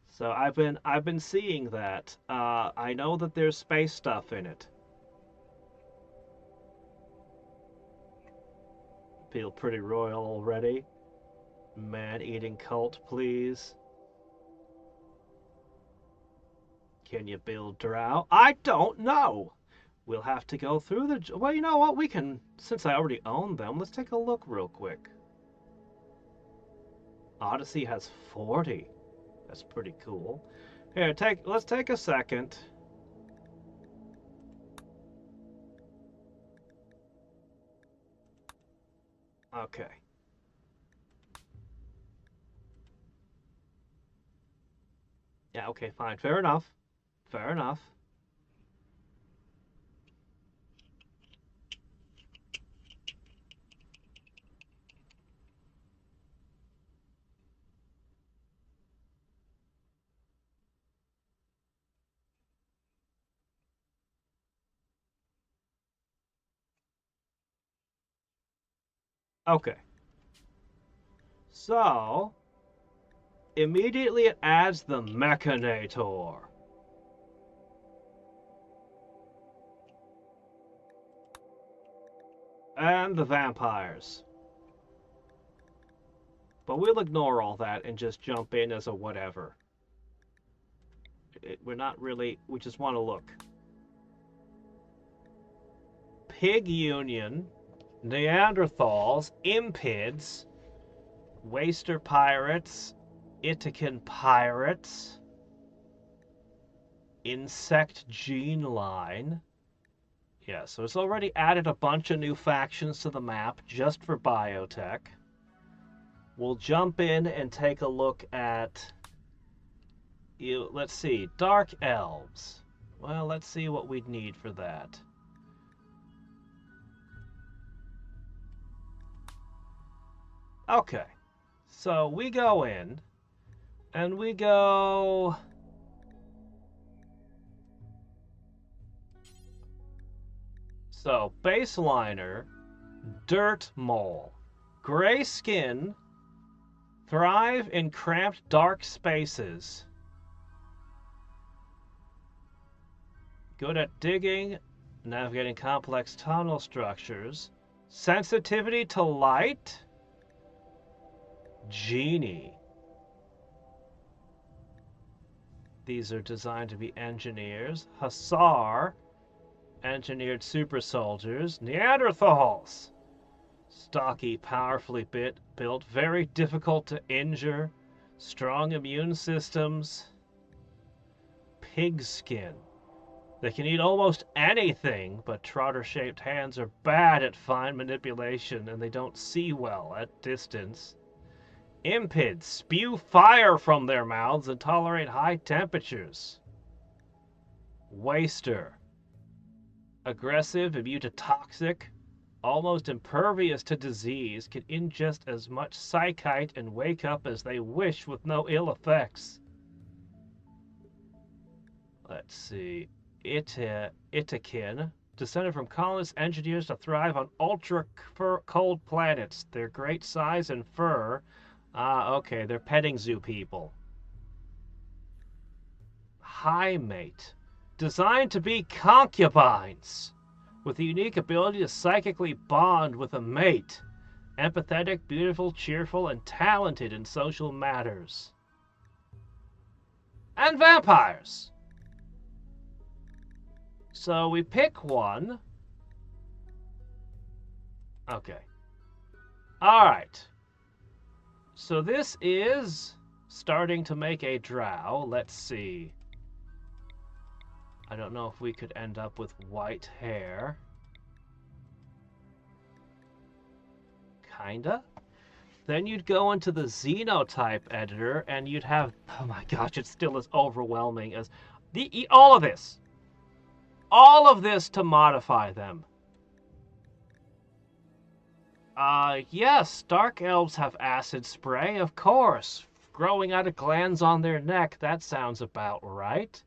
So I've been seeing that. I know that there's space stuff in it. Feel pretty royal already. Man-eating cult, please. Can you build drow? I don't know. We'll have to go through the... Well, you know what? We can... Since I already own them, let's take a look real quick. Odyssey has 40. That's pretty cool. Here, let's take a second. Okay. Yeah, okay, fine. Fair enough. Fair enough. Okay. So, immediately it adds the Mechanator. And the vampires. But we'll ignore all that and just jump in as a whatever. We're not really... We just want to look. Pig Union, Neanderthals, Impids, Waster Pirates, Itican Pirates, Insect Gene Line. Yeah, so it's already added a bunch of new factions to the map just for biotech. We'll jump in and take a look at... Let's see, Dark Elves. Well, let's see what we'd need for that. Okay, so we go in, and we go... So, Baseliner, Dirt Mole, Gray Skin, Thrive in Cramped Dark Spaces, good at digging, navigating complex tunnel structures, sensitivity to light, Genie. These are designed to be engineers. Hussar, engineered super soldiers. Neanderthals, stocky, powerfully built, very difficult to injure, strong immune systems. Pigskin. They can eat almost anything, but trotter-shaped hands are bad at fine manipulation, and they don't see well at distance. Impids spew fire from their mouths and tolerate high temperatures. Waster. Aggressive, immune to toxic, almost impervious to disease, can ingest as much psychite and wake up as they wish with no ill effects. Let's see. Itakin, descended from colonists engineers to thrive on ultra-cold planets. Their great size and fur. Ah, okay, they're petting zoo people. High mate, designed to be concubines, with the unique ability to psychically bond with a mate. Empathetic, beautiful, cheerful, and talented in social matters. And vampires. So we pick one. Okay. Alright. So this is starting to make a drow. Let's see. I don't know if we could end up with white hair. Kinda. Then you'd go into the xenotype editor and you'd have, oh my gosh, it's still as overwhelming as all of this. All of this to modify them. Yes, dark elves have acid spray, of course. Growing out of glands on their neck, that sounds about right.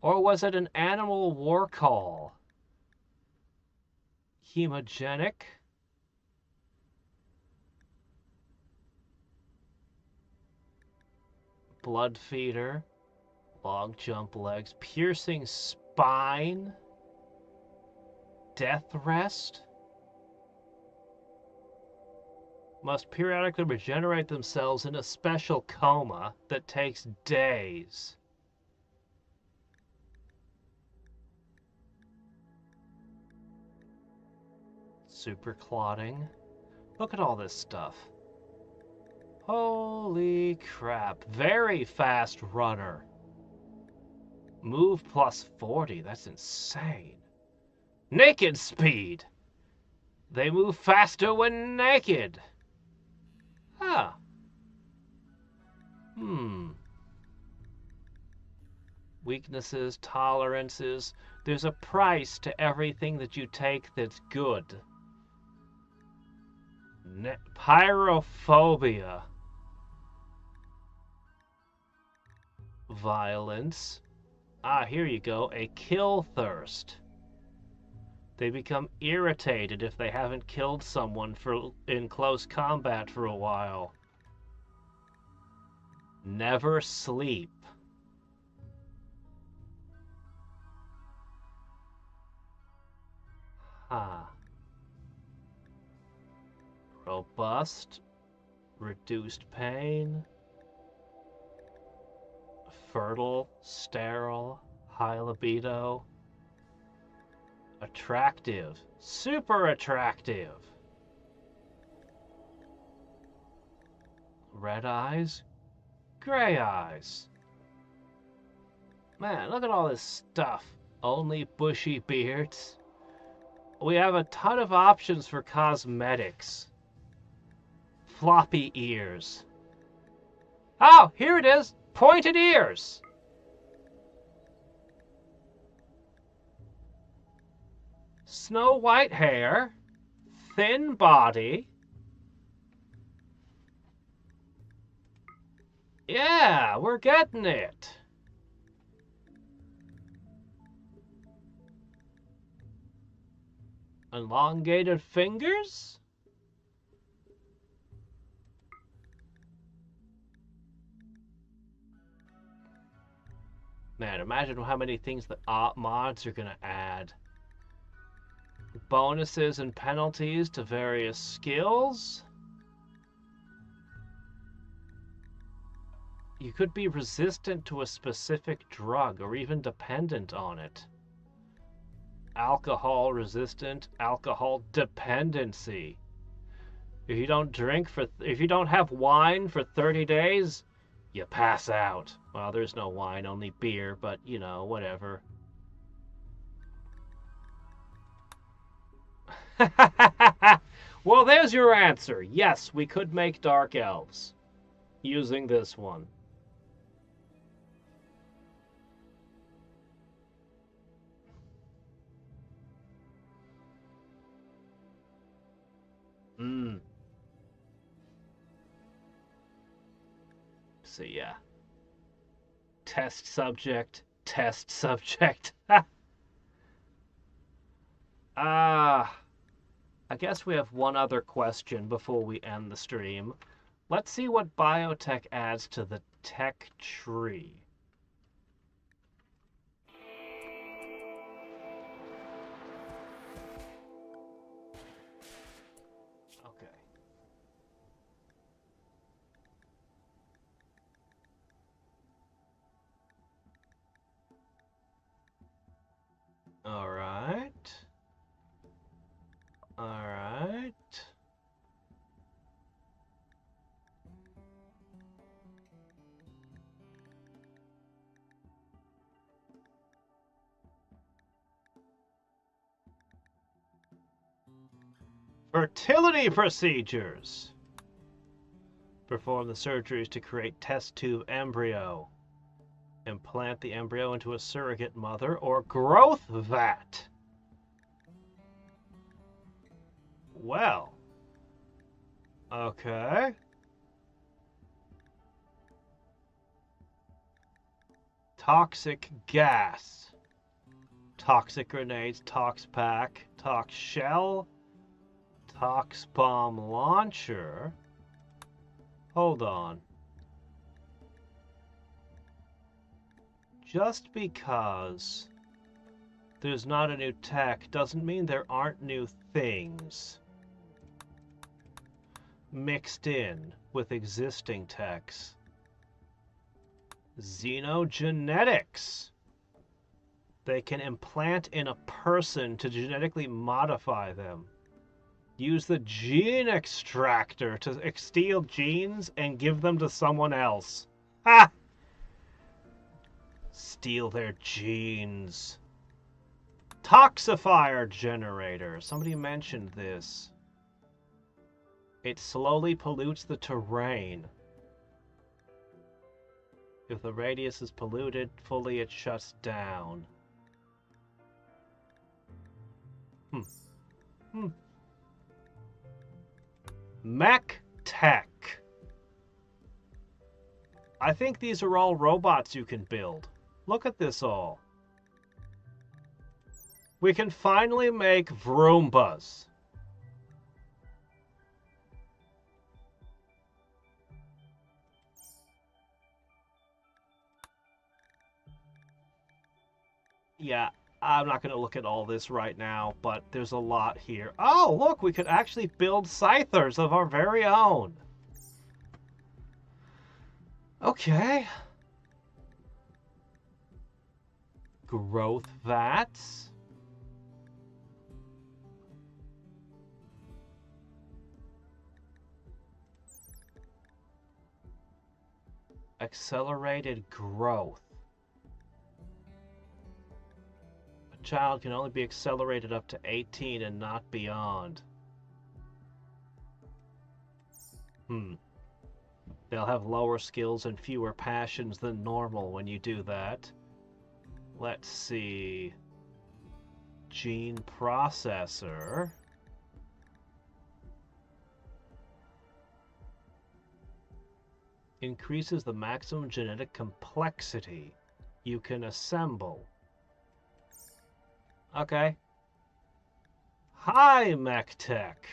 Or was it an animal war call? Hemogenic. Blood feeder. Long jump legs. Piercing spine. Death rest. Must periodically regenerate themselves in a special coma that takes days. Super clotting. Look at all this stuff. Holy crap. Very fast runner. Move plus 40. That's insane. Naked speed. They move faster when naked. Huh. Weaknesses, tolerances. There's a price to everything that you take that's good. Pyrophobia. Violence. Ah, here you go. A kill thirst. They become irritated if they haven't killed someone in close combat for a while. Never sleep. Huh. Robust. Reduced pain. Fertile. Sterile. High libido. Attractive. Super attractive. Red eyes. Gray eyes. Man, look at all this stuff. Only bushy beards. We have a ton of options for cosmetics. Floppy ears. Oh, here it is. Pointed ears. Snow white hair, thin body. Yeah, we're getting it. Elongated fingers? Man, imagine how many things the mods are going to add. Bonuses and penalties to various skills. You could be resistant to a specific drug or even dependent on it. Alcohol resistant, alcohol dependency. If you don't have wine for 30 days, you pass out. Well, there's no wine, only beer, but you know, whatever. Well, there's your answer. Yes, we could make dark elves using this one. see, yeah. Test subject, test subject. Ah, I guess we have one other question before we end the stream. Let's see what biotech adds to the tech tree. Okay. All right. All right. Fertility procedures. Perform the surgeries to create test tube embryo. Implant the embryo into a surrogate mother or growth vat. Well. Okay. Toxic gas. Toxic grenades, tox pack, tox shell, tox bomb launcher. Hold on. Just because there's not a new tech doesn't mean there aren't new things mixed in with existing techs. Xenogenetics. They can implant in a person to genetically modify them. Use the gene extractor to steal genes and give them to someone else. Ha! Steal their genes. Toxifier generator. Somebody mentioned this. It slowly pollutes the terrain. If the radius is polluted fully, it shuts down. Mech tech. I think these are all robots you can build. Look at this all. We can finally make Vroombas. Yeah, I'm not going to look at all this right now, but there's a lot here. Oh, look, we could actually build scythers of our very own. Okay. Growth vats. Accelerated growth. A child can only be accelerated up to 18 and not beyond. They'll have lower skills and fewer passions than normal when you do that. Let's see. Gene processor. Increases the maximum genetic complexity you can assemble. Okay. Hi, Mech Tech.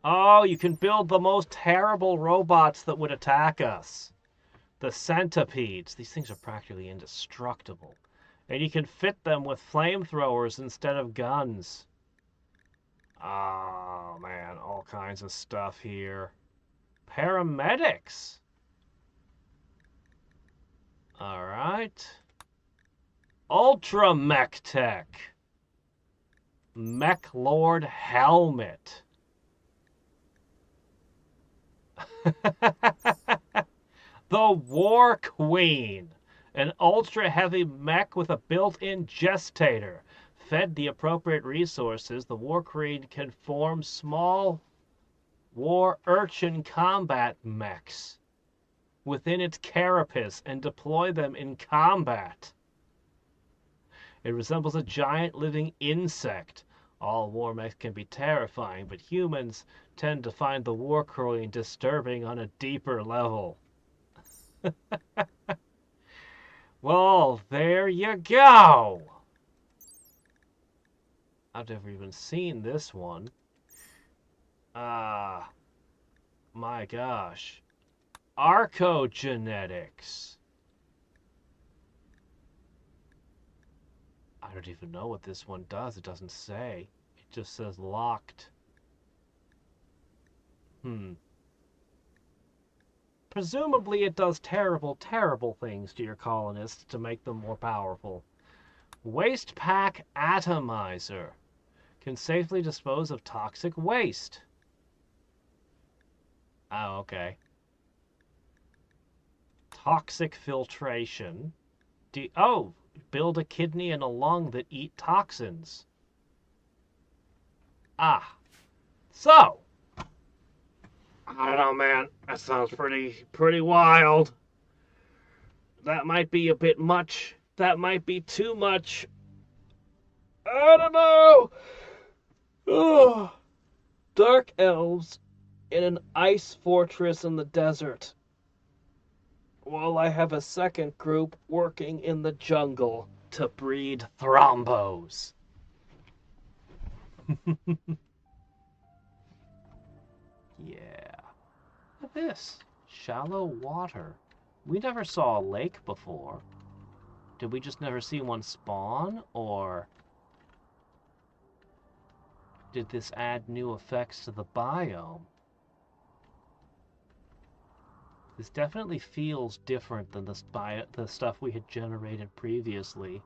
Oh, you can build the most terrible robots that would attack us. The centipedes. These things are practically indestructible. And you can fit them with flamethrowers instead of guns. Oh, man. All kinds of stuff here. Paramedics. All right. Ultra Mech Tech. Mech Lord Helmet. The War Queen. An ultra-heavy mech with a built-in gestator. Fed the appropriate resources, the War Queen can form small war urchin combat mechs within its carapace and deploy them in combat. It resembles a giant living insect. All war mechs can be terrifying, but humans tend to find the War Queen disturbing on a deeper level. Well, there you go. I've never even seen this one. Ah, my gosh. Archogenetics. I don't even know what this one does. It doesn't say. It just says locked. Presumably it does terrible, terrible things to your colonists to make them more powerful. Waste Pack Atomizer. Can safely dispose of toxic waste. Oh, okay. Toxic filtration. Build a kidney and a lung that eat toxins. Ah. So. I don't know, man. That sounds pretty wild. That might be a bit much. That might be too much. I don't know. Oh, dark elves in an ice fortress in the desert, while I have a second group working in the jungle to breed thrombos. Yeah. Look at this. Shallow water. We never saw a lake before. Did we just never see one spawn, or did this add new effects to the biome? This definitely feels different than the stuff we had generated previously.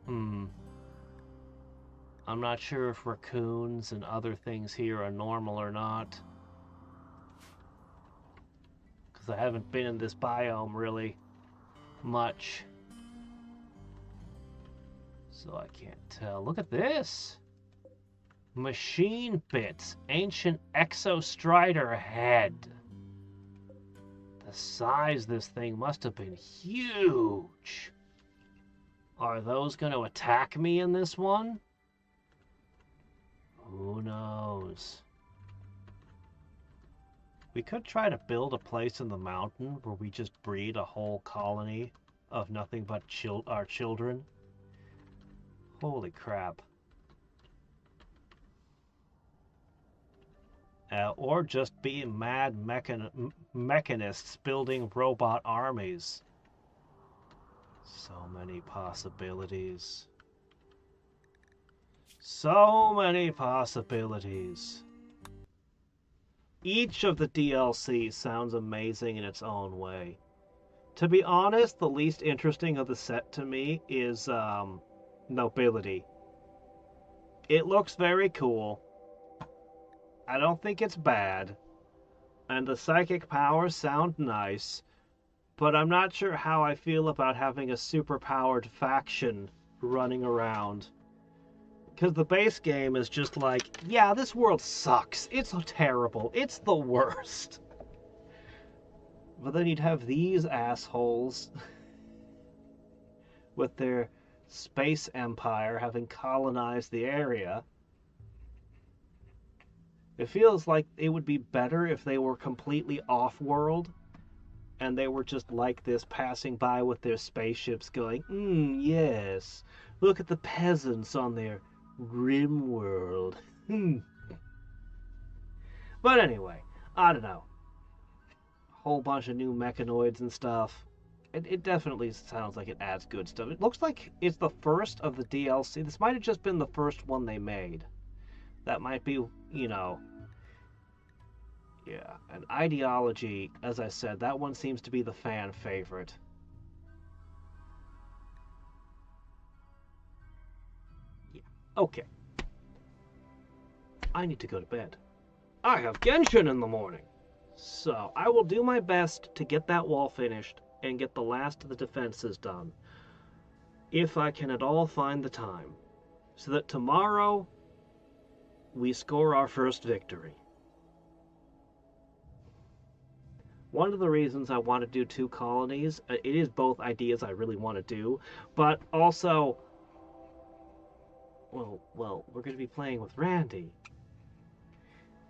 I'm not sure if raccoons and other things here are normal or not. Because I haven't been in this biome really much. So I can't tell. Look at this! Machine bits. Ancient Exostrider head. The size this thing must have been huge. Are those going to attack me in this one? Who knows? We could try to build a place in the mountain where we just breed a whole colony of nothing but our children. Holy crap. Or just be mad mechanists building robot armies. So many possibilities. So many possibilities. Each of the DLC sounds amazing in its own way. To be honest, the least interesting of the set to me is Nobility. It looks very cool. I don't think it's bad. And the psychic powers sound nice. But I'm not sure how I feel about having a super-powered faction running around. Because the base game is just like, yeah, this world sucks. It's terrible. It's the worst. But then you'd have these assholes with their space empire having colonized the area. It feels like it would be better if they were completely off-world and they were just like this, passing by with their spaceships going, yes, look at the peasants on their Rimworld. But anyway, I don't know. A whole bunch of new mechanoids and stuff. It definitely sounds like it adds good stuff. It looks like it's the first of the DLC. This might have just been the first one they made. That might be, yeah. And Ideology, as I said, that one seems to be the fan favorite. Yeah. Okay. I need to go to bed. I have Genshin in the morning. So, I will do my best to get that wall finished and get the last of the defenses done. If I can at all find the time. So that tomorrow, we score our first victory. One of the reasons I want to do 2 colonies, it is both ideas I really want to do, but also, well, we're going to be playing with Randy.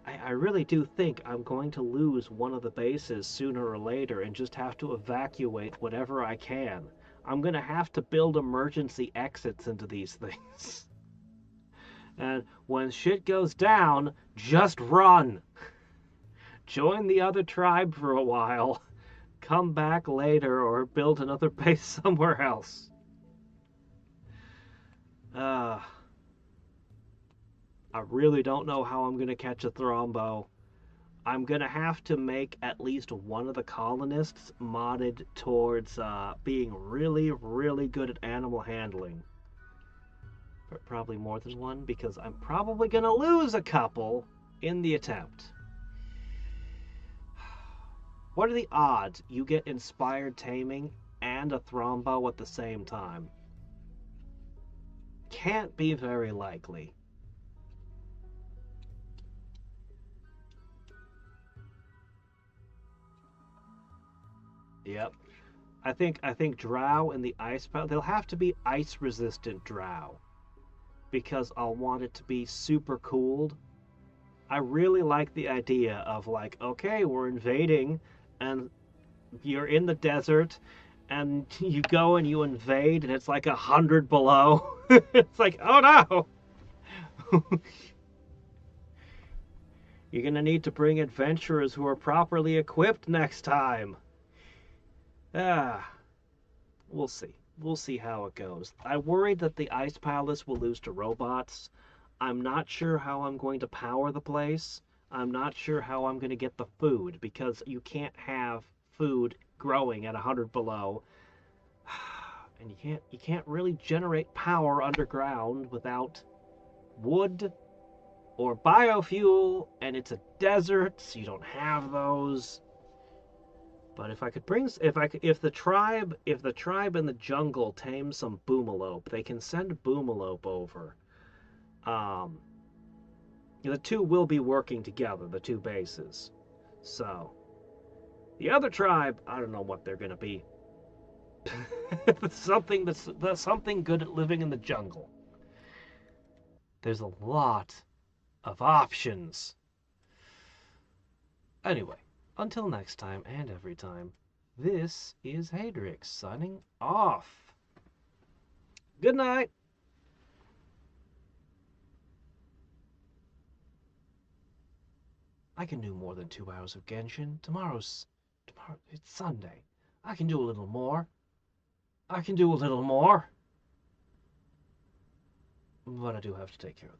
I really do think I'm going to lose one of the bases sooner or later and just have to evacuate whatever I can. I'm going to have to build emergency exits into these things. And when shit goes down, just run. Join the other tribe for a while. Come back later or build another base somewhere else. I really don't know how I'm going to catch a Thrombo. I'm going to have to make at least one of the colonists modded towards being really, really good at animal handling. But probably more than one, because I'm probably going to lose a couple in the attempt. What are the odds you get inspired taming and a Thrombo at the same time? Can't be very likely. Yep. I think drow in the ice pile, they'll have to be ice resistant drow because I'll want it to be super cooled. I really like the idea of like, okay, we're invading and you're in the desert and you go and you invade and it's like 100 below. It's like, oh no. You're going to need to bring adventurers who are properly equipped next time. Ah, we'll see. We'll see how it goes. I worry that the Ice Palace will lose to robots. I'm not sure how I'm going to power the place. I'm not sure how I'm going to get the food because you can't have food growing at 100 below. And you can't really generate power underground without wood or biofuel, and it's a desert, so you don't have those. But if I could bring, if the tribe in the jungle tames some boomalope, they can send boomalope over. The two will be working together, the two bases. So the other tribe, I don't know what they're gonna be. Something that's something good at living in the jungle. There's a lot of options. Anyway, until next time and every time, this is Hadriex signing off. Good night. I can do more than 2 hours of Genshin. Tomorrow, it's Sunday. I can do a little more. I can do a little more. But I do have to take care of them.